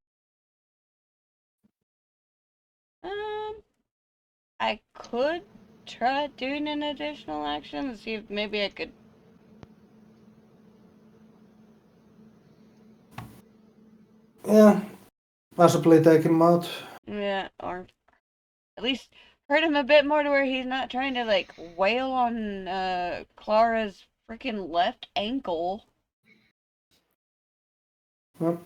I could try doing an additional action and see if maybe I could. Yeah, possibly take him out. Yeah, or at least hurt him a bit more to where he's not trying to like wail on Clara's freaking left ankle. Well,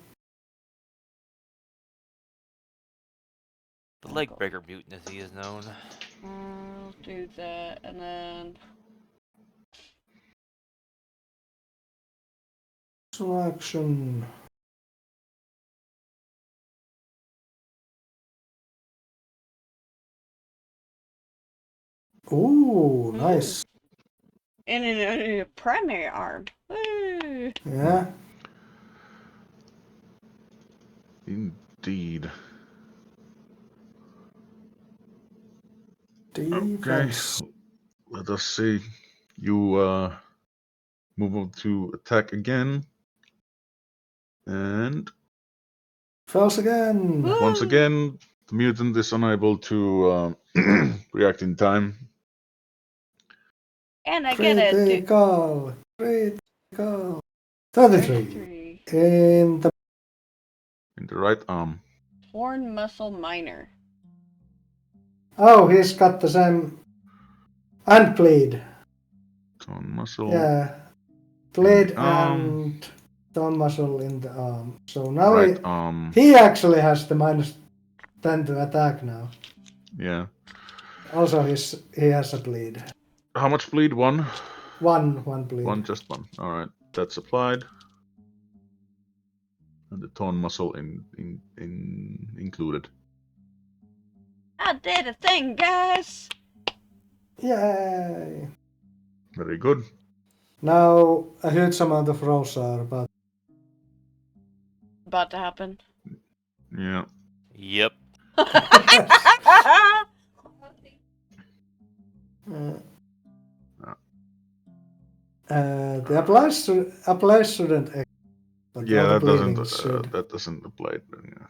The leg breaker mutant, as he is known. I'll do that, and then action. Ooh, nice. and in a primary arm. Woo! Yeah. Indeed. Defense. Okay, let us see. You move on to attack again. And Fails again. Woo! once again, the mutant is unable to react in time. And I get it. Critical. Critical. 33. In the right arm. Torn muscle minor. Oh, he's got the same. And bleed. Torn muscle. Yeah. Bleed arm. and torn muscle in the arm. So now Right arm. he actually has the minus 10 to attack now. Yeah. Also, he has a bleed. How much bleed? One? One bleed. Just one. Alright, that's applied. And the torn muscle included. I did a thing, guys! Yay! Very good. Now a huge amount of rolls are About to happen. Yeah. Yep. The apply shouldn't. But Yeah, all the that bleeding should. that doesn't apply. Yeah.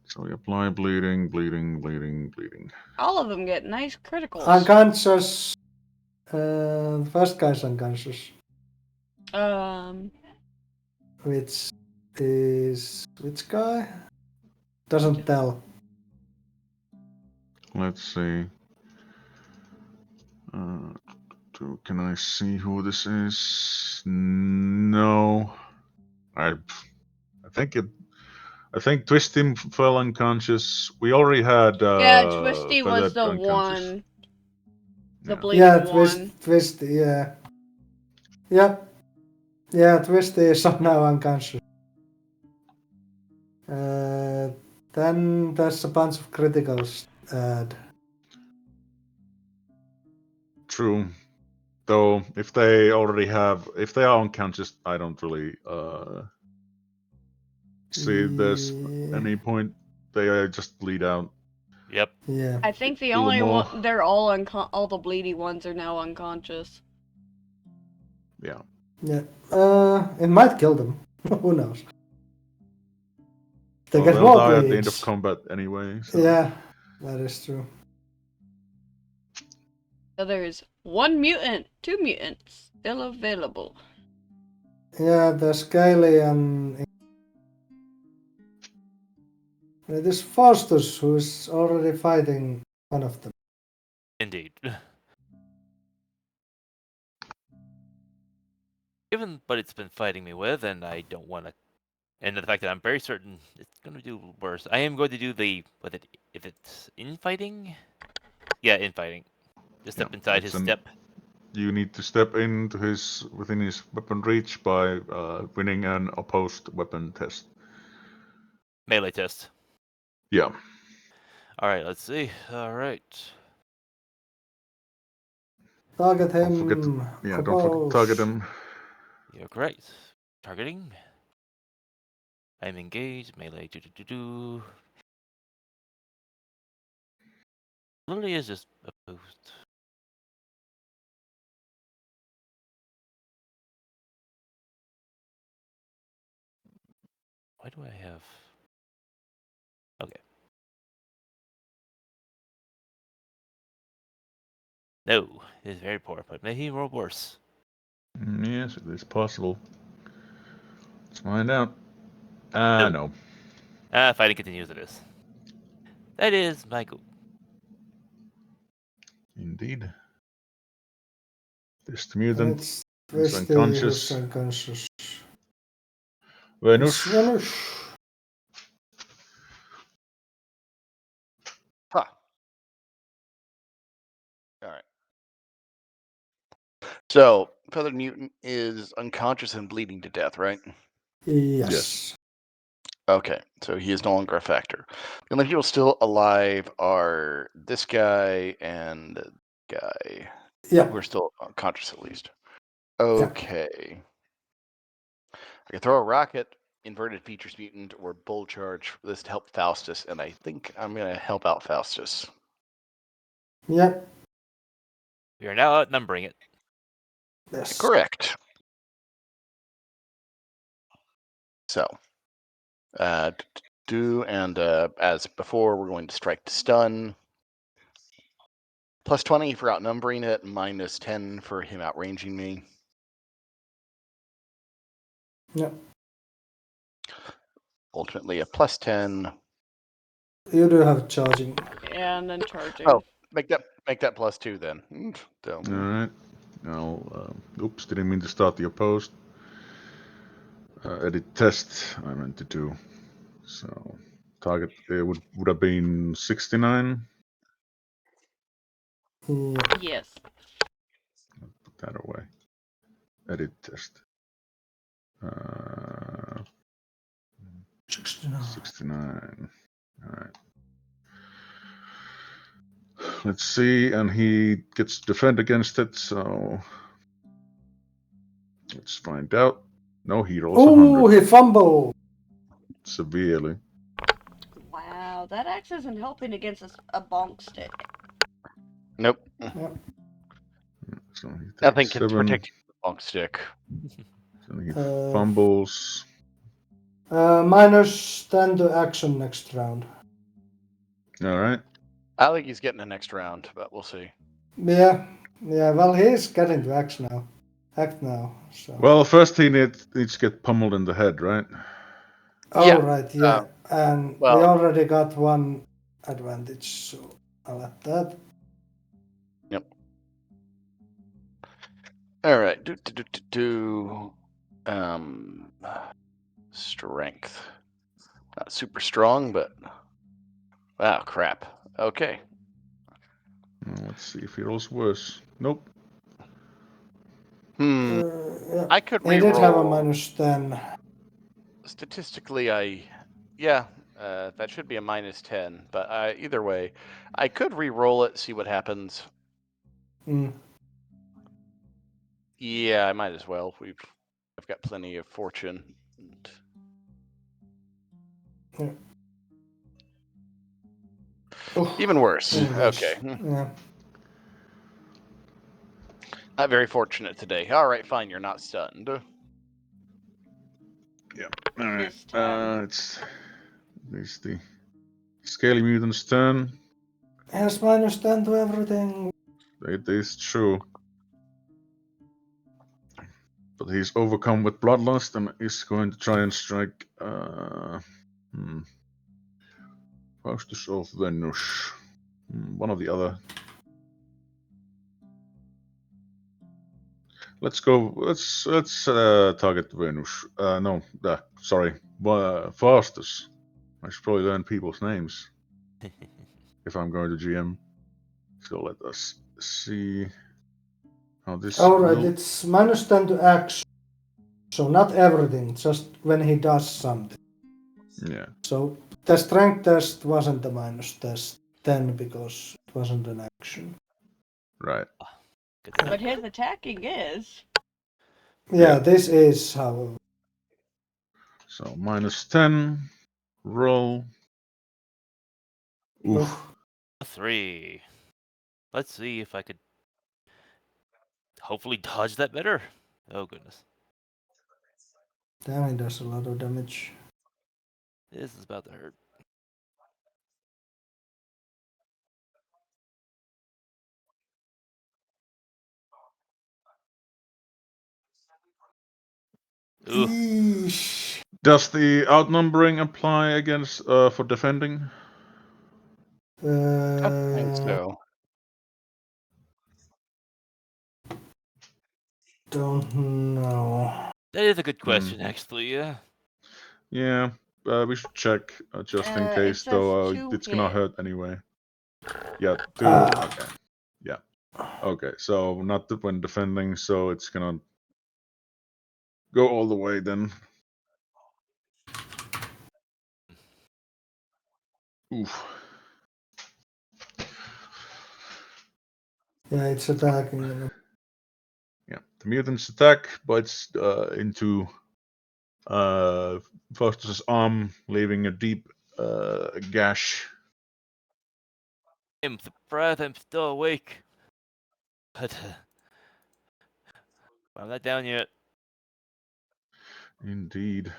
So we apply bleeding. All of them get nice criticals. Unconscious. The first guy's unconscious. Which is which guy? Doesn't tell. Let's see. Can I see who this is? No. I think Twisty fell unconscious. We already had. Yeah, Twisty was Feathered the unconscious. one. The Yeah. bleeding one. Twisty, yeah. Yep. Yeah, Twisty is now unconscious. Then there's a bunch of criticals add. True. Though, if they are unconscious, I don't really see there's any point. They just bleed out. Yep. Yeah. I think the Do only them all. one, they're all the bleedy ones are now unconscious. Yeah. Yeah. It might kill them. Who knows? They Well, get they'll more die at the end of bleeds. combat anyway. So. Yeah, that is true. So there's 1 mutant, 2 mutants still available. Yeah, there's Kaylee and it is Faustus who is already fighting one of them. Indeed. Given what it's been fighting me with, and I don't want to, and the fact that I'm very certain it's going to do worse, I am going to do the if it's infighting. Yeah, infighting. Just step inside his step. You need to step into within his weapon reach by winning an opposed weapon test. Melee test. Yeah. All right, let's see. All right. Target Don't forget him. don't forget to target him. You're correct. Targeting. I'm engaged. Melee. Do. Literally is just opposed. Why do I have? Okay. No, it is very poor, but may he roll worse. Yes, it is possible. Let's find out. No. Fighting continues. It is. That is my go. Indeed. This And mutant it's is Vesti who's unconscious. unconscious. Venus. Venus. Huh. All right. So, Feathered Mutant is unconscious and bleeding to death, right? Yes. Okay, so he is no longer a factor. The only people still alive are this guy and the guy. Yeah. Who are still unconscious at least. Okay. I can throw a rocket, inverted features mutant, or bull charge for this to help Faustus, and I think I'm gonna help out Faustus. Yeah. We are now outnumbering it. Yes. Correct. So, as before, we're going to strike to stun. Plus 20 for outnumbering it, minus 10 for him outranging me. Yeah. Ultimately, a plus 10. You do have charging. And then charging. Oh, make that plus 2 then. So, All right. Oops, didn't mean to start the opposed. Edit test. I meant to do. So target would have been 69. Yeah. Yes. Put that away. Edit test. 69. 69. All right. Let's see, and he gets defend against it. So let's find out. No, he rolls Oh, 100 he fumbled. severely. Wow, that axe isn't helping against a bonk stick. nope. Yeah. So he takes Nothing can 7. protect you from the bonk stick. So he fumbles. Minus 10 to action next round. All right. I think he's getting a next round, but we'll see. Yeah. Yeah, well, he's getting to act now. So. Well, first he needs to get pummeled in the head, right? Oh, Yeah, right, yeah. And we well- already got one advantage, so I'll add that. Yep. All right. Strength. Not super strong, but wow, crap. Okay. Let's see if he rolls worse. Nope. Yeah. I could He did have a reroll. minus 10. Statistically, that should be a minus 10. But either way, I could re-roll it, see what happens. Mm. Yeah, I might as well. I've got plenty of fortune. Yeah. Oh, Even worse. even worse. Okay. Yeah. Not very fortunate today. All right, fine. You're not stunned. Yeah. All right. This time. It's It's the Scaly Mutant's turn. Has -10 to everything. It is true. But he's overcome with bloodlust and is going to try and strike Faustus of Venus. One or the other. Let's go. Let's target Venus. No, sorry, Faustus. I should probably learn people's names if I'm going to GM. So let us see how this. Alright, no. it's -10 to action. So not everything, just when he does something. Yeah. So the strength test wasn't a -10 because it wasn't an action. Right. Good to know. But his attacking is. Yeah, Yeah. this is how. So -10. Roll. Oof. A 3. Let's see if I could hopefully dodge that better. Oh goodness. Damn, he does a lot of damage. This is about to hurt. Ooh. Eesh. Does the outnumbering apply against for defending? I think Uh, so. don't know. That is a good question, actually, yeah. Yeah. We should check just in It case, says though. 2 It's gonna hit. hurt anyway. Yeah, 2. Ah. Okay. Yeah. Okay. So not when defending, so it's gonna go all the way then. Oof. Yeah, it's attacking. Yeah. The mutant's attack bites into Faustus's arm, leaving a deep gash. I'm surprised I'm still awake. But I'm not down yet. Indeed.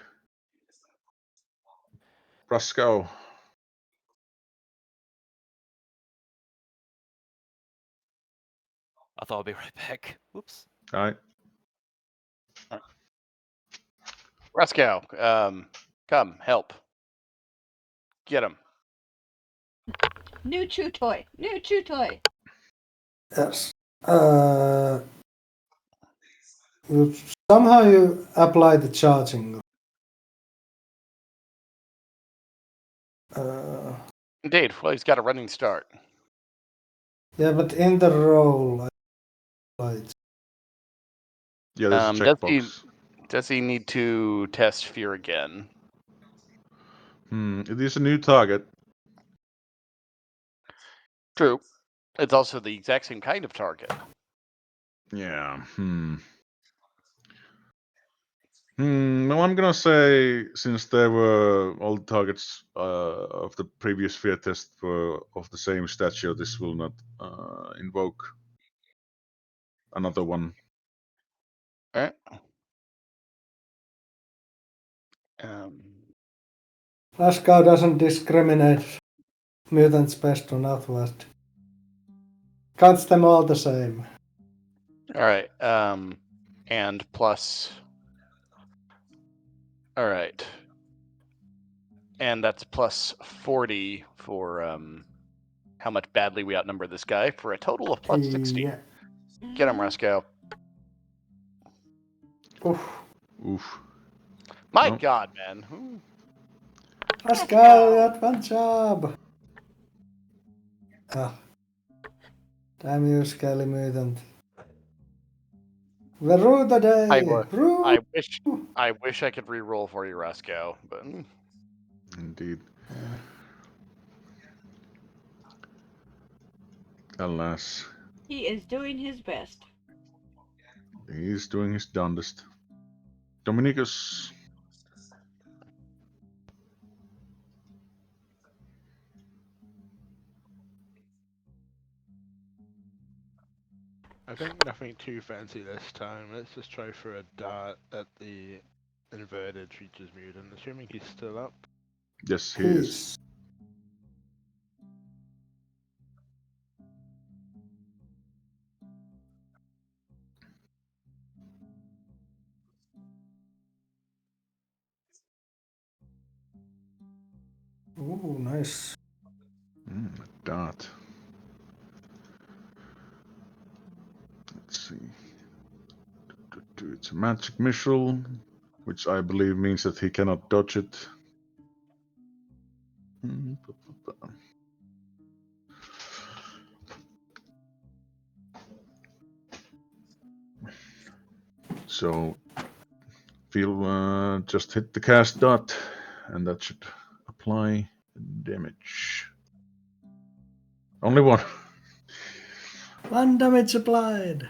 Brasco. I thought I'll be right back. Whoops. Alright. Raskow, come help. Get him. New chew toy. New chew toy. Yes. Somehow you apply the charging. Indeed. Well, he's got a running start. Yeah, but in the roll, right. Yeah, there's a checkbox. Does he need to test fear again? It is a new target. True. It's also the exact same kind of target. Yeah. No, I'm gonna say since there were all the targets of the previous fear test were of the same stature, this will not invoke another one. All right. Raskow doesn't discriminate mutants best or northwest. Counts them all the same. All right. And plus. All right. And that's plus 40 for how much badly we outnumber this guy for a total of plus 60. Yeah. Get him, Raskow. Oof. My No. God, man. Who? Raskow, you had one job. Ah. Damn you, scaly mutant. Veruda day. I wish I could re-roll for you, Raskow, but Indeed. Alas. He is doing his best. He's doing his darndest. Dominicus. I think nothing too fancy this time. Let's just try for a dart at the inverted features mutant, assuming he's still up. Yes, he is. Ooh, nice. Dot. Let's see. It's a magic missile, which I believe means that he cannot dodge it. So, feel just hit the cast dot, and that should apply damage. Only one. 1 damage applied.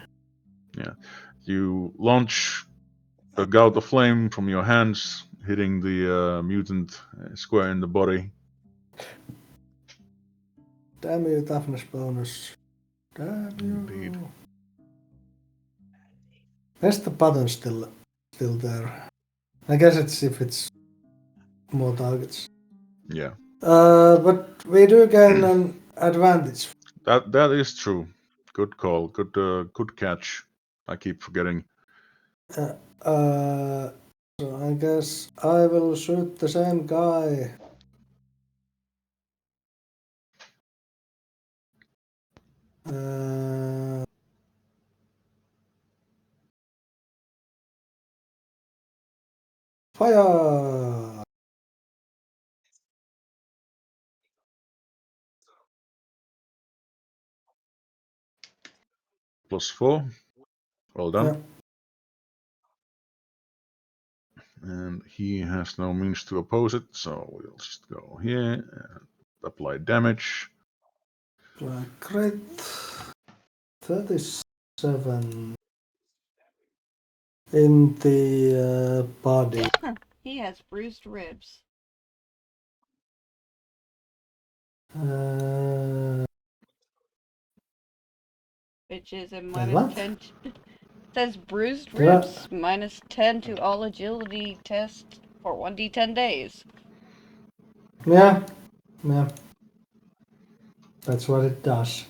Yeah. You launch a gout of flame from your hands, hitting the mutant square in the body. Damn you, toughness bonus. Damn you. Indeed. Where's the button still there? I guess it's if it's more targets. Yeah. But we do gain an advantage. That is true. Good call. Good catch. I keep forgetting. So I guess I will shoot the same guy. Fire! +4. Well done. Yeah. And he has no means to oppose it, so we'll just go here and apply damage. Great. 37 in the body. He has bruised ribs. Which is a minus what? 10. Says bruised Did I- ribs, minus 10 to all agility tests for 1d10 days. Yeah. That's what it does.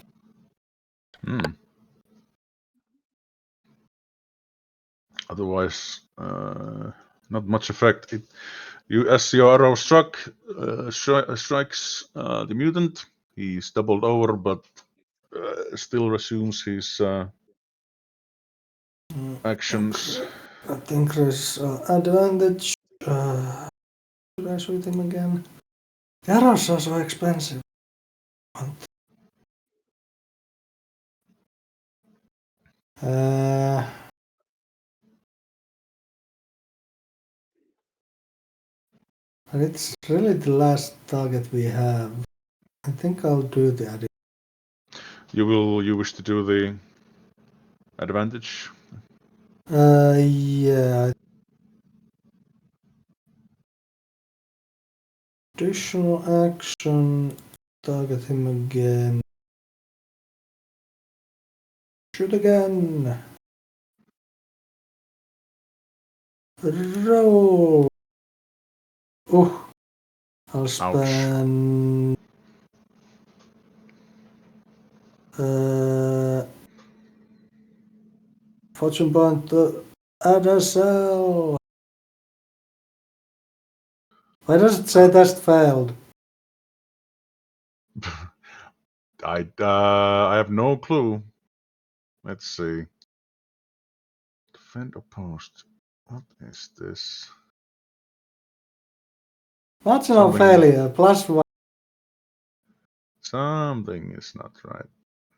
Otherwise, not much effect. As your arrow strikes the mutant, he's doubled over, but still resumes his actions. That increases advantage. Should I shoot him again? The arrows are so expensive. And it's really the last target we have. I think I'll do the addition. You wish to do the advantage? Yeah. Additional action. Target him again. Shoot again. Roll. Oh. I'll spend. Fortune point to add a cell. Why does it say test failed? I have no clue. Let's see. Defend opposed. What is this? Marginal failure, +1. Something is not right.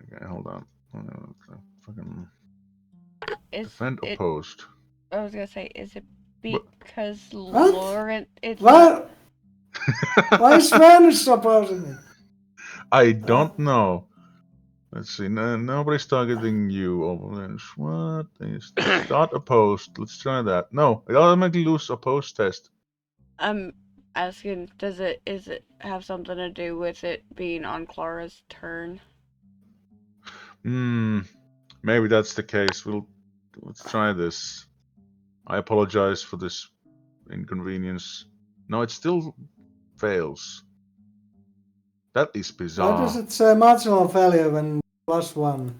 Okay, hold on. Fucking defend opposed. I was gonna say, is it because What? Lauren? What? Why is Spanish opposing it? I don't know. Let's see. Nobody's targeting you. What is this? Dot opposed. Let's try that. No, it automatically loses opposed test. I'm asking, is it have something to do with it being on Clara's turn? Maybe that's the case. Let's try this. I apologize for this inconvenience. No, it's still fails. That is Why bizarre. does it say marginal failure when +1?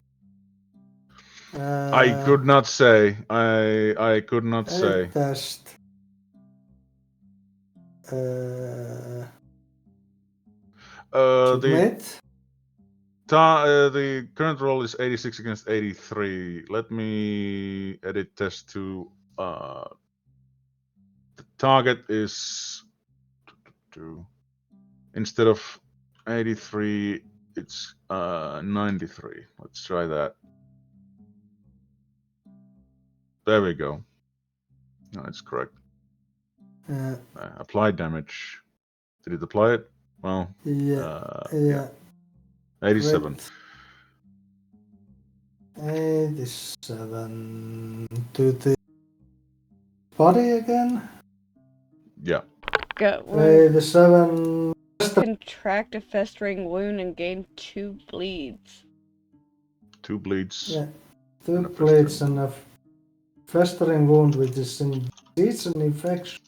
I could not say. I could not say. Test. The Submit. the current roll is 86 against 83. Let me edit test to the target is instead of 83, it's 93. Let's try that. There we go. No, it's correct. Apply damage. Did it apply it? Well, Yeah. 87. Correct. 87 to the body again. Yeah. Got one. 87. Contract a festering wound and gain 2 bleeds. 2 bleeds. Yeah. 2 And a bleeds festering. and a festering wound, which is in disease and infection.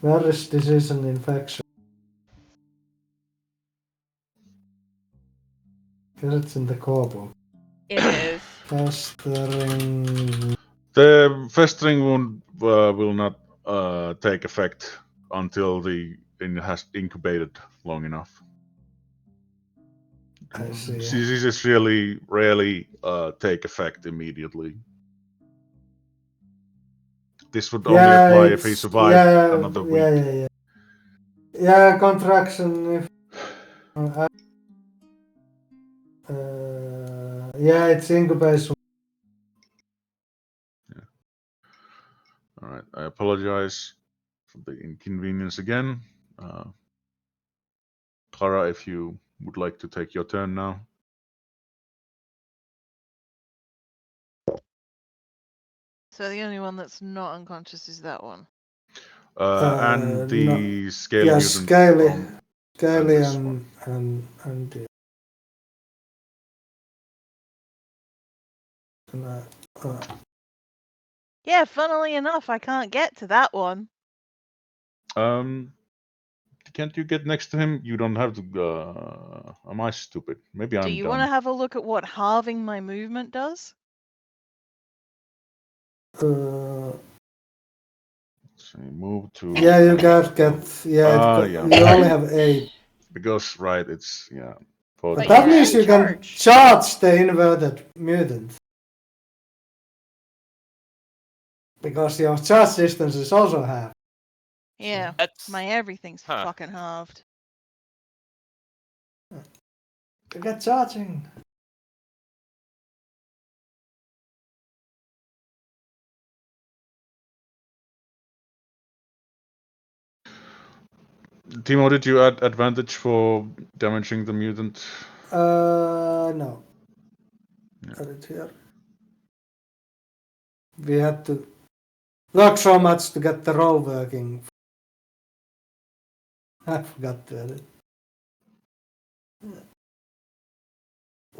Where is disease and infection? Guess it's in the core book. It is. Festering. The festering wound will not take effect until it has incubated long enough. I see. Diseases really rarely take effect immediately. This would only apply if he survived another week. Yeah, contraction. If yeah, it's incubation. Yeah. All right. I apologize for the inconvenience again. Clara, if you would like to take your turn now. So the only one that's not unconscious is that one. And the No. scale Yeah, mutant. Scaly this and Yeah, funnily enough, I can't get to that one. Can't you get next to him? You don't have to. Am I stupid? Maybe I'm Do you dumb. want to have a look at what halving my movement does? Let's see, move to. yeah, you can't get. Yeah, yeah. you only have 8. Because right, it's yeah. But But that you're means in you can charge. charge the inverted mutant. Because your charge distance is also half. Yeah, That's my everything's Huh. fucking halved. You get charging. Timo, did you add advantage for damaging the mutant? No. Yeah. Got it here. We had to work so much to get the roll working. I forgot to add it.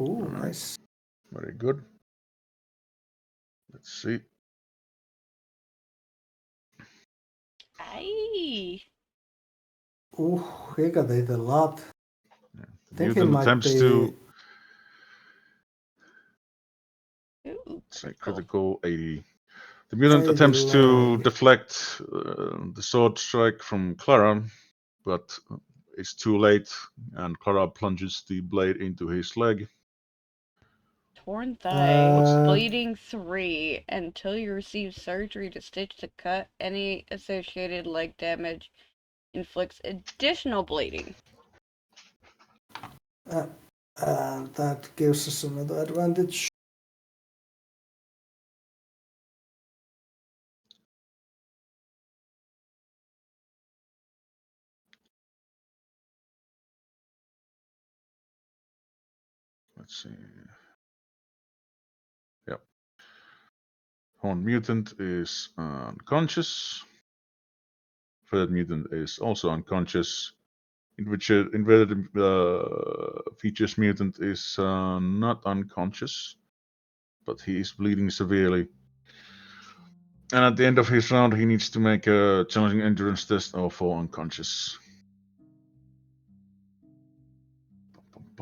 Ooh, Alright. nice. Very good. Let's see. Aye. Ooh, he got it a lot. Yeah. I The think he mutant might attempts be. to Ooh. say critical 80. The mutant 80 attempts to leg. deflect the sword strike from Clara, but it's too late, and Clara plunges the blade into his leg. Torn thigh. Uh, Bleeding 3 until you receive surgery to stitch the cut. Any associated leg damage inflicts additional bleeding. that gives us another advantage. Let's see. Yep. Horned mutant is unconscious. Feathered mutant is also unconscious. Inverted features mutant is not unconscious, but he is bleeding severely. And at the end of his round, he needs to make a challenging endurance test or fall unconscious.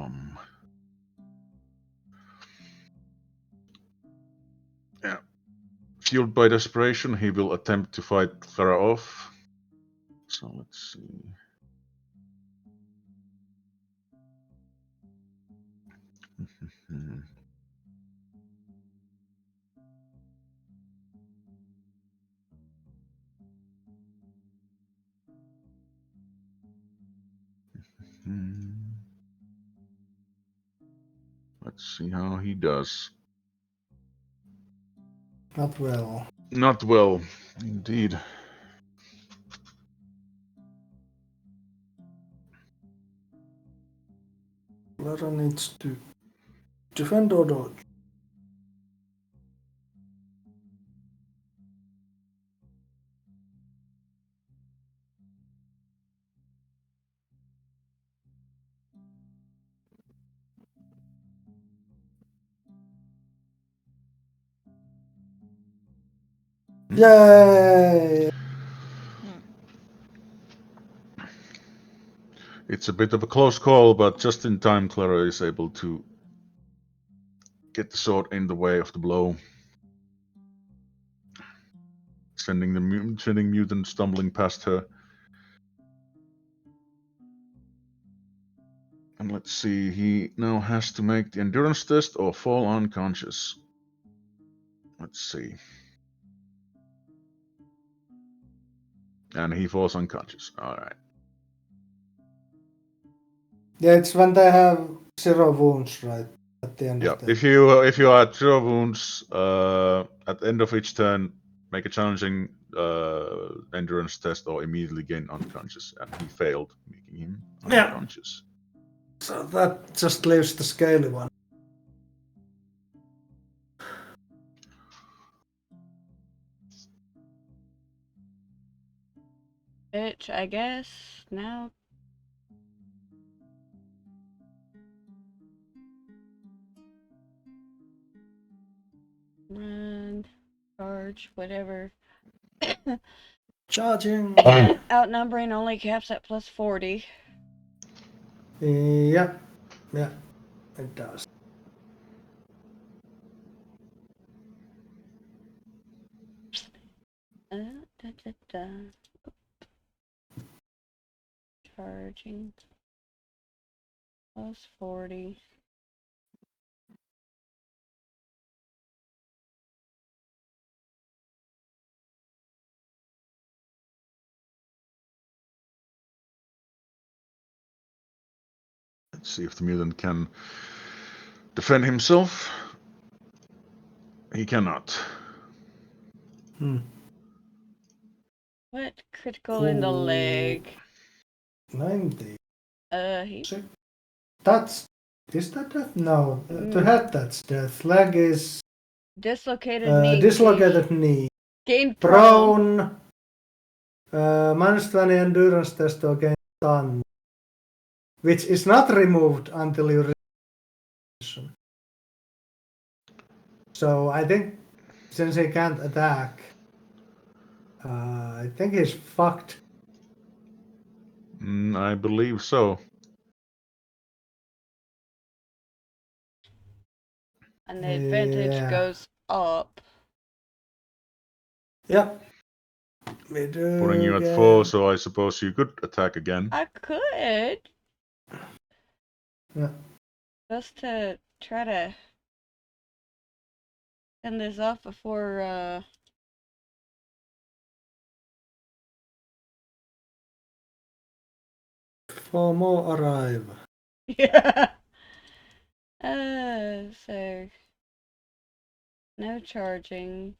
bum. Yeah. Fueled by desperation, he will attempt to fight Clara off. So let's see. Let's see how he does. Not well. Not well, indeed. Clara needs to defend or dodge. Yay! It's a bit of a close call, but just in time, Clara is able to get the sword in the way of the blow, sending mutant stumbling past her. And let's see, he now has to make the endurance test or fall unconscious. Let's see. And he falls unconscious. Alright. Yeah, it's when they have 0 wounds, right? At the end Yeah, of the if you are at 0 wounds, at the end of each turn, make a challenging endurance test or immediately gain unconscious. And he failed, making him Yeah. unconscious. So that just leaves the scaly one. Bitch, I guess now. Run, charge, whatever. Charging. Outnumbering only caps at plus 40. Yeah, it does. Da, da, da. Charging. Plus 40. Let's see if the mutant can defend himself. He cannot. What? Critical in the Ooh. leg. 90. He. That's. Is that death? No. The Mm. head, that's death. Leg is. Dislocated knee. Dislocated knee. Gain prone. Prone. Minus 20 endurance test or gain stun. Which is not removed until you reach. So I think since he can't attack, I think he's fucked. I believe so. And the advantage goes up. Yep. We do Putting you at again. 4, so I suppose you could attack again. I could. Yeah. Just to try to end this off before, 4 more arrive. Yeah. So no charging.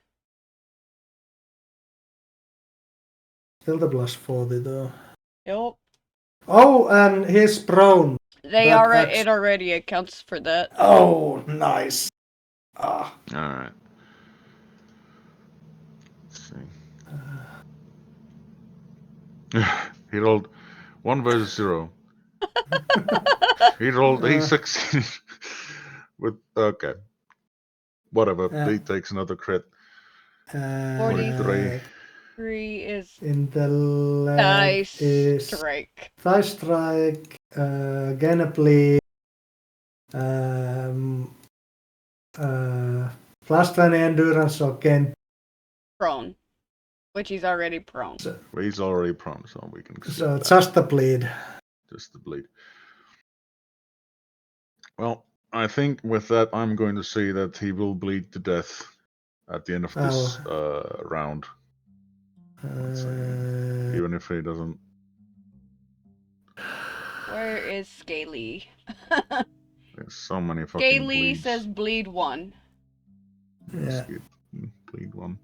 Still the plus 40 though. Yep. Oh, and he's prone. They already it already accounts for that. Oh, nice. Ah. Alright. Let's see. He rolled 1 versus 0. He succeeded with, okay. Whatever, he takes another crit. 43. 3 is In the leg thigh is strike. thigh strike, gain a bleed, Plus 20 endurance or gain. Prone. Which he's already prone. Well, he's already prone, so we can skip So that. just the bleed. Just the bleed. Well, I think with that, I'm going to say that he will bleed to death at the end of this round. Even if he doesn't. Where is Scaly? There's so many fucking Scaly bleeds. says bleed 1. Yeah. Bleed 1.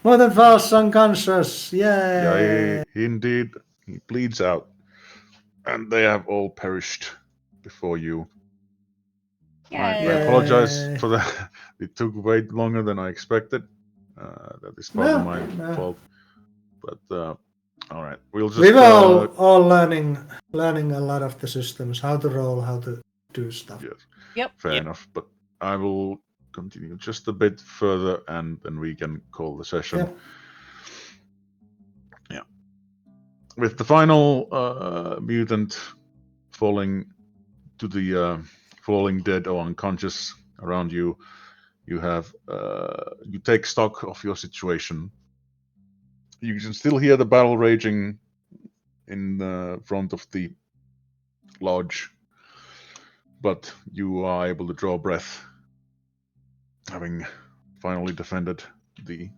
More than false unconscious. Yay! Yeah, he indeed. He bleeds out. And they have all perished before you. I apologize for that. It took way longer than I expected. That is partly my fault. But all right, we'll just. We were all learning a lot of the systems, how to roll, how to do stuff. Yes. Yep. Fair enough. But I will continue just a bit further, and then we can call the session. Yep. Yeah. With the final mutant falling to the falling dead or unconscious around you, you have you take stock of your situation. You can still hear the battle raging in the front of the lodge, but you are able to draw breath, having finally defended the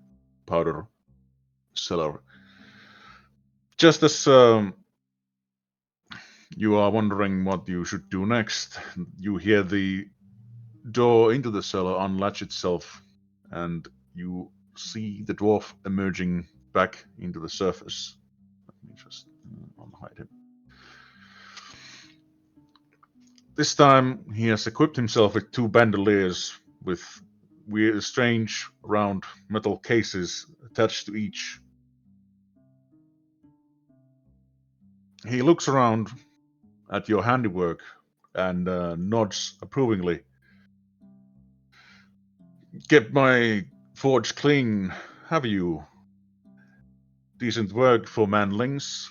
powder cellar. Just as you are wondering what you should do next, you hear the door into the cellar unlatch itself, and you see the dwarf emerging back into the surface. Let me just unhide him. This time he has equipped himself with 2 bandoliers with weird, strange, round metal cases attached to each. He looks around at your handiwork and nods approvingly. Get my forge clean, have you? Decent work for manlings.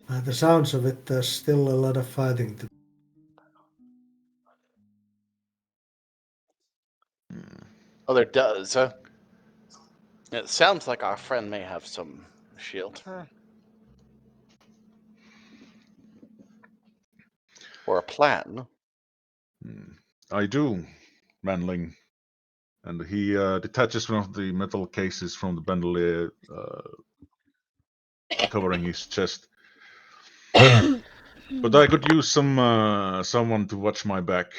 By the sounds of it, there's still a lot of fighting to do. Oh, there does. It sounds like our friend may have some shelter. Or a plan. I do, manling. And he detaches one of the metal cases from the bandolier, covering his chest. But I could use someone to watch my back.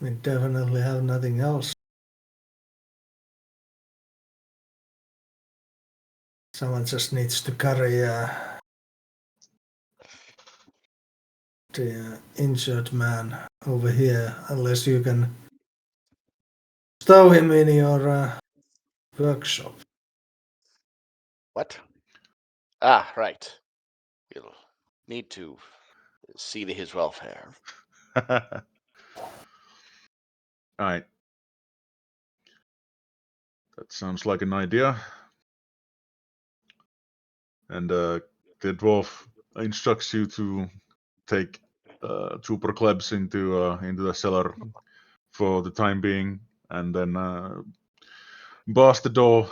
We definitely have nothing else. Someone just needs to carry the injured man over here, unless you can stow him in your workshop. What? Ah, right. We'll need to see to his welfare. Alright. That sounds like an idea. And the dwarf instructs you to take Trooper Klebs into the cellar for the time being, and then bars the door.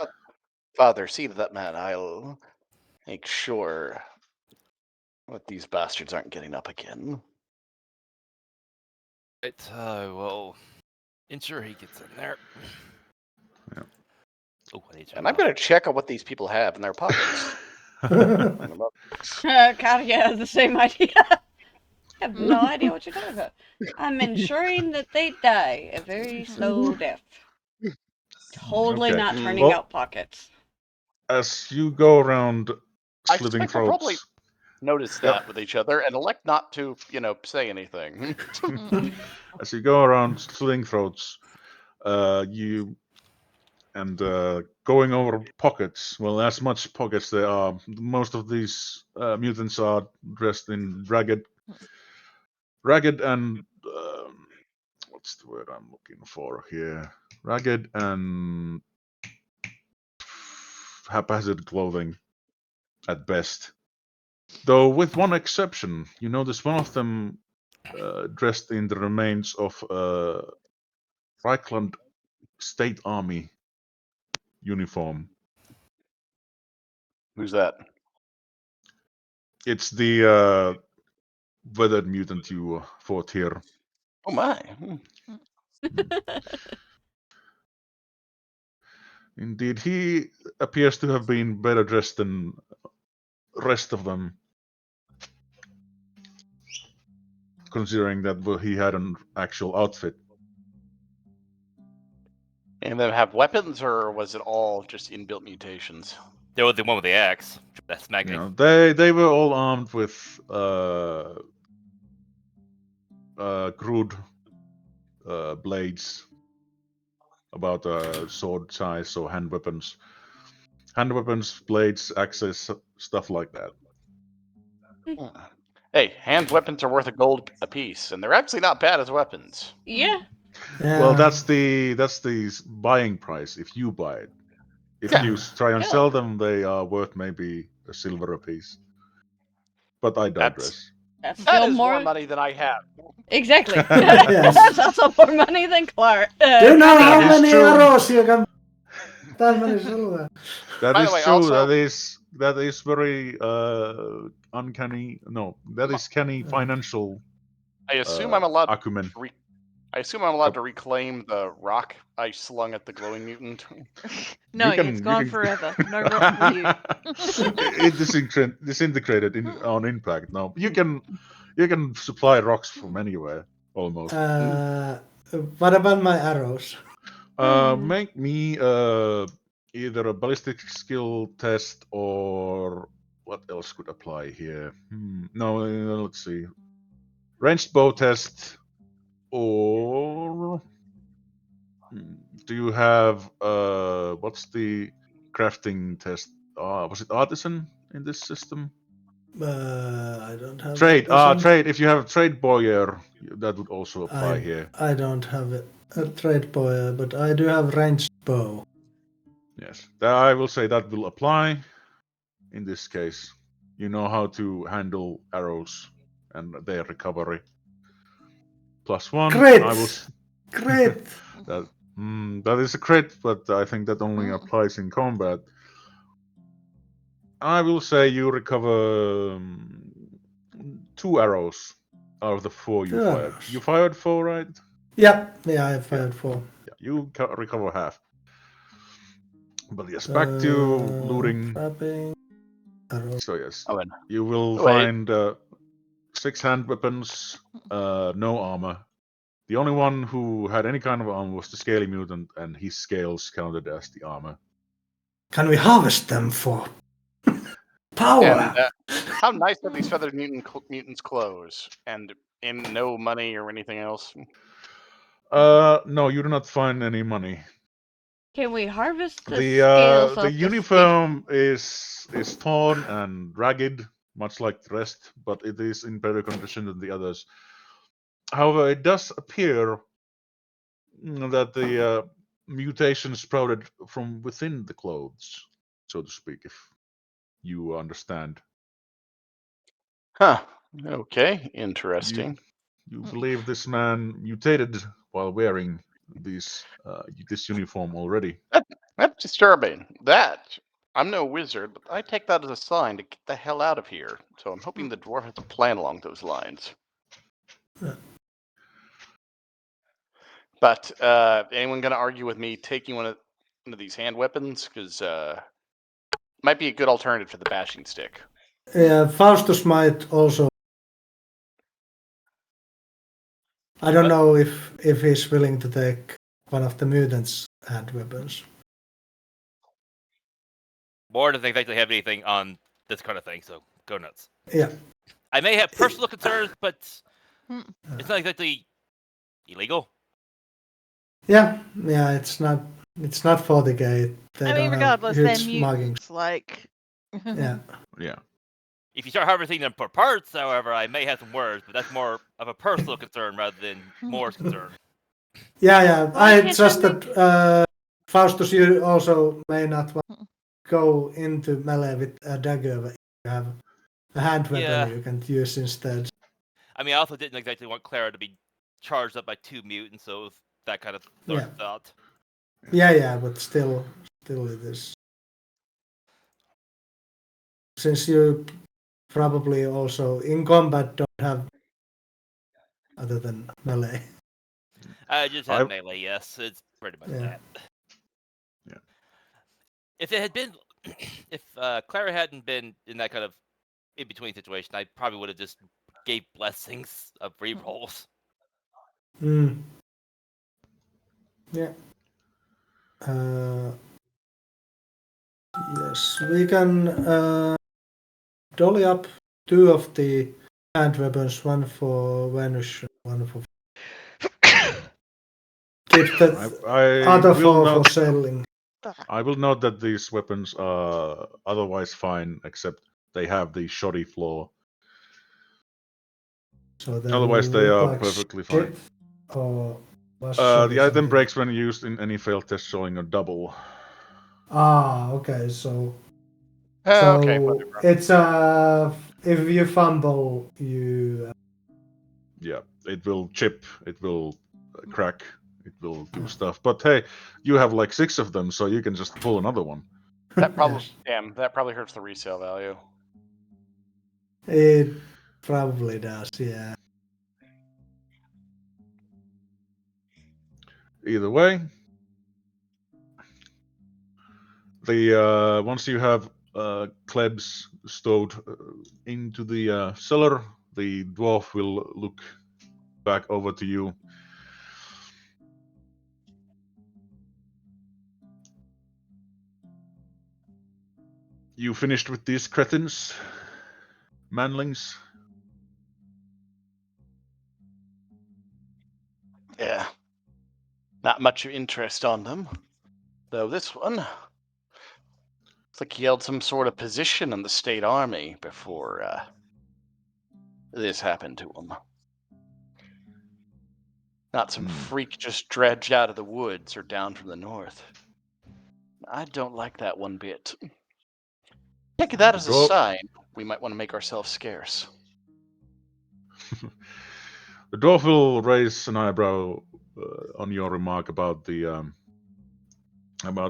Father, see to that man. I'll make sure that these bastards aren't getting up again. Right, well, ensure he gets in there. Yeah. Oh, I need to And I'm going to check on what these people have in their pockets. Katya has the same idea. I have no idea what you're talking about. I'm ensuring that they die a very slow death. Totally Okay. not turning Well, out pockets. As you go around I slitting suspect we'll probably throats, notice that with each other and elect not to, say anything. as you go around slitting throats, you And going over pockets, well, as much pockets there are, most of these mutants are dressed in ragged and what's the word I'm looking for here? Ragged and haphazard clothing at best. Though with one exception, you notice one of them dressed in the remains of Reichland State Army uniform. Who's that? It's the weathered mutant you fought here. Oh my. Indeed, he appears to have been better dressed than rest of them, considering that he had an actual outfit. And them have weapons, or was it all just inbuilt mutations? There was the one with the axe. That smacked me. You know, they were all armed with crude blades, about sword size, so hand weapons, blades, axes, stuff like that. Hey, hand weapons are worth a gold apiece, and they're actually not bad as weapons. Yeah. Well, that's the buying price if you buy it. If you try and Yeah. sell them, they are worth maybe a silver apiece. But I digress. That's That still is more more. money than I have. Exactly. Yes. That's also more money than Clark. Do you know how That is many true. arrows you can? That many silver. That By is the way, true. also- That is very uncanny. No, that is canny financial I assume I'm allowed. acumen. I assume I'm allowed to reclaim the rock I slung at the glowing mutant. No, You can- it's you gone can- forever. No rock for you. It disintegrated on impact. No, you can supply rocks from anywhere almost. What about my arrows? Make me either a ballistic skill test or what else could apply here? No, let's see. Ranged bow test or do you have what's the crafting test? Was it artisan in this system? I don't have Trade. artisan. Trade. If you have trade boyer, that would also apply here. I don't have a trade bow, but I do have ranged bow. Yes, I will say that will apply in this case. You know how to handle arrows and their recovery. +1. Crit! I will. Crit! That is a crit, but I think that only applies in combat. I will say you recover 2 arrows out of the 4 you 2 fired. arrows. You fired 4, right? Yeah, I fired 4. Yeah, you recover half. But yes, back to looting. Trapping. Arrows. So yes, Oh, and you will wait. find 6 hand weapons, no armor. The only one who had any kind of armor was the scaly mutant, and his scales counted as the armor. Can we harvest them for power? And how nice are these feathered mutants' clothes? And in no money or anything else? No, you do not find any money. Can we harvest the scales The off uniform is torn and ragged, much like the rest, but it is in better condition than the others. However, it does appear that the mutation sprouted from within the clothes, so to speak, if you understand. Huh. Okay. Interesting. You believe this man mutated while wearing this uniform already? That's disturbing. I'm no wizard, but I take that as a sign to get the hell out of here. So I'm hoping the dwarf has a plan along those lines. But anyone gonna argue with me taking one of these hand weapons? Because might be a good alternative to the bashing stick. Yeah, Faustus might also. I don't know if he's willing to take one of the mutants' hand weapons. More doesn't exactly have anything on this kind of thing, so go nuts. Yeah. I may have personal concerns, but it's not exactly illegal. Yeah, it's not It's not 40k. They I mean, don't have regardless, they're huge markings. mutants. Like, Yeah. Yeah. If you start harvesting them for parts, however, I may have some words, but that's more of a personal concern rather than Moore's concern. Yeah. Why I can't just they that Faustus, you also may not want to go into melee with a dagger, but you have a hand weapon Yeah. you can use instead. I mean, I also didn't exactly want Clara to be charged up by 2 mutants, so it was that kind of Yeah. thought. Yeah, but still it is. Since you probably also in combat don't have other than melee. I just I- have melee, yes. It's pretty much Yeah. that. Yeah. If it had been, if Clara hadn't been in that kind of in-between situation, I probably would have just gave blessings of rerolls. Yeah. Yes, we can dolly up 2 of the hand weapons, one for Venus, one for. Keep the I other will 4 for note. sailing. I will note that these weapons are otherwise fine, except they have the shoddy flaw. So they Otherwise, will they look are like perfectly fine. ship or was shoddy The item something? breaks when used in any failed test showing a double. Okay, so Okay, so whatever. it's if you fumble, you Yeah, it will chip, it will crack, it will do stuff. But hey, you have like 6 of them, so you can just pull another one. That probably, yes, damn, that probably hurts the resale value. it probably does. Yeah. Either way, the once you have Klebs stowed into the cellar, the dwarf will look back over to you. You finished with these cretins, manlings? Yeah. Not much interest on them. Though this one looks like he held some sort of position in the state army before this happened to him. Not some freak just dredged out of the woods or down from the north. I don't like that one bit. Take that as a sign we might want to make ourselves scarce. The dwarf will raise an eyebrow on your remark about the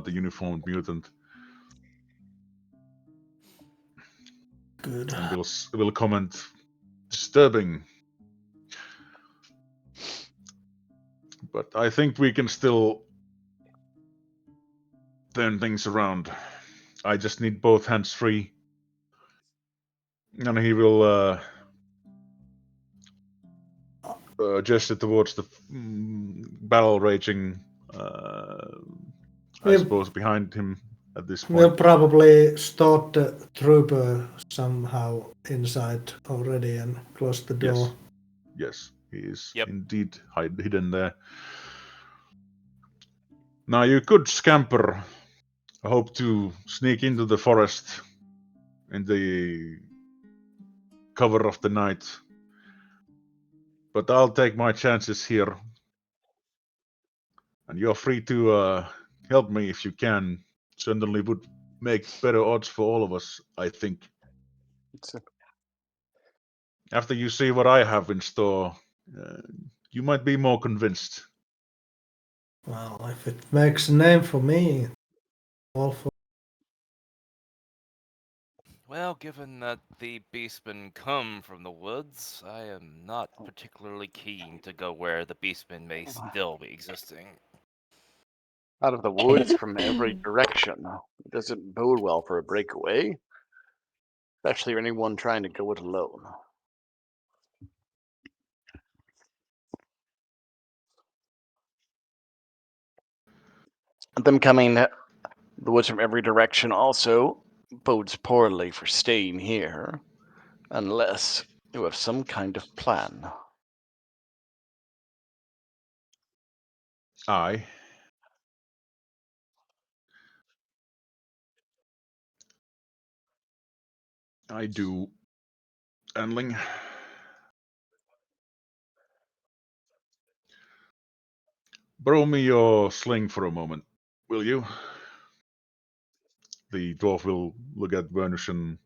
uniformed mutant, Good. and will comment, disturbing. But I think we can still turn things around. I just need both hands free. And he will gesture towards the battle raging, I We'll, suppose, behind him at this we'll point. probably start the trooper somehow inside already and close the door. Yes, he is Yep. indeed hidden there. Now you could scamper. I hope to sneak into the forest in the cover of the night. But I'll take my chances here. And you're free to help me if you can. Certainly would make better odds for all of us, I think. After you see what I have in store, you might be more convinced. Well, if it makes a name for me, all for. Well, given that the beastmen come from the woods, I am not particularly keen to go where the beastmen may still be existing. Out of the woods from every direction. It doesn't bode well for a breakaway, especially anyone trying to go it alone. Them coming the woods from every direction also bodes poorly for staying here, unless you have some kind of plan. Aye. I do. Handling. Borrow me your sling for a moment, will you? The dwarf will look at Vernus and,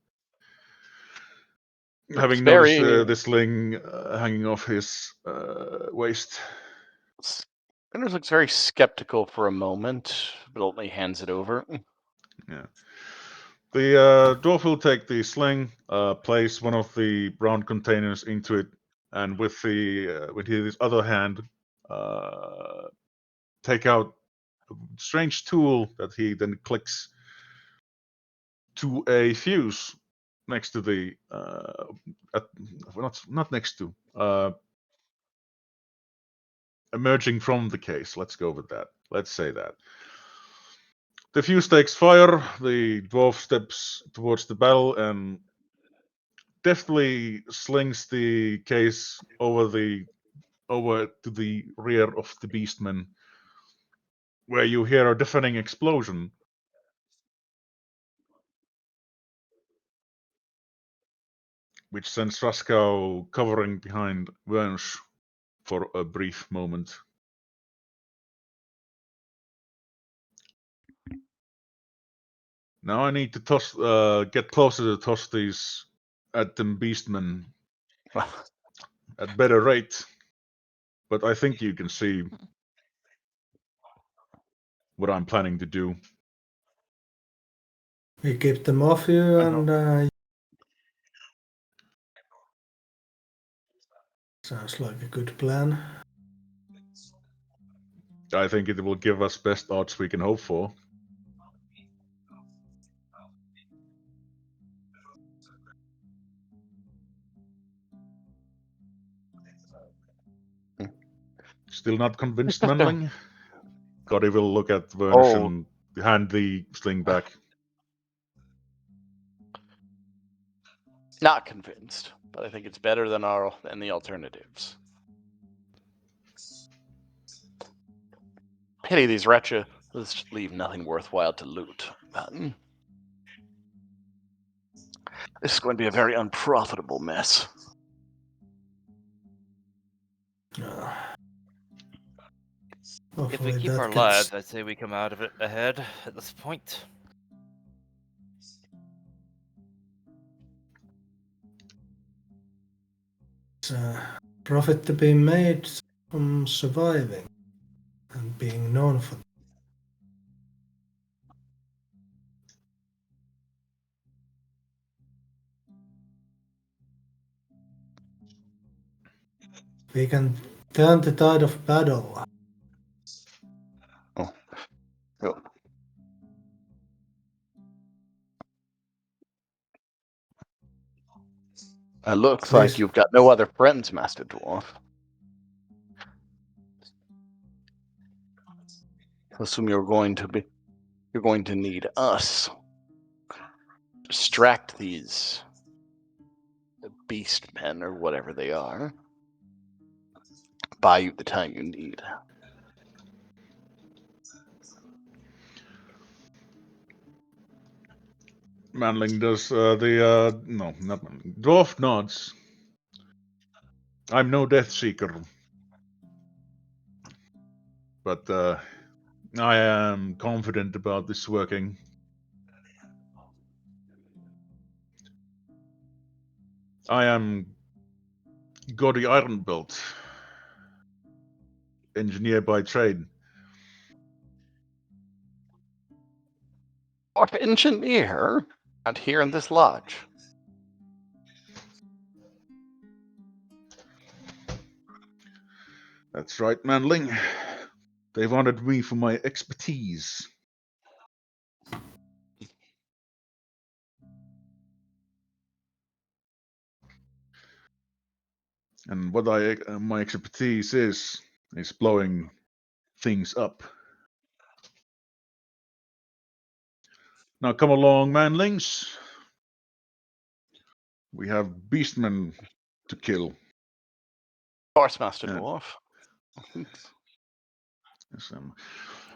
having noticed the sling hanging off his waist. Anders looks very skeptical for a moment, but ultimately hands it over. Yeah. The dwarf will take the sling, place one of the brown containers into it, and with his other hand, take out a strange tool that he then clicks to a fuse next to the not next to, emerging from the case. Let's go with that. Let's say that. The fuse takes fire. The dwarf steps towards the barrel and deftly slings the case over to the rear of the beastman, where you hear a deafening explosion. Which sends Raskau covering behind Vernsh for a brief moment. Now I need to get closer to toss these at them beastmen at better rate. But I think you can see what I'm planning to do. We keep them off you and sounds like a good plan. I think it will give us best odds we can hope for. Still not convinced, Manling? Cody will look at Vernus and hand the sling back. Not convinced, but I think it's better than the alternatives. Pity these wretches leave nothing worthwhile to loot. This is going to be a very unprofitable mess. If we keep our lives, I'd say we come out of it ahead at this point. Profit to be made from surviving and being known for. We can turn the tide of battle. Oh. Oh. It looks like you've got no other friends, Master Dwarf. I assume you're going to need us. Distract these beast men or whatever they are. Buy you the time you need. Manling does no, not Manling. Dwarf nods. I'm no Death Seeker, but I am confident about this working. I am Gaudy Ironbelt, engineer by trade. Dwarf engineer? Out here in this lodge. That's right, Manling. They wanted me for my expertise. And what my expertise is blowing things up. Now come along, manlings. We have beastmen to kill. Of course, Master Dwarf. Yes,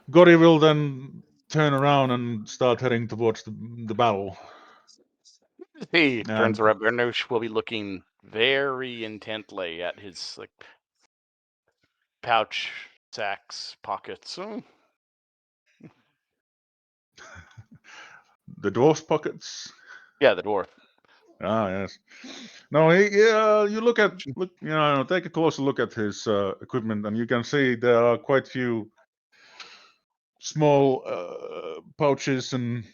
Gori will then turn around and start heading towards the battle. He turns And- around. Vernush will be looking very intently at his pouch, sacks, pockets. The dwarf's pockets. Yeah, the dwarf. Ah, yes. No, you look, take a closer look at his equipment, and you can see there are quite few small pouches and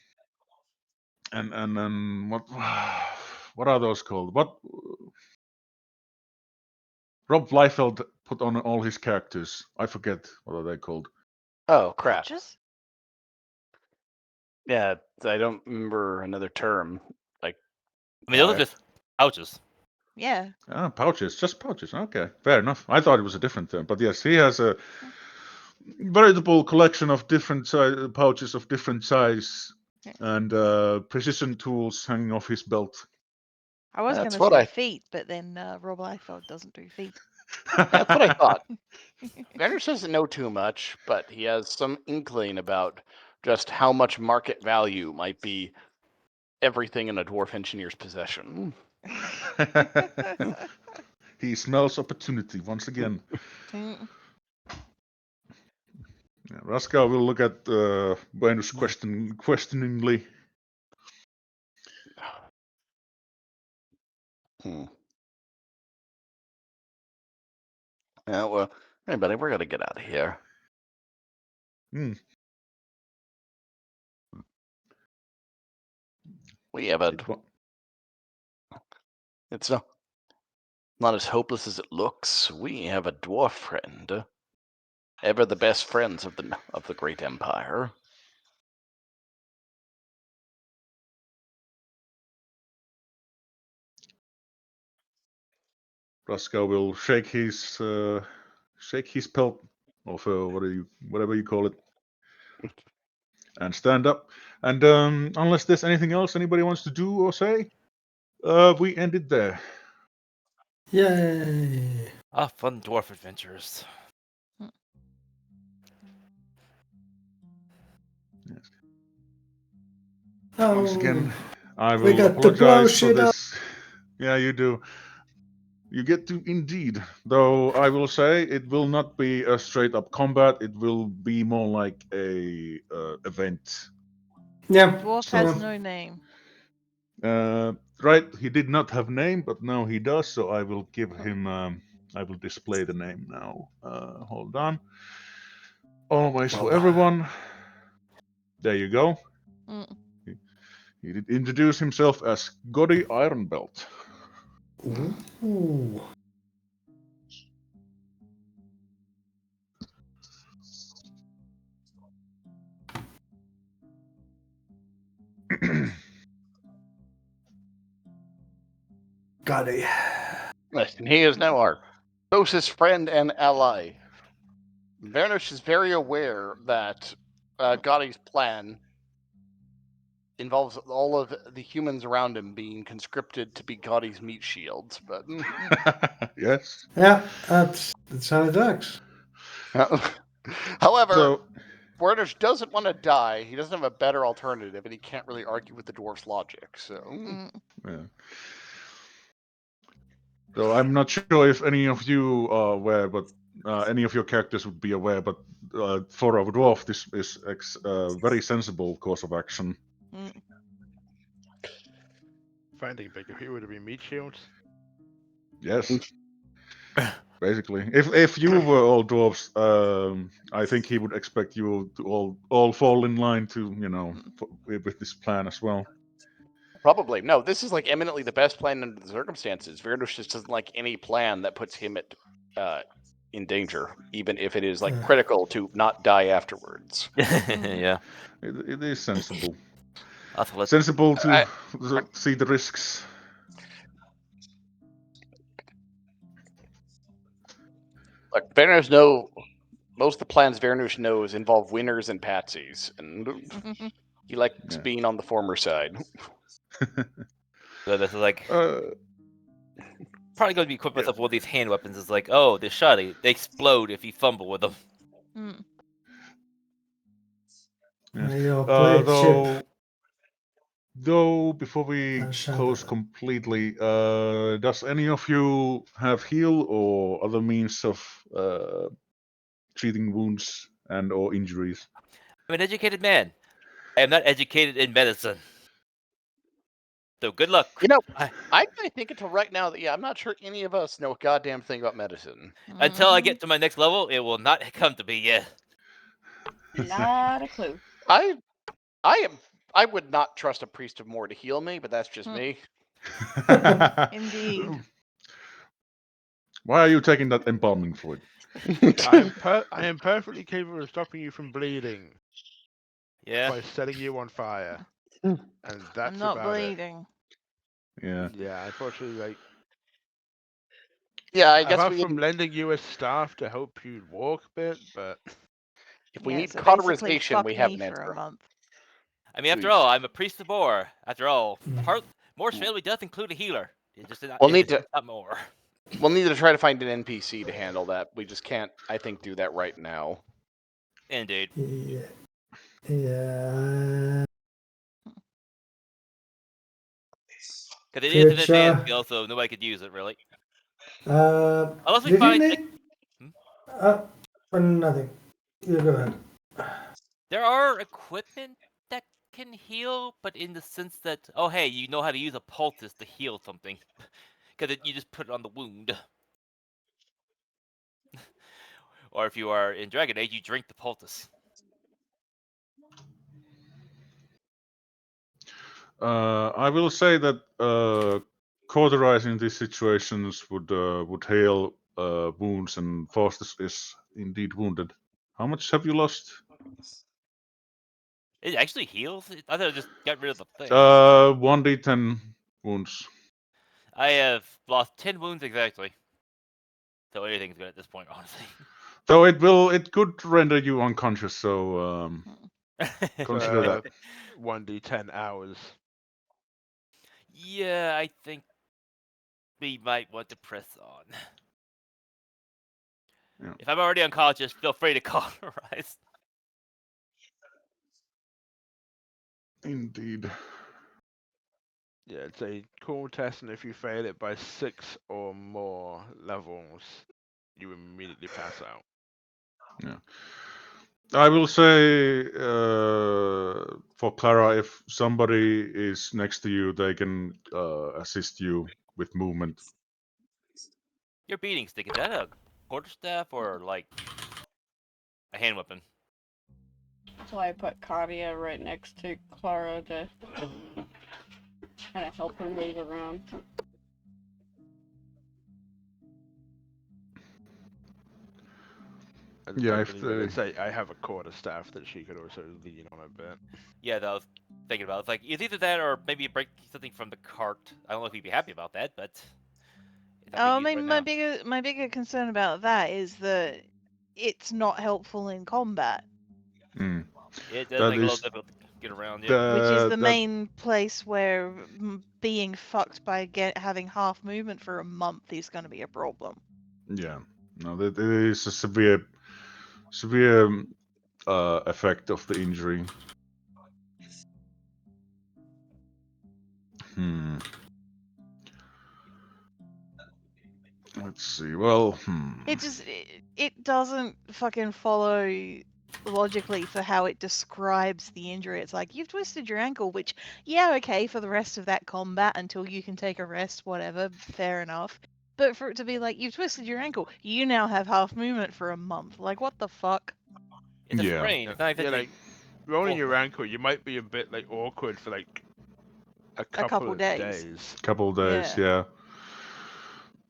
what are those called? What Rob Liefeld put on all his characters? I forget what are they called. Oh crap! Pouches? Yeah, I don't remember another term. I mean, those are just pouches. Yeah. Ah, pouches, just pouches. Okay, fair enough. I thought it was a different term, but yes, he has a veritable collection of different pouches of different size Yeah. and precision tools hanging off his belt. I was That's going what to I- say feet, but then Rob Liefeld doesn't do feet. That's what I thought. Vernush doesn't know too much, but he has some inkling about just how much market value might be everything in a dwarf engineer's possession. He smells opportunity once again. Mm. Yeah, Raska will look at Venus questioningly. Yeah, well, hey, buddy, we're gonna get out of here. Hmm. We have a. It wa- It's not as hopeless as it looks. We have a dwarf friend. Ever the best friends of the great empire. Raska will shake his pelt of whatever you call it, and stand up. And unless there's anything else anybody wants to do or say, we end it there. Yay! Ah, fun dwarf adventures. Once Oh, again, I we will got to blow apologize for shit up. this. Yeah, you do. You get to indeed. Though I will say it will not be a straight up combat. It will be more like a event. Yeah. Dwarf So has no name. Right, he did not have name, but now he does. So I will give him. I will display the name now. Hold on. Always for everyone. There you go. Mm. He did introduce himself as Goddy Ironbelt. ooh. Got it. Listen, he is now our closest friend and ally. Vernush is very aware that Gotti's plan involves all of the humans around him being conscripted to be Gotti's meat shields, but Yes. Yeah, that's how it works. however, So Vernush doesn't want to die. He doesn't have a better alternative, and he can't really argue with the dwarf's logic. So, Mm. yeah. So I'm not sure if any of you are aware, but any of your characters would be aware. But for a dwarf, this is very sensible course of action. Mm. Finding bigger people to be meat shields. Yes. Basically, if you were all dwarves, I think he would expect you to all fall in line to with this plan as well. probably no. This is like eminently the best plan under the circumstances. Vernush just doesn't like any plan that puts him at in danger, even if it is like critical to not die afterwards. Yeah. It is sensible. Also, let's Sensible to see the risks. Like most of the plans Vernush knows involve winners and patsies, and he likes being on the former side. so this is like Uh, probably going to be equipped with one of these hand weapons. It's like, oh, this shot they explode if you fumble with them. Mm. Yes. Your blade ship. Though Though, before we And shatter close it. completely, does any of you have heal or other means of treating wounds and or injuries? I'm an educated man. I am not educated in medicine. So good luck. You know, I think until right now that I'm not sure any of us know a goddamn thing about medicine. Until I get to my next level, it will not come to me yet. Not a clue. I would not trust a priest of Moor to heal me, but that's just me. Indeed. Why are you taking that embalming fluid? I am perfectly capable of stopping you from bleeding Yeah. by setting you on fire, and that's I'm not about bleeding. Yeah. it. Yeah, unfortunately, like Yeah, I guess apart we from lending you a staff to help you walk a bit, but if we Yeah, need so basically cauterization, we fuck have me an for a answer. month. I mean, after Please. all, I'm a priest of Moor. After all, Moor's family does include a healer. It just We'll need to not more. we'll need to try to find an NPC to handle that. We just can't, I think, do that right now. Indeed. Yeah. Yeah. Because it is an advanced Future. skill, so nobody could use it, really. Uh, Unless we did you find... need? Nothing. You go ahead. There are equipment that can heal, but in the sense that, oh hey, you know how to use a poultice to heal something. Because you just put it on the wound. Or if you are in Dragon Age, you drink the poultice. I will say that cauterizing these situations would heal wounds, and Faustus is indeed wounded. How much have you lost? It actually heals? I thought it just got rid of the thing. 1d10 wounds. I have lost 10 wounds exactly. So anything's good at this point, honestly. Though it could render you unconscious, so consider that. 1d10 hours. Yeah, I think we might want to press on. Yeah. If I'm already unconscious, feel free to cauterize. Indeed. Yeah, it's a cool test, and if you fail it by 6 or more levels, you immediately pass out. Yeah. I will say for Clara, if somebody is next to you, they can assist you with movement. Your beating stick, is that a quarterstaff or like a hand weapon? So I put Katia right next to Clara to kind of help her move around. Yeah, I if believe I did they... say I have a quarterstaff that she could also lean on a bit. Yeah, that I was thinking about. It's like, it's either that or maybe break something from the cart. I don't know if you'd be happy about that, but... it's not I being used mean, right now. my bigger concern about that is that it's not helpful in combat, It does That make it a little is difficult to get around, yeah. which is the that main place where being fucked by having half movement for a month is going to be a problem. yeah. No, that it is a severe effect of the injury. Let's see. Well, It doesn't fucking follow logically for how it describes the injury. It's like, you've twisted your ankle, which, yeah, okay, for the rest of that combat until you can take a rest, whatever, fair enough. But for it to be like, you've twisted your ankle, you now have half movement for a month. Like, what the fuck? It's a Yeah. sprain. It's not Yeah, exactly... like rolling full your movement. ankle, you might be a bit like awkward for like a couple couple of days. days. Couple of days, Yeah. yeah.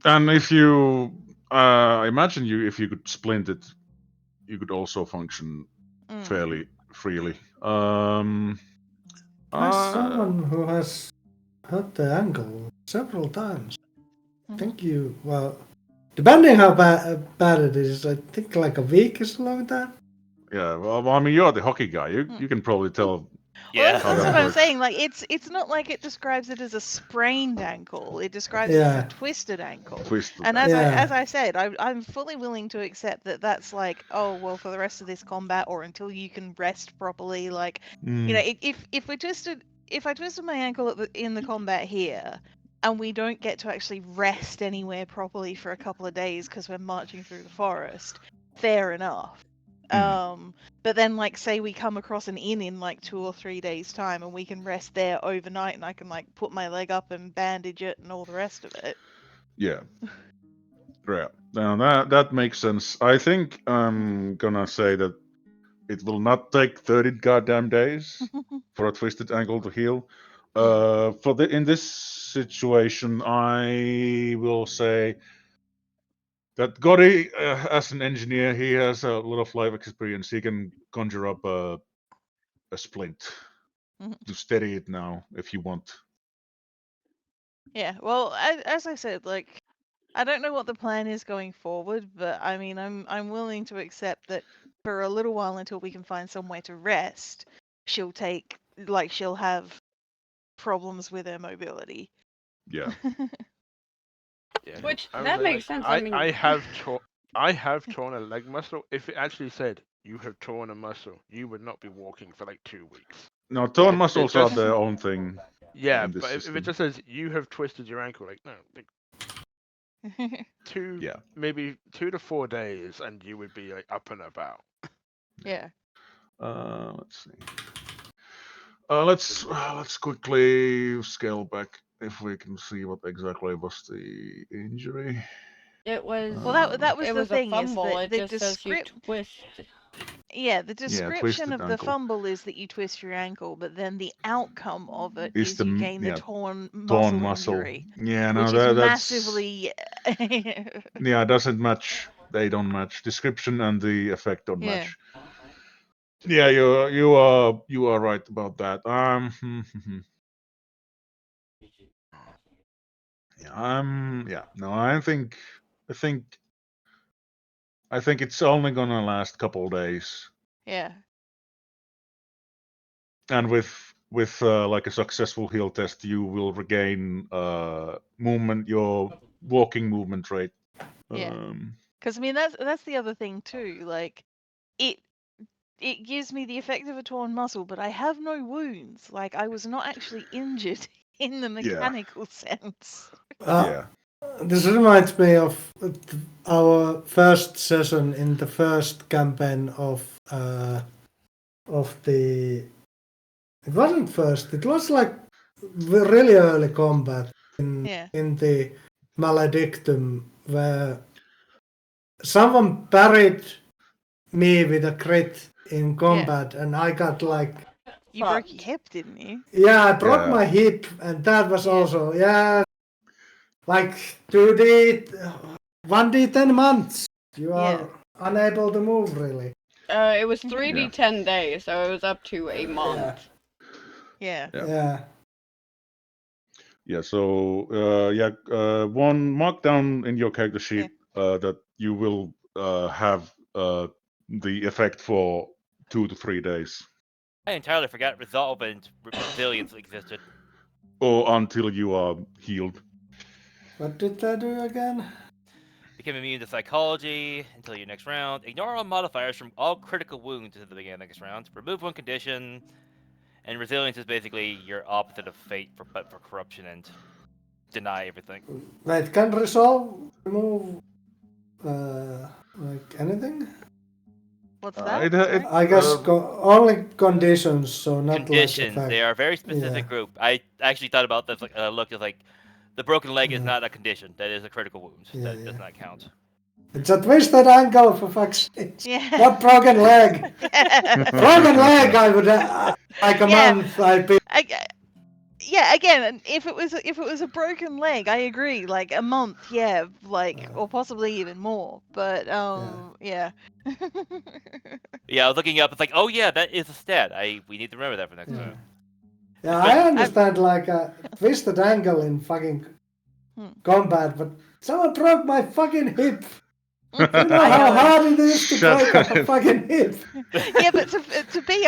And if you, I imagine if you could splint it, you could also function fairly freely. As someone who has hurt the ankle several times, I think you, well, depending how bad it is, I think like a week is a long time. Yeah, well, I mean, you're the hockey guy. You can probably tell. Well, Yeah. that's that what I'm works. saying. Like, it's not like it describes it as a sprained ankle. It describes it as a twisted ankle. Twisted And ankle. as I said, I'm fully willing to accept that that's like, oh well, for the rest of this combat or until you can rest properly. Like, you know, if we're twisted if I twisted my ankle in the combat here, and we don't get to actually rest anywhere properly for a couple of days because we're marching through the forest, fair enough. But then, like, say we come across an inn in like 2 or 3 days' time, and we can rest there overnight, and I can like put my leg up and bandage it and all the rest of it. Yeah. Yeah. Now that makes sense. I think I'm gonna say that it will not take 30 goddamn days for a twisted ankle to heal. In this situation, I will say that Gotti, as an engineer, he has a lot of life experience. He can conjure up a splint to steady it now if you want. Yeah, well, as I said, like, I don't know what the plan is going forward, but I mean, I'm willing to accept that for a little while until we can find somewhere to rest, she'll have problems with her mobility. Yeah. Yeah. Which I was that like, makes sense. I mean, I have torn a leg muscle. If it actually said you have torn a muscle, you would not be walking for like 2 weeks. Now, torn It muscles are just- their own thing. Yeah, in this but if system. it just says you have twisted your ankle, like no, like maybe 2 to 4 days, and you would be like up and about. Yeah. Let's see. Let's quickly scale back if we can see what exactly was the injury. it was. Well, that was it the was thing a fumble. is It that just says you twist. Yeah, the description twisted of the ankle. fumble is that you twist your ankle, but then the outcome of it Is is the you m- gain the yeah, torn Torn muscle muscle. injury, Yeah, no, which is that's massively. yeah, doesn't match. They don't match. Description and the effect don't Yeah. match. Yeah, you are right about that. Yeah, no, I think it's only gonna last a couple days, Yeah. and with like a successful heal test, you will regain your walking movement rate. Yeah. Because I mean that's the other thing too. Like it gives me the effect of a torn muscle, but I have no wounds. Like I was not actually injured in the mechanical sense. Yeah. This reminds me of our first session in the first campaign of the. It wasn't first. It was like really early combat in the Maledictum, where someone parried me with a crit in combat, and I got like. You broke your hip, didn't you? Yeah, I broke my hip, and that was also like 1d10 months. You are unable to move really. It was 3d10 days, so it was up to a month. Yeah. Yeah, so one markdown in your character sheet that you will have the effect for 2 to 3 days. I entirely forgot resolve and resilience existed. Or until you are healed. What did that do again? Become immune to psychology until your next round. Ignore all modifiers from all critical wounds at the beginning of the next round. Remove one condition. And resilience is basically your opposite of fate, but for corruption and deny everything. Wait, can remove like anything? What's that? I guess only conditions, so not conditions. Like they are a very specific group. I actually thought about this. Like, looked at like the broken leg is not a condition. That is a critical wound. That does not count. It's a twisted ankle, for fuck's sake. Not broken leg. Broken leg, I would like a month. I'd be. Yeah, again, if it was a broken leg, I agree. Like a month, or possibly even more. But yeah. Yeah, I was looking up. It's like, oh yeah, that is a stat. We need to remember that for next time. Yeah, I understand like a twisted ankle in fucking combat, but someone broke my fucking hip. You know how hard it is to break up a fucking hip. Yeah, but to be